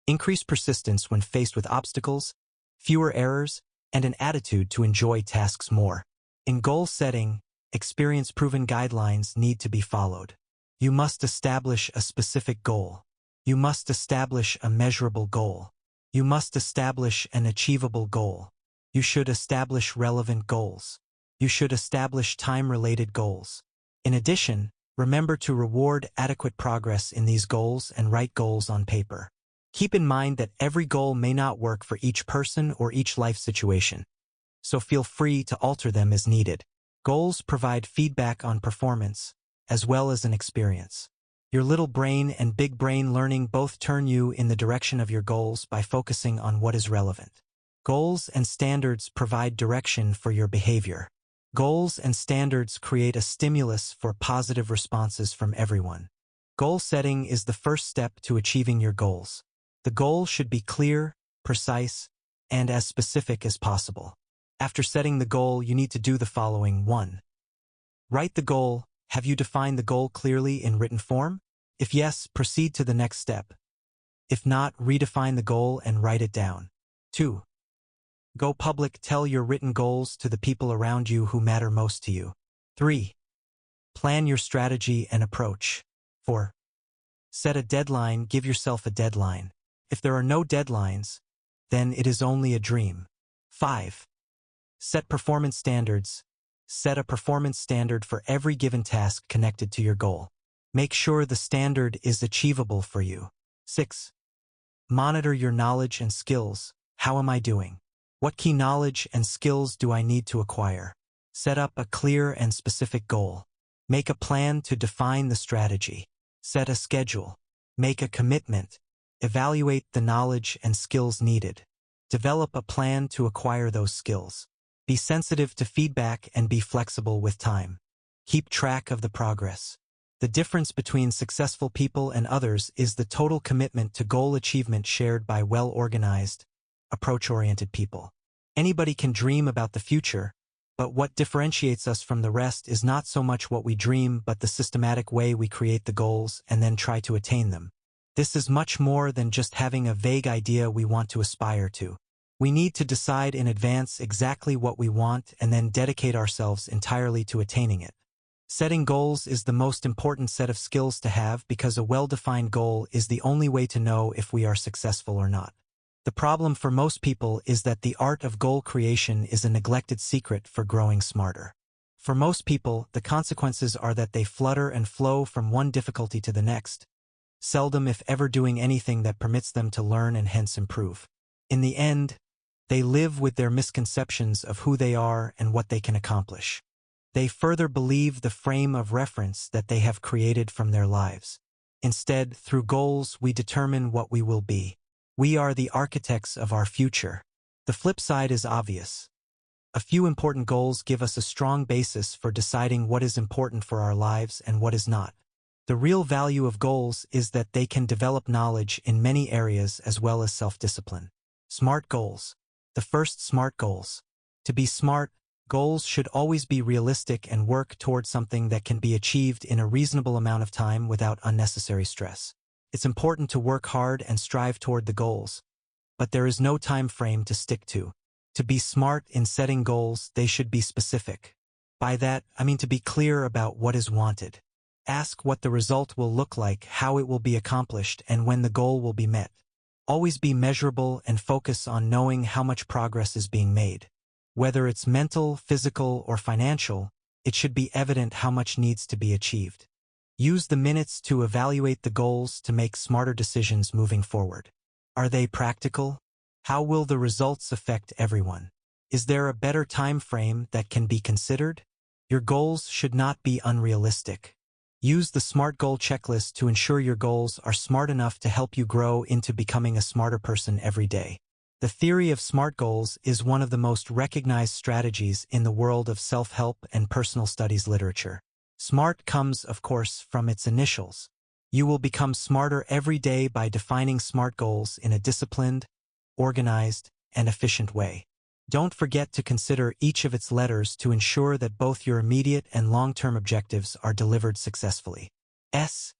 Increase persistence when faced with obstacles, fewer errors, and an attitude to enjoy tasks more. In goal setting, experience-proven guidelines need to be followed. You must establish a specific goal. You must establish a measurable goal. You must establish an achievable goal. You should establish relevant goals. You should establish time-related goals. In addition, remember to reward adequate progress in these goals and write goals on paper. Keep in mind that every goal may not work for each person or each life situation, so feel free to alter them as needed. Goals provide feedback on performance, as well as an experience. Your little brain and big brain learning both turn you in the direction of your goals by focusing on what is relevant. Goals and standards provide direction for your behavior. Goals and standards create a stimulus for positive responses from everyone. Goal setting is the first step to achieving your goals. The goal should be clear, precise, and as specific as possible. After setting the goal, you need to do the following. 1. Write the goal. Have you defined the goal clearly in written form? If yes, proceed to the next step. If not, redefine the goal and write it down. 2. Go public. Tell your written goals to the people around you who matter most to you. 3. Plan your strategy and approach. 4. Set a deadline. Give yourself a deadline. If there are no deadlines, then it is only a dream. 5. Set performance standards. Set a performance standard for every given task connected to your goal. Make sure the standard is achievable for you. 6. Monitor your knowledge and skills. How am I doing? What key knowledge and skills do I need to acquire? Set up a clear and specific goal. Make a plan to define the strategy. Set a schedule. Make a commitment. Evaluate the knowledge and skills needed. Develop a plan to acquire those skills. Be sensitive to feedback and be flexible with time. Keep track of the progress. The difference between successful people and others is the total commitment to goal achievement shared by well-organized, approach-oriented people. Anybody can dream about the future, but what differentiates us from the rest is not so much what we dream but the systematic way we create the goals and then try to attain them. This is much more than just having a vague idea we want to aspire to. We need to decide in advance exactly what we want and then dedicate ourselves entirely to attaining it. Setting goals is the most important set of skills to have because a well-defined goal is the only way to know if we are successful or not. The problem for most people is that the art of goal creation is a neglected secret for growing smarter. For most people, the consequences are that they flutter and flow from one difficulty to the next, seldom if ever doing anything that permits them to learn and hence improve. In the end, they live with their misconceptions of who they are and what they can accomplish. They further believe the frame of reference that they have created from their lives. Instead, through goals, we determine what we will be. We are the architects of our future. The flip side is obvious. A few important goals give us a strong basis for deciding what is important for our lives and what is not. The real value of goals is that they can develop knowledge in many areas as well as self-discipline. Smart goals. The first, smart goals. To be smart, goals should always be realistic and work toward something that can be achieved in a reasonable amount of time without unnecessary stress. It's important to work hard and strive toward the goals, but there is no time frame to stick to. To be smart in setting goals, they should be specific. By that, I mean to be clear about what is wanted. Ask what the result will look like, how it will be accomplished, and when the goal will be met. Always be measurable and focus on knowing how much progress is being made. Whether it's mental, physical, or financial, it should be evident how much needs to be achieved. Use the minutes to evaluate the goals to make smarter decisions moving forward. Are they practical? How will the results affect everyone? Is there a better time frame that can be considered? Your goals should not be unrealistic. Use the SMART goal checklist to ensure your goals are smart enough to help you grow into becoming a smarter person every day. The theory of SMART goals is one of the most recognized strategies in the world of self-help and personal studies literature. SMART comes, of course, from its initials. You will become smarter every day by defining SMART goals in a disciplined, organized, and efficient way. Don't forget to consider each of its letters to ensure that both your immediate and long-term objectives are delivered successfully. S.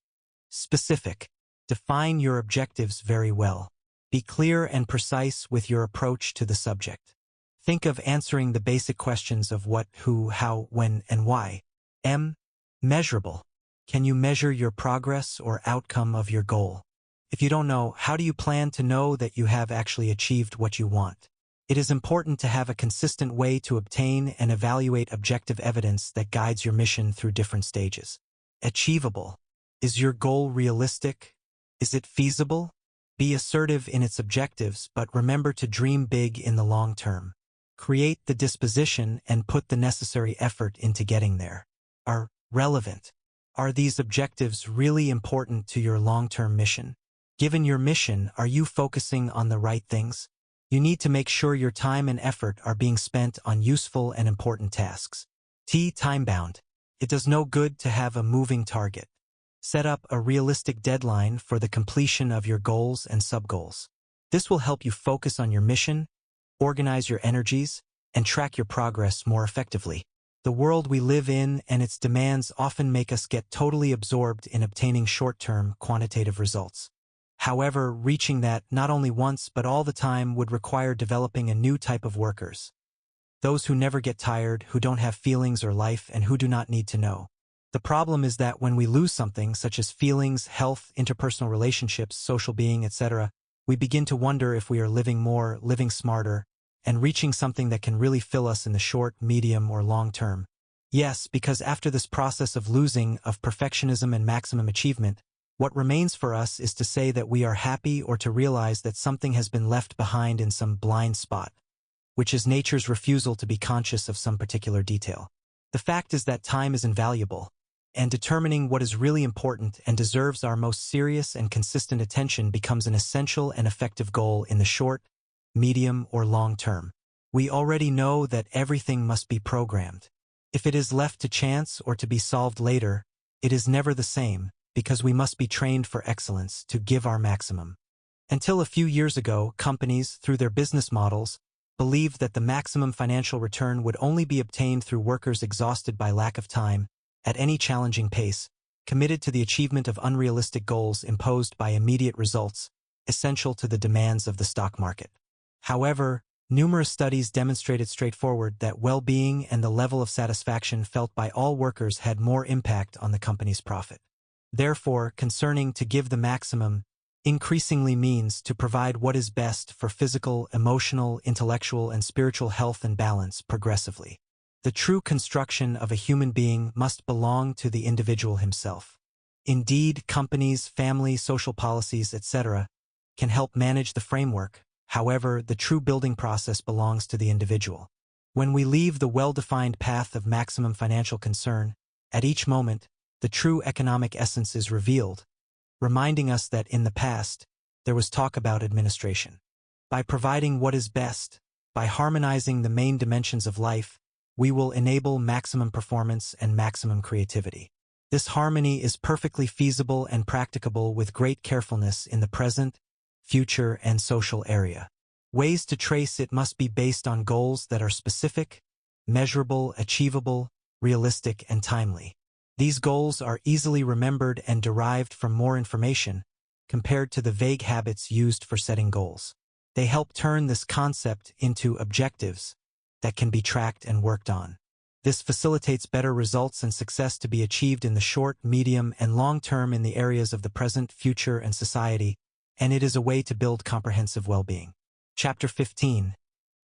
Specific. Define your objectives very well. Be clear and precise with your approach to the subject. Think of answering the basic questions of what, who, how, when, and why. M. Measurable. Can you measure your progress or outcome of your goal? If you don't know, how do you plan to know that you have actually achieved what you want? It is important to have a consistent way to obtain and evaluate objective evidence that guides your mission through different stages. Achievable. Is your goal realistic? Is it feasible? Be assertive in its objectives, but remember to dream big in the long term. Create the disposition and put the necessary effort into getting there. Are relevant. Are these objectives really important to your long-term mission? Given your mission, are you focusing on the right things? You need to make sure your time and effort are being spent on useful and important tasks. T. Time-bound. It does no good to have a moving target. Set up a realistic deadline for the completion of your goals and sub-goals. This will help you focus on your mission, organize your energies, and track your progress more effectively. The world we live in and its demands often make us get totally absorbed in obtaining short-term, quantitative results. However, reaching that not only once but all the time would require developing a new type of workers. Those who never get tired, who don't have feelings or life, and who do not need to know. The problem is that when we lose something, such as feelings, health, interpersonal relationships, social being, etc., we begin to wonder if we are living more, living smarter, and reaching something that can really fill us in the short, medium, or long term. Yes, because after this process of losing, of perfectionism and maximum achievement, what remains for us is to say that we are happy or to realize that something has been left behind in some blind spot, which is nature's refusal to be conscious of some particular detail. The fact is that time is invaluable, and determining what is really important and deserves our most serious and consistent attention becomes an essential and effective goal in the short, medium, or long term. We already know that everything must be programmed. If it is left to chance or to be solved later, it is never the same, because we must be trained for excellence to give our maximum. Until a few years ago, companies, through their business models, believed that the maximum financial return would only be obtained through workers exhausted by lack of time, at any challenging pace, committed to the achievement of unrealistic goals imposed by immediate results, essential to the demands of the stock market. However, numerous studies demonstrated straightforward that well-being and the level of satisfaction felt by all workers had more impact on the company's profit. Therefore, concerning to give the maximum increasingly means to provide what is best for physical, emotional, intellectual, and spiritual health and balance progressively. The true construction of a human being must belong to the individual himself. Indeed, companies, family, social policies, etc., can help manage the framework. However, the true building process belongs to the individual. When we leave the well-defined path of maximum financial concern, at each moment, the true economic essence is revealed, reminding us that in the past, there was talk about administration. By providing what is best, by harmonizing the main dimensions of life, we will enable maximum performance and maximum creativity. This harmony is perfectly feasible and practicable with great carefulness in the present, future, and social area. Ways to trace it must be based on goals that are specific, measurable, achievable, realistic, and timely. These goals are easily remembered and derived from more information compared to the vague habits used for setting goals. They help turn this concept into objectives that can be tracked and worked on. This facilitates better results and success to be achieved in the short, medium, and long term in the areas of the present, future, and society, and it is a way to build comprehensive well-being. Chapter 15.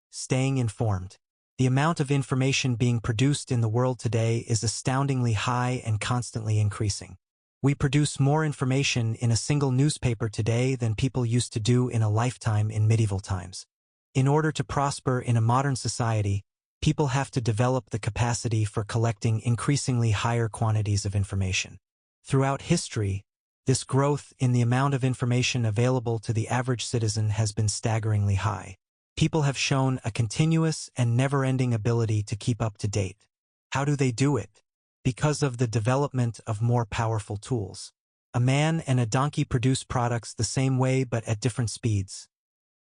Staying informed. The amount of information being produced in the world today is astoundingly high and constantly increasing. We produce more information in a single newspaper today than people used to do in a lifetime in medieval times. In order to prosper in a modern society, people have to develop the capacity for collecting increasingly higher quantities of information. Throughout history, this growth in the amount of information available to the average citizen has been staggeringly high. People have shown a continuous and never-ending ability to keep up to date. How do they do it? Because of the development of more powerful tools. A man and a donkey produce products the same way but at different speeds.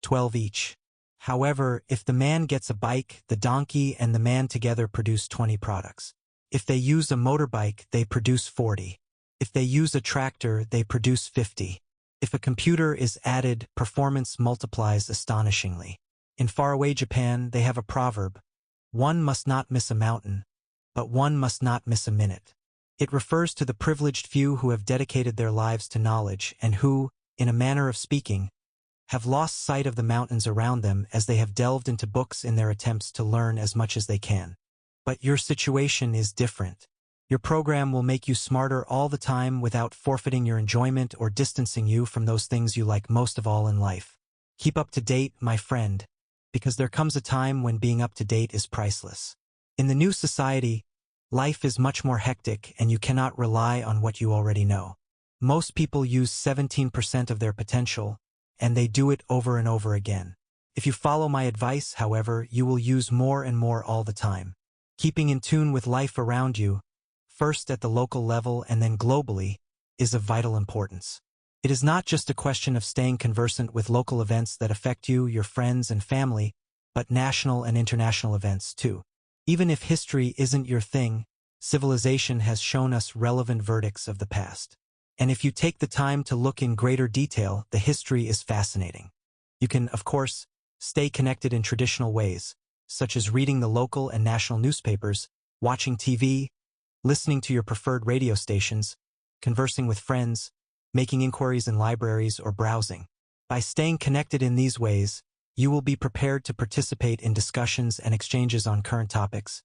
12 each. However, if the man gets a bike, the donkey and the man together produce 20 products. If they use a motorbike, they produce 40. If they use a tractor, they produce 50. If a computer is added, performance multiplies astonishingly. In faraway Japan, they have a proverb, "One must not miss a mountain, but one must not miss a minute." It refers to the privileged few who have dedicated their lives to knowledge and who, in a manner of speaking, have lost sight of the mountains around them as they have delved into books in their attempts to learn as much as they can. But your situation is different. Your program will make you smarter all the time without forfeiting your enjoyment or distancing you from those things you like most of all in life. Keep up to date, my friend, because there comes a time when being up to date is priceless. In the new society, life is much more hectic and you cannot rely on what you already know. Most people use 17% of their potential, and they do it over and over again. If you follow my advice, however, you will use more and more all the time. Keeping in tune with life around you, first at the local level and then globally, is of vital importance. It is not just a question of staying conversant with local events that affect you, your friends, and family, but national and international events too. Even if history isn't your thing, civilization has shown us relevant verdicts of the past. And if you take the time to look in greater detail, the history is fascinating. You can, of course, stay connected in traditional ways, such as reading the local and national newspapers, watching TV, listening to your preferred radio stations, conversing with friends, making inquiries in libraries, or browsing. By staying connected in these ways, you will be prepared to participate in discussions and exchanges on current topics,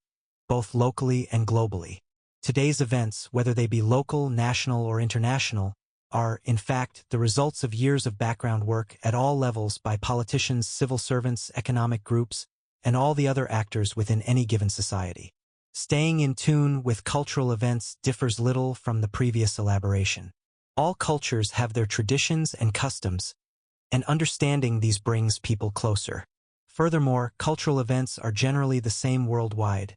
both locally and globally. Today's events, whether they be local, national, or international, are, in fact, the results of years of background work at all levels by politicians, civil servants, economic groups, and all the other actors within any given society. Staying in tune with cultural events differs little from the previous elaboration. All cultures have their traditions and customs, and understanding these brings people closer. Furthermore, cultural events are generally the same worldwide,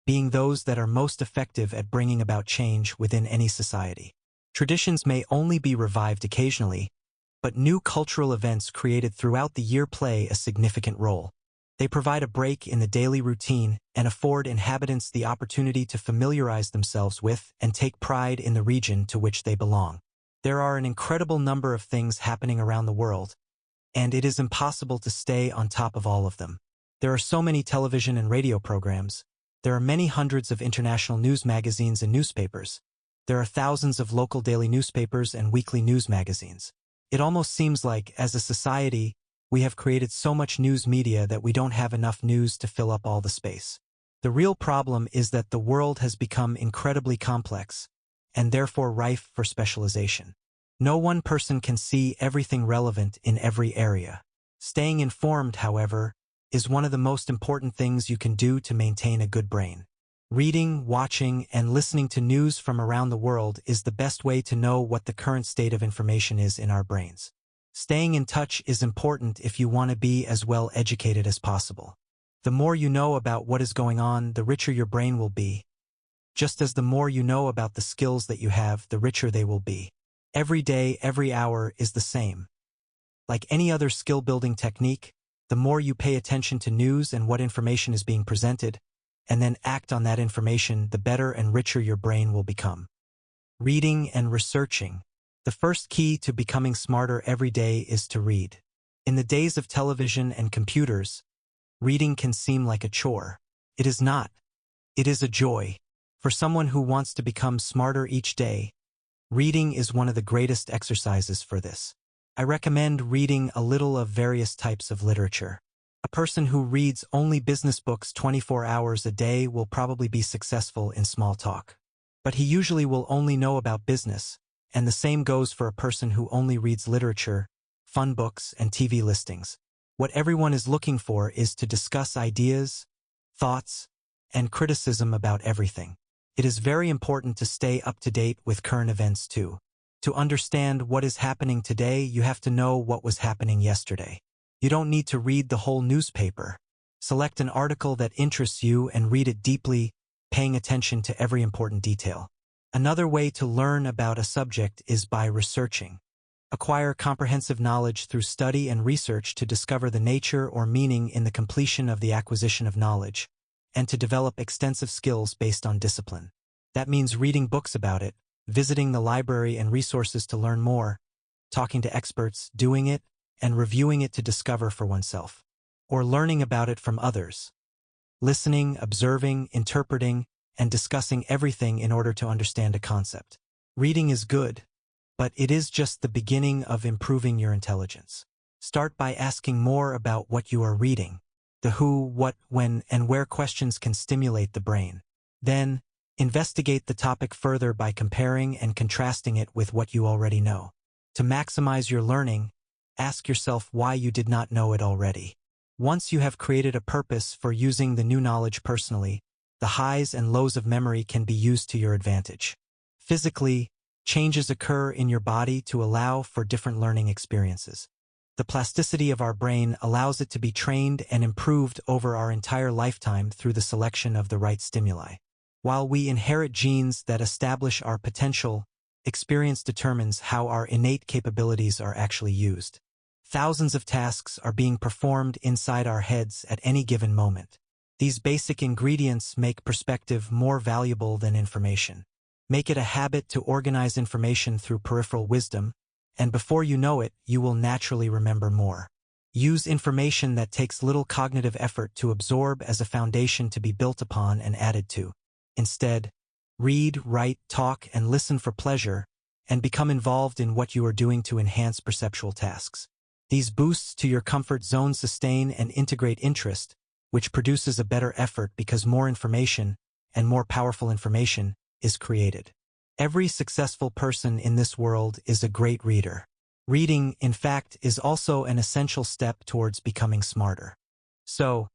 being those that are most effective at bringing about change within any society. Traditions may only be revived occasionally, but new cultural events created throughout the year play a significant role. They provide a break in the daily routine and afford inhabitants the opportunity to familiarize themselves with and take pride in the region to which they belong. There are an incredible number of things happening around the world, and it is impossible to stay on top of all of them. There are so many television and radio programs. There are many hundreds of international news magazines and newspapers. There are thousands of local daily newspapers and weekly news magazines. It almost seems like, as a society, we have created so much news media that we don't have enough news to fill up all the space. The real problem is that the world has become incredibly complex, and therefore rife for specialization. No one person can see everything relevant in every area. Staying informed, however, is one of the most important things you can do to maintain a good brain. Reading, watching, and listening to news from around the world is the best way to know what the current state of information is in our brains. Staying in touch is important if you want to be as well educated as possible. The more you know about what is going on, the richer your brain will be. Just as the more you know about the skills that you have, the richer they will be. Every day, every hour is the same. Like any other skill-building technique, the more you pay attention to news and what information is being presented, and then act on that information, the better and richer your brain will become. Reading and researching. The first key to becoming smarter every day is to read. In the days of television and computers, reading can seem like a chore. It is not. It is a joy. For someone who wants to become smarter each day, reading is one of the greatest exercises for this. I recommend reading a little of various types of literature. A person who reads only business books 24 hours a day will probably be successful in small talk. But he usually will only know about business, and the same goes for a person who only reads literature, fun books, and TV listings. What everyone is looking for is to discuss ideas, thoughts, and criticism about everything. It is very important to stay up to date with current events too. To understand what is happening today, you have to know what was happening yesterday. You don't need to read the whole newspaper. Select an article that interests you and read it deeply, paying attention to every important detail. Another way to learn about a subject is by researching. Acquire comprehensive knowledge through study and research to discover the nature or meaning in the completion of the acquisition of knowledge, and to develop extensive skills based on discipline. That means reading books about it, visiting the library and resources to learn more, talking to experts, doing it, and reviewing it to discover for oneself, or learning about it from others. Listening, observing, interpreting, and discussing everything in order to understand a concept. Reading is good, but it is just the beginning of improving your intelligence. Start by asking more about what you are reading. The who, what, when, and where questions can stimulate the brain. Then, investigate the topic further by comparing and contrasting it with what you already know. To maximize your learning, ask yourself why you did not know it already. Once you have created a purpose for using the new knowledge personally, the highs and lows of memory can be used to your advantage. Physically, changes occur in your body to allow for different learning experiences. The plasticity of our brain allows it to be trained and improved over our entire lifetime through the selection of the right stimuli. While we inherit genes that establish our potential, experience determines how our innate capabilities are actually used. Thousands of tasks are being performed inside our heads at any given moment. These basic ingredients make perspective more valuable than information. Make it a habit to organize information through peripheral wisdom, and before you know it, you will naturally remember more. Use information that takes little cognitive effort to absorb as a foundation to be built upon and added to. Instead, read, write, talk, and listen for pleasure, and become involved in what you are doing to enhance perceptual tasks. These boosts to your comfort zone sustain and integrate interest, which produces a better effort because more information, and more powerful information, is created. Every successful person in this world is a great reader. Reading, in fact, is also an essential step towards becoming smarter. So,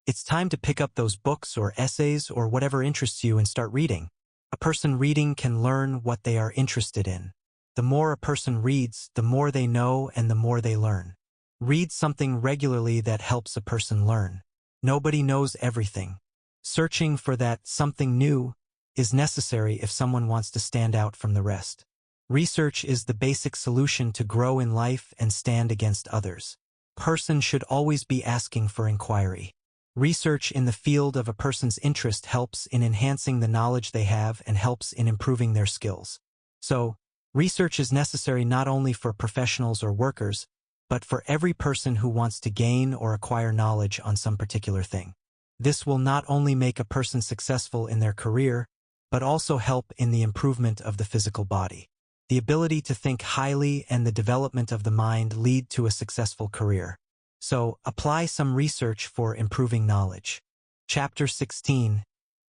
it's time to pick up those books or essays or whatever interests you and start reading. A person reading can learn what they are interested in. The more a person reads, the more they know and the more they learn. Read something regularly that helps a person learn. Nobody knows everything. Searching for that something new is necessary if someone wants to stand out from the rest. Research is the basic solution to grow in life and stand against others. Person should always be asking for inquiry. Research in the field of a person's interest helps in enhancing the knowledge they have and helps in improving their skills. So, research is necessary not only for professionals or workers, but for every person who wants to gain or acquire knowledge on some particular thing. This will not only make a person successful in their career, but also help in the improvement of the physical body. The ability to think highly and the development of the mind lead to a successful career. So, apply some research for improving knowledge. Chapter 16.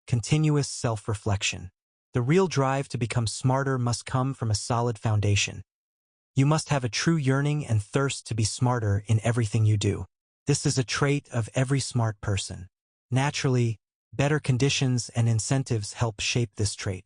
Continuous self-reflection. The real drive to become smarter must come from a solid foundation. You must have a true yearning and thirst to be smarter in everything you do. This is a trait of every smart person. Naturally, Better conditions and incentives help shape this trait.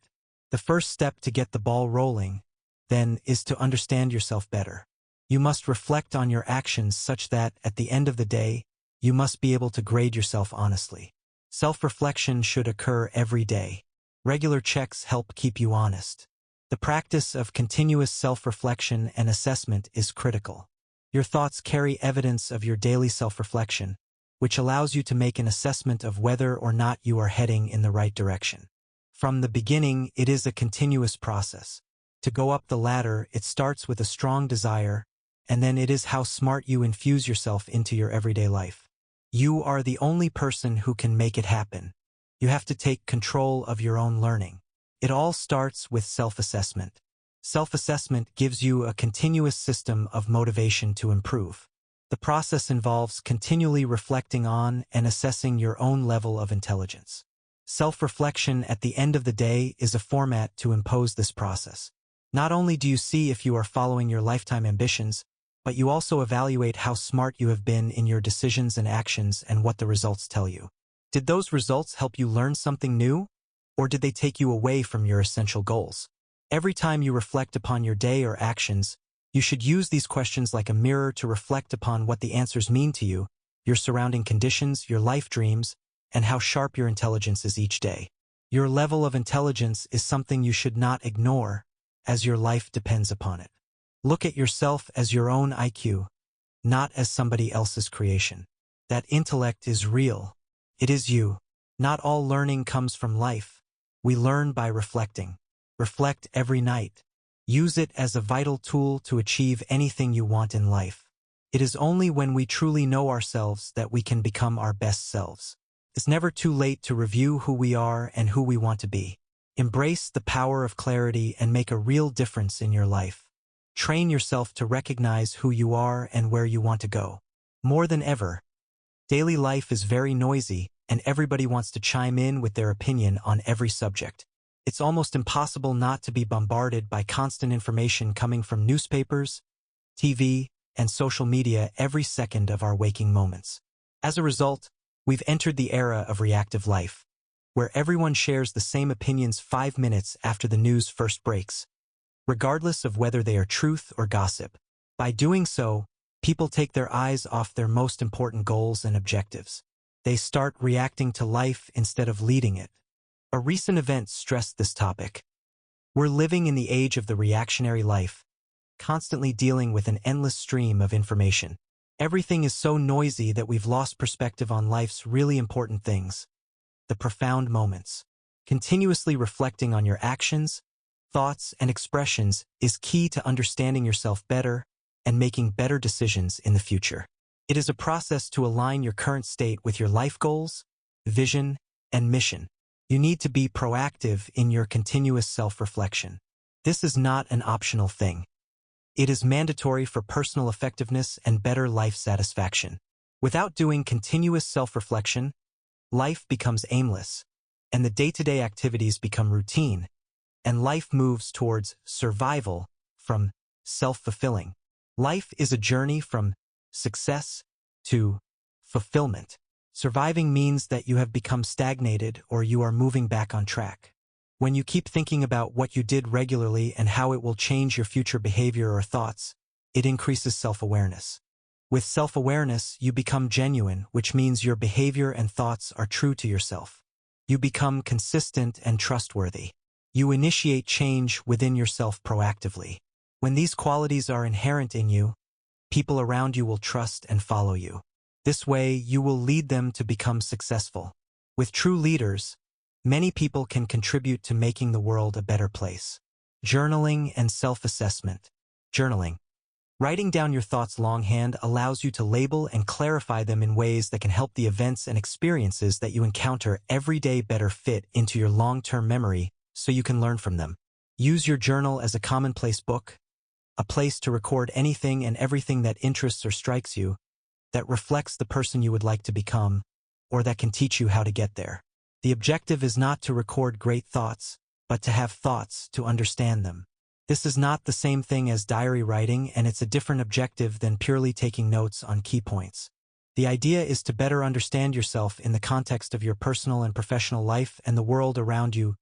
The first step to get the ball rolling, then, is to understand yourself better. You must reflect on your actions such that, at the end of the day, you must be able to grade yourself honestly. Self-reflection should occur every day. Regular checks help keep you honest. The practice of continuous self-reflection and assessment is critical. Your thoughts carry evidence of your daily self-reflection, which allows you to make an assessment of whether or not you are heading in the right direction. From the beginning, it is a continuous process. To go up the ladder, it starts with a strong desire, and then it is how smart you infuse yourself into your everyday life. You are the only person who can make it happen. You have to take control of your own learning. It all starts with self-assessment. Self-assessment gives you a continuous system of motivation to improve. The process involves continually reflecting on and assessing your own level of intelligence. Self-reflection at the end of the day is a format to impose this process. Not only do you see if you are following your lifetime ambitions, but you also evaluate how smart you have been in your decisions and actions and what the results tell you. Did those results help you learn something new? Or did they take you away from your essential goals? Every time you reflect upon your day or actions, you should use these questions like a mirror to reflect upon what the answers mean to you, your surrounding conditions, your life dreams, and how sharp your intelligence is each day. Your level of intelligence is something you should not ignore, as your life depends upon it. Look at yourself as your own IQ, not as somebody else's creation. That intellect is real. It is you. Not all learning comes from life. We learn by reflecting. Reflect every night. Use it as a vital tool to achieve anything you want in life. It is only when we truly know ourselves that we can become our best selves. It's never too late to review who we are and who we want to be. Embrace the power of clarity and make a real difference in your life. Train yourself to recognize who you are and where you want to go. More than ever, daily life is very noisy, and everybody wants to chime in with their opinion on every subject. It's almost impossible not to be bombarded by constant information coming from newspapers, TV, and social media every second of our waking moments. As a result, we've entered the era of reactive life, where everyone shares the same opinions 5 minutes after the news first breaks, regardless of whether they are truth or gossip. By doing so, people take their eyes off their most important goals and objectives. They start reacting to life instead of leading it. A recent event stressed this topic. We're living in the age of the reactionary life, constantly dealing with an endless stream of information. Everything is so noisy that we've lost perspective on life's really important things, the profound moments. Continuously reflecting on your actions, thoughts, and expressions is key to understanding yourself better and making better decisions in the future. It is a process to align your current state with your life goals, vision, and mission. You need to be proactive in your continuous self-reflection. This is not an optional thing. It is mandatory for personal effectiveness and better life satisfaction. Without doing continuous self-reflection, life becomes aimless, and the day-to-day activities become routine, and life moves towards survival from self-fulfilling. Life is a journey from success to fulfillment. Surviving means that you have become stagnated or you are moving back on track. When you keep thinking about what you did regularly and how it will change your future behavior or thoughts, it increases self-awareness. With self-awareness, you become genuine, which means your behavior and thoughts are true to yourself. You become consistent and trustworthy. You initiate change within yourself proactively. When these qualities are inherent in you, people around you will trust and follow you. This way, you will lead them to become successful. With true leaders, many people can contribute to making the world a better place. Journaling and self-assessment. Journaling. Writing down your thoughts longhand allows you to label and clarify them in ways that can help the events and experiences that you encounter every day better fit into your long-term memory so you can learn from them. Use your journal as a commonplace book, a place to record anything and everything that interests or strikes you, that reflects the person you would like to become, or that can teach you how to get there. The objective is not to record great thoughts, but to have thoughts to understand them. This is not the same thing as diary writing, and it's a different objective than purely taking notes on key points. The idea is to better understand yourself in the context of your personal and professional life and the world around you,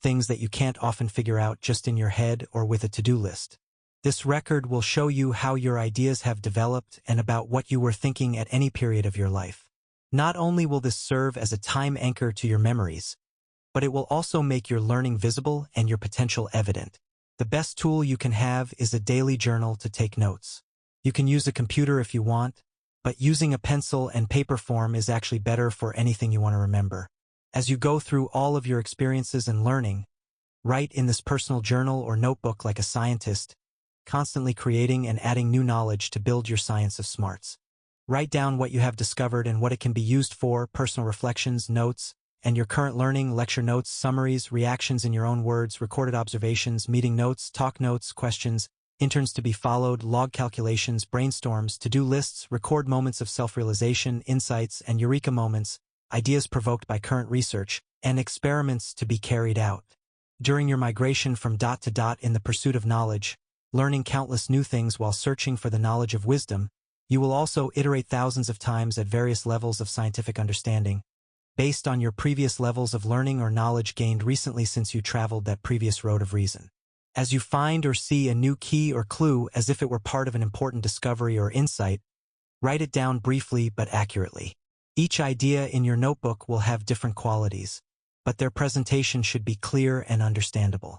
things that you can't often figure out just in your head or with a to-do list. This record will show you how your ideas have developed and about what you were thinking at any period of your life. Not only will this serve as a time anchor to your memories, but it will also make your learning visible and your potential evident. The best tool you can have is a daily journal to take notes. You can use a computer if you want, but using a pencil and paper form is actually better for anything you want to remember. As you go through all of your experiences and learning, write in this personal journal or notebook like a scientist, constantly creating and adding new knowledge to build your science of smarts. Write down what you have discovered and what it can be used for, personal reflections, notes, and your current learning, lecture notes, summaries, reactions in your own words, recorded observations, meeting notes, talk notes, questions, interns to be followed, log calculations, brainstorms, to-do lists, record moments of self-realization, insights, and eureka moments, ideas provoked by current research, and experiments to be carried out. During your migration from dot to dot in the pursuit of knowledge, learning countless new things while searching for the knowledge of wisdom, you will also iterate thousands of times at various levels of scientific understanding, based on your previous levels of learning or knowledge gained recently since you traveled that previous road of reason. As you find or see a new key or clue as if it were part of an important discovery or insight, write it down briefly but accurately. Each idea in your notebook will have different qualities, but their presentation should be clear and understandable.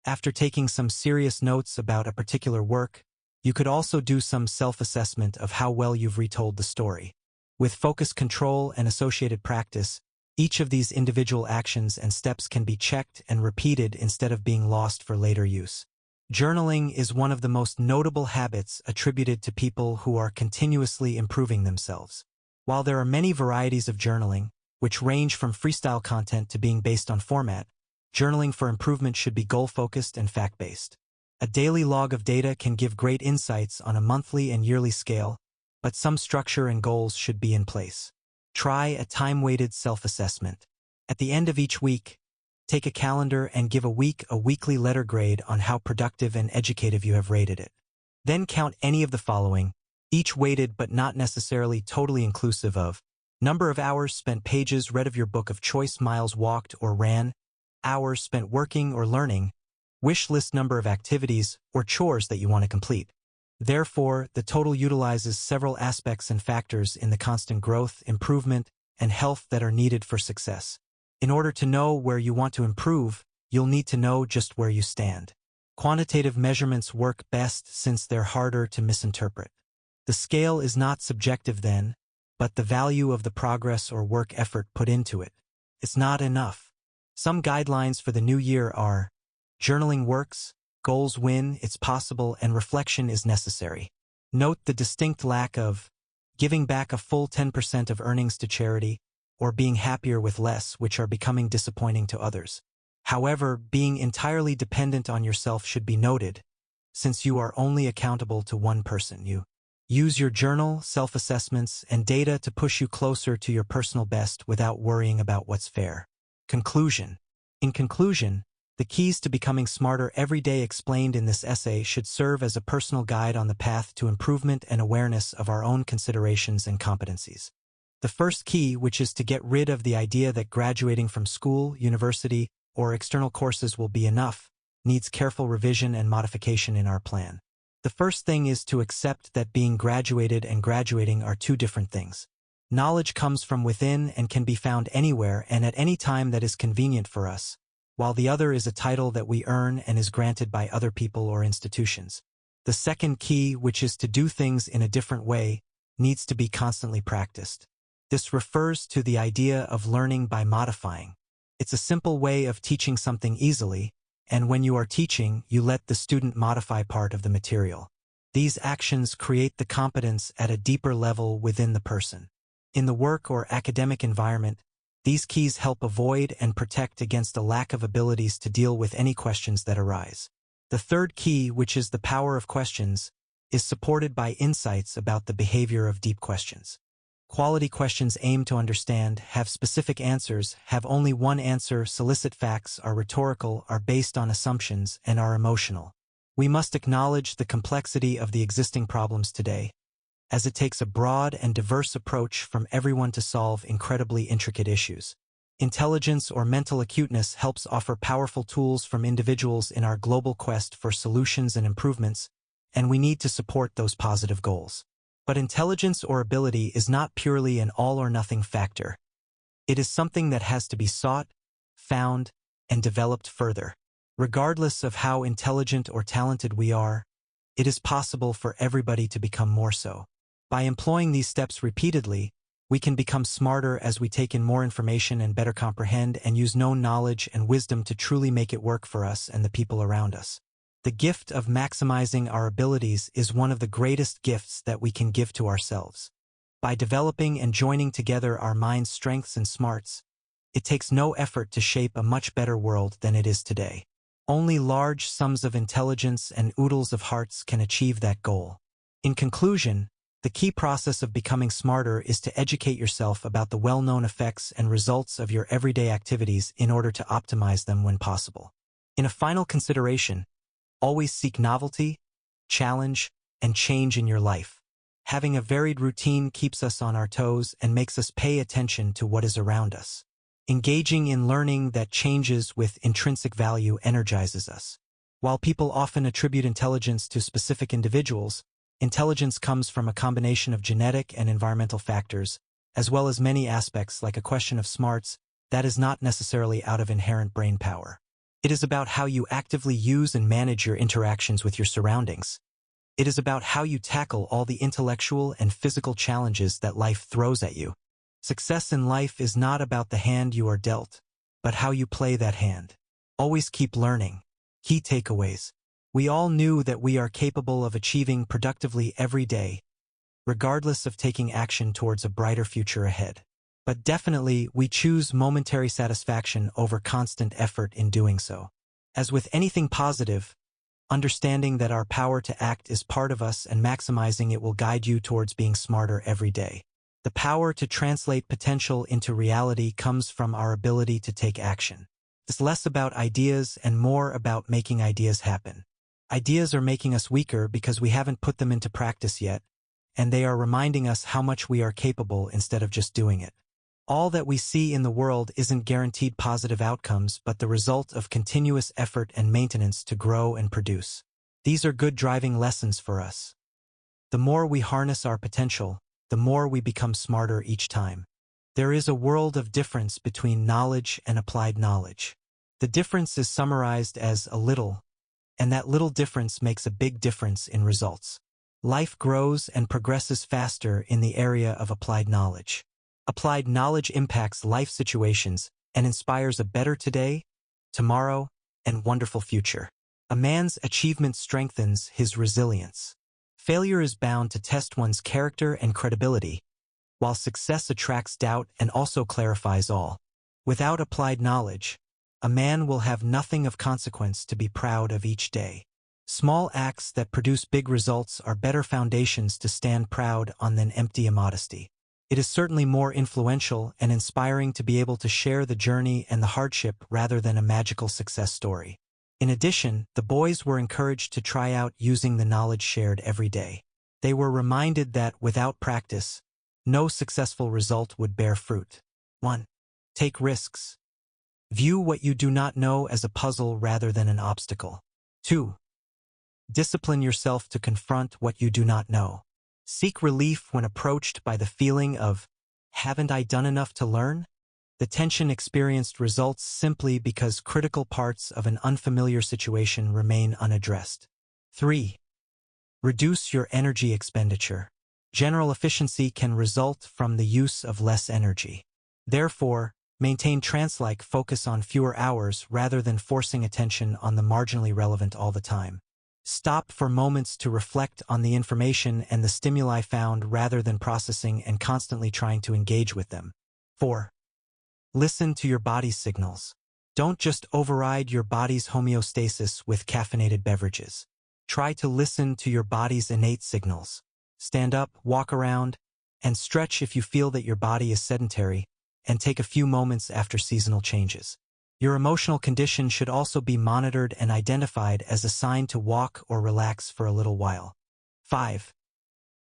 After taking some serious notes about a particular work, you could also do some self-assessment of how well you've retold the story. With focus control and associated practice, each of these individual actions and steps can be checked and repeated instead of being lost for later use. Journaling is one of the most notable habits attributed to people who are continuously improving themselves. While there are many varieties of journaling, which range from freestyle content to being based on format, journaling for improvement should be goal-focused and fact-based. A daily log of data can give great insights on a monthly and yearly scale, but some structure and goals should be in place. Try a time-weighted self-assessment. At the end of each week, take a calendar and give a weekly letter grade on how productive and educative you have rated it. Then count any of the following, each weighted but not necessarily totally inclusive of: number of hours spent, pages read of your book of choice, miles walked or ran, hours spent working or learning, wish list number of activities or chores that you want to complete. Therefore, the total utilizes several aspects and factors in the constant growth, improvement, and health that are needed for success. In order to know where you want to improve, you'll need to know just where you stand. Quantitative measurements work best since they're harder to misinterpret. The scale is not subjective then, but the value of the progress or work effort put into it. It's not enough. Some guidelines for the new year are: journaling works, goals win, it's possible, and reflection is necessary. Note the distinct lack of giving back a full 10% of earnings to charity or being happier with less, which are becoming disappointing to others. However, being entirely dependent on yourself should be noted, since you are only accountable to one person. You use your journal, self-assessments, and data to push you closer to your personal best without worrying about what's fair. Conclusion. In conclusion, the keys to becoming smarter every day explained in this essay should serve as a personal guide on the path to improvement and awareness of our own considerations and competencies. The first key, which is to get rid of the idea that graduating from school, university, or external courses will be enough, needs careful revision and modification in our plan. The first thing is to accept that being graduated and graduating are two different things. Knowledge comes from within and can be found anywhere and at any time that is convenient for us, while the other is a title that we earn and is granted by other people or institutions. The second key, which is to do things in a different way, needs to be constantly practiced. This refers to the idea of learning by modifying. It's a simple way of teaching something easily, and when you are teaching, you let the student modify part of the material. These actions create the competence at a deeper level within the person. In the work or academic environment, these keys help avoid and protect against a lack of abilities to deal with any questions that arise. The third key, which is the power of questions, is supported by insights about the behavior of deep questions. Quality questions aim to understand, have specific answers, have only one answer, solicit facts, are rhetorical, are based on assumptions, and are emotional. We must acknowledge the complexity of the existing problems today, as it takes a broad and diverse approach from everyone to solve incredibly intricate issues. Intelligence or mental acuteness helps offer powerful tools from individuals in our global quest for solutions and improvements, and we need to support those positive goals. But intelligence or ability is not purely an all-or-nothing factor. It is something that has to be sought, found, and developed further. Regardless of how intelligent or talented we are, it is possible for everybody to become more so. By employing these steps repeatedly, we can become smarter as we take in more information and better comprehend and use known knowledge and wisdom to truly make it work for us and the people around us. The gift of maximizing our abilities is one of the greatest gifts that we can give to ourselves. By developing and joining together our mind's strengths and smarts, it takes no effort to shape a much better world than it is today. Only large sums of intelligence and oodles of hearts can achieve that goal. In conclusion, the key process of becoming smarter is to educate yourself about the well-known effects and results of your everyday activities in order to optimize them when possible. In a final consideration, always seek novelty, challenge, and change in your life. Having a varied routine keeps us on our toes and makes us pay attention to what is around us. Engaging in learning that changes with intrinsic value energizes us. While people often attribute intelligence to specific individuals, intelligence comes from a combination of genetic and environmental factors, as well as many aspects like a question of smarts that is not necessarily out of inherent brain power. It is about how you actively use and manage your interactions with your surroundings. It is about how you tackle all the intellectual and physical challenges that life throws at you. Success in life is not about the hand you are dealt, but how you play that hand. Always keep learning. Key takeaways. We all knew that we are capable of achieving productively every day, regardless of taking action towards a brighter future ahead. But definitely, we choose momentary satisfaction over constant effort in doing so. As with anything positive, understanding that our power to act is part of us and maximizing it will guide you towards being smarter every day. The power to translate potential into reality comes from our ability to take action. It's less about ideas and more about making ideas happen. Ideas are making us weaker because we haven't put them into practice yet, and they are reminding us how much we are capable instead of just doing it. All that we see in the world isn't guaranteed positive outcomes but the result of continuous effort and maintenance to grow and produce. These are good driving lessons for us. The more we harness our potential, the more we become smarter each time. There is a world of difference between knowledge and applied knowledge. The difference is summarized as a little, and that little difference makes a big difference in results. Life grows and progresses faster in the area of applied knowledge. Applied knowledge impacts life situations and inspires a better today, tomorrow, and wonderful future. A man's achievement strengthens his resilience. Failure is bound to test one's character and credibility, while success attracts doubt and also clarifies all. Without applied knowledge, a man will have nothing of consequence to be proud of each day. Small acts that produce big results are better foundations to stand proud on than empty immodesty. It is certainly more influential and inspiring to be able to share the journey and the hardship rather than a magical success story. In addition, the boys were encouraged to try out using the knowledge shared every day. They were reminded that, without practice, no successful result would bear fruit. 1. Take risks. View what you do not know as a puzzle rather than an obstacle. 2. Discipline yourself to confront what you do not know. Seek relief when approached by the feeling of, "Haven't I done enough to learn?" The tension experienced results simply because critical parts of an unfamiliar situation remain unaddressed. 3. Reduce your energy expenditure. General efficiency can result from the use of less energy. Therefore, maintain trance-like focus on fewer hours rather than forcing attention on the marginally relevant all the time. Stop for moments to reflect on the information and the stimuli found rather than processing and constantly trying to engage with them. 4. Listen to your body's signals. Don't just override your body's homeostasis with caffeinated beverages. Try to listen to your body's innate signals. Stand up, walk around, and stretch if you feel that your body is sedentary, and take a few moments after seasonal changes. Your emotional condition should also be monitored and identified as a sign to walk or relax for a little while. 5.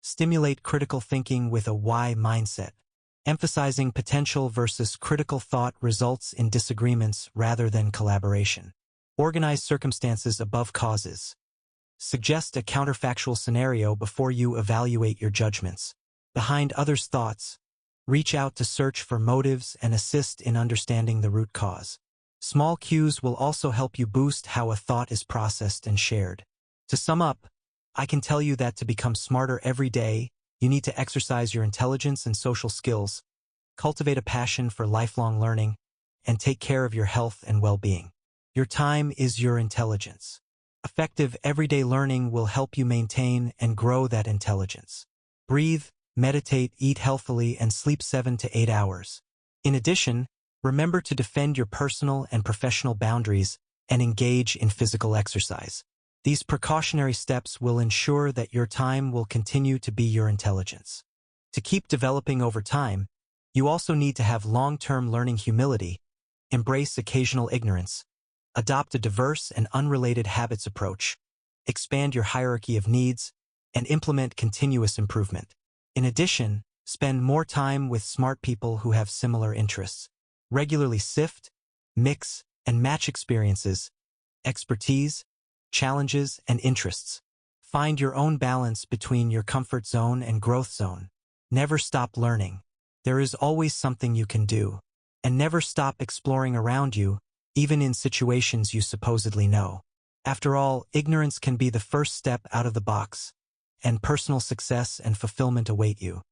Stimulate critical thinking with a why mindset. Emphasizing potential versus critical thought results in disagreements rather than collaboration. Organize circumstances above causes. Suggest a counterfactual scenario before you evaluate your judgments. Behind others' thoughts, reach out to search for motives and assist in understanding the root cause. Small cues will also help you boost how a thought is processed and shared. To sum up, I can tell you that to become smarter every day, you need to exercise your intelligence and social skills, cultivate a passion for lifelong learning, and take care of your health and well-being. Your time is your intelligence. Effective everyday learning will help you maintain and grow that intelligence. Breathe, meditate, eat healthily, and sleep 7 to 8 hours. In addition, remember to defend your personal and professional boundaries and engage in physical exercise. These precautionary steps will ensure that your time will continue to be your intelligence. To keep developing over time, you also need to have long-term learning humility, embrace occasional ignorance, adopt a diverse and unrelated habits approach, expand your hierarchy of needs, and implement continuous improvement. In addition, spend more time with smart people who have similar interests. Regularly sift, mix, and match experiences, expertise, challenges, and interests. Find your own balance between your comfort zone and growth zone. Never stop learning. There is always something you can do. And never stop exploring around you, even in situations you supposedly know. After all, ignorance can be the first step out of the box, and personal success and fulfillment await you.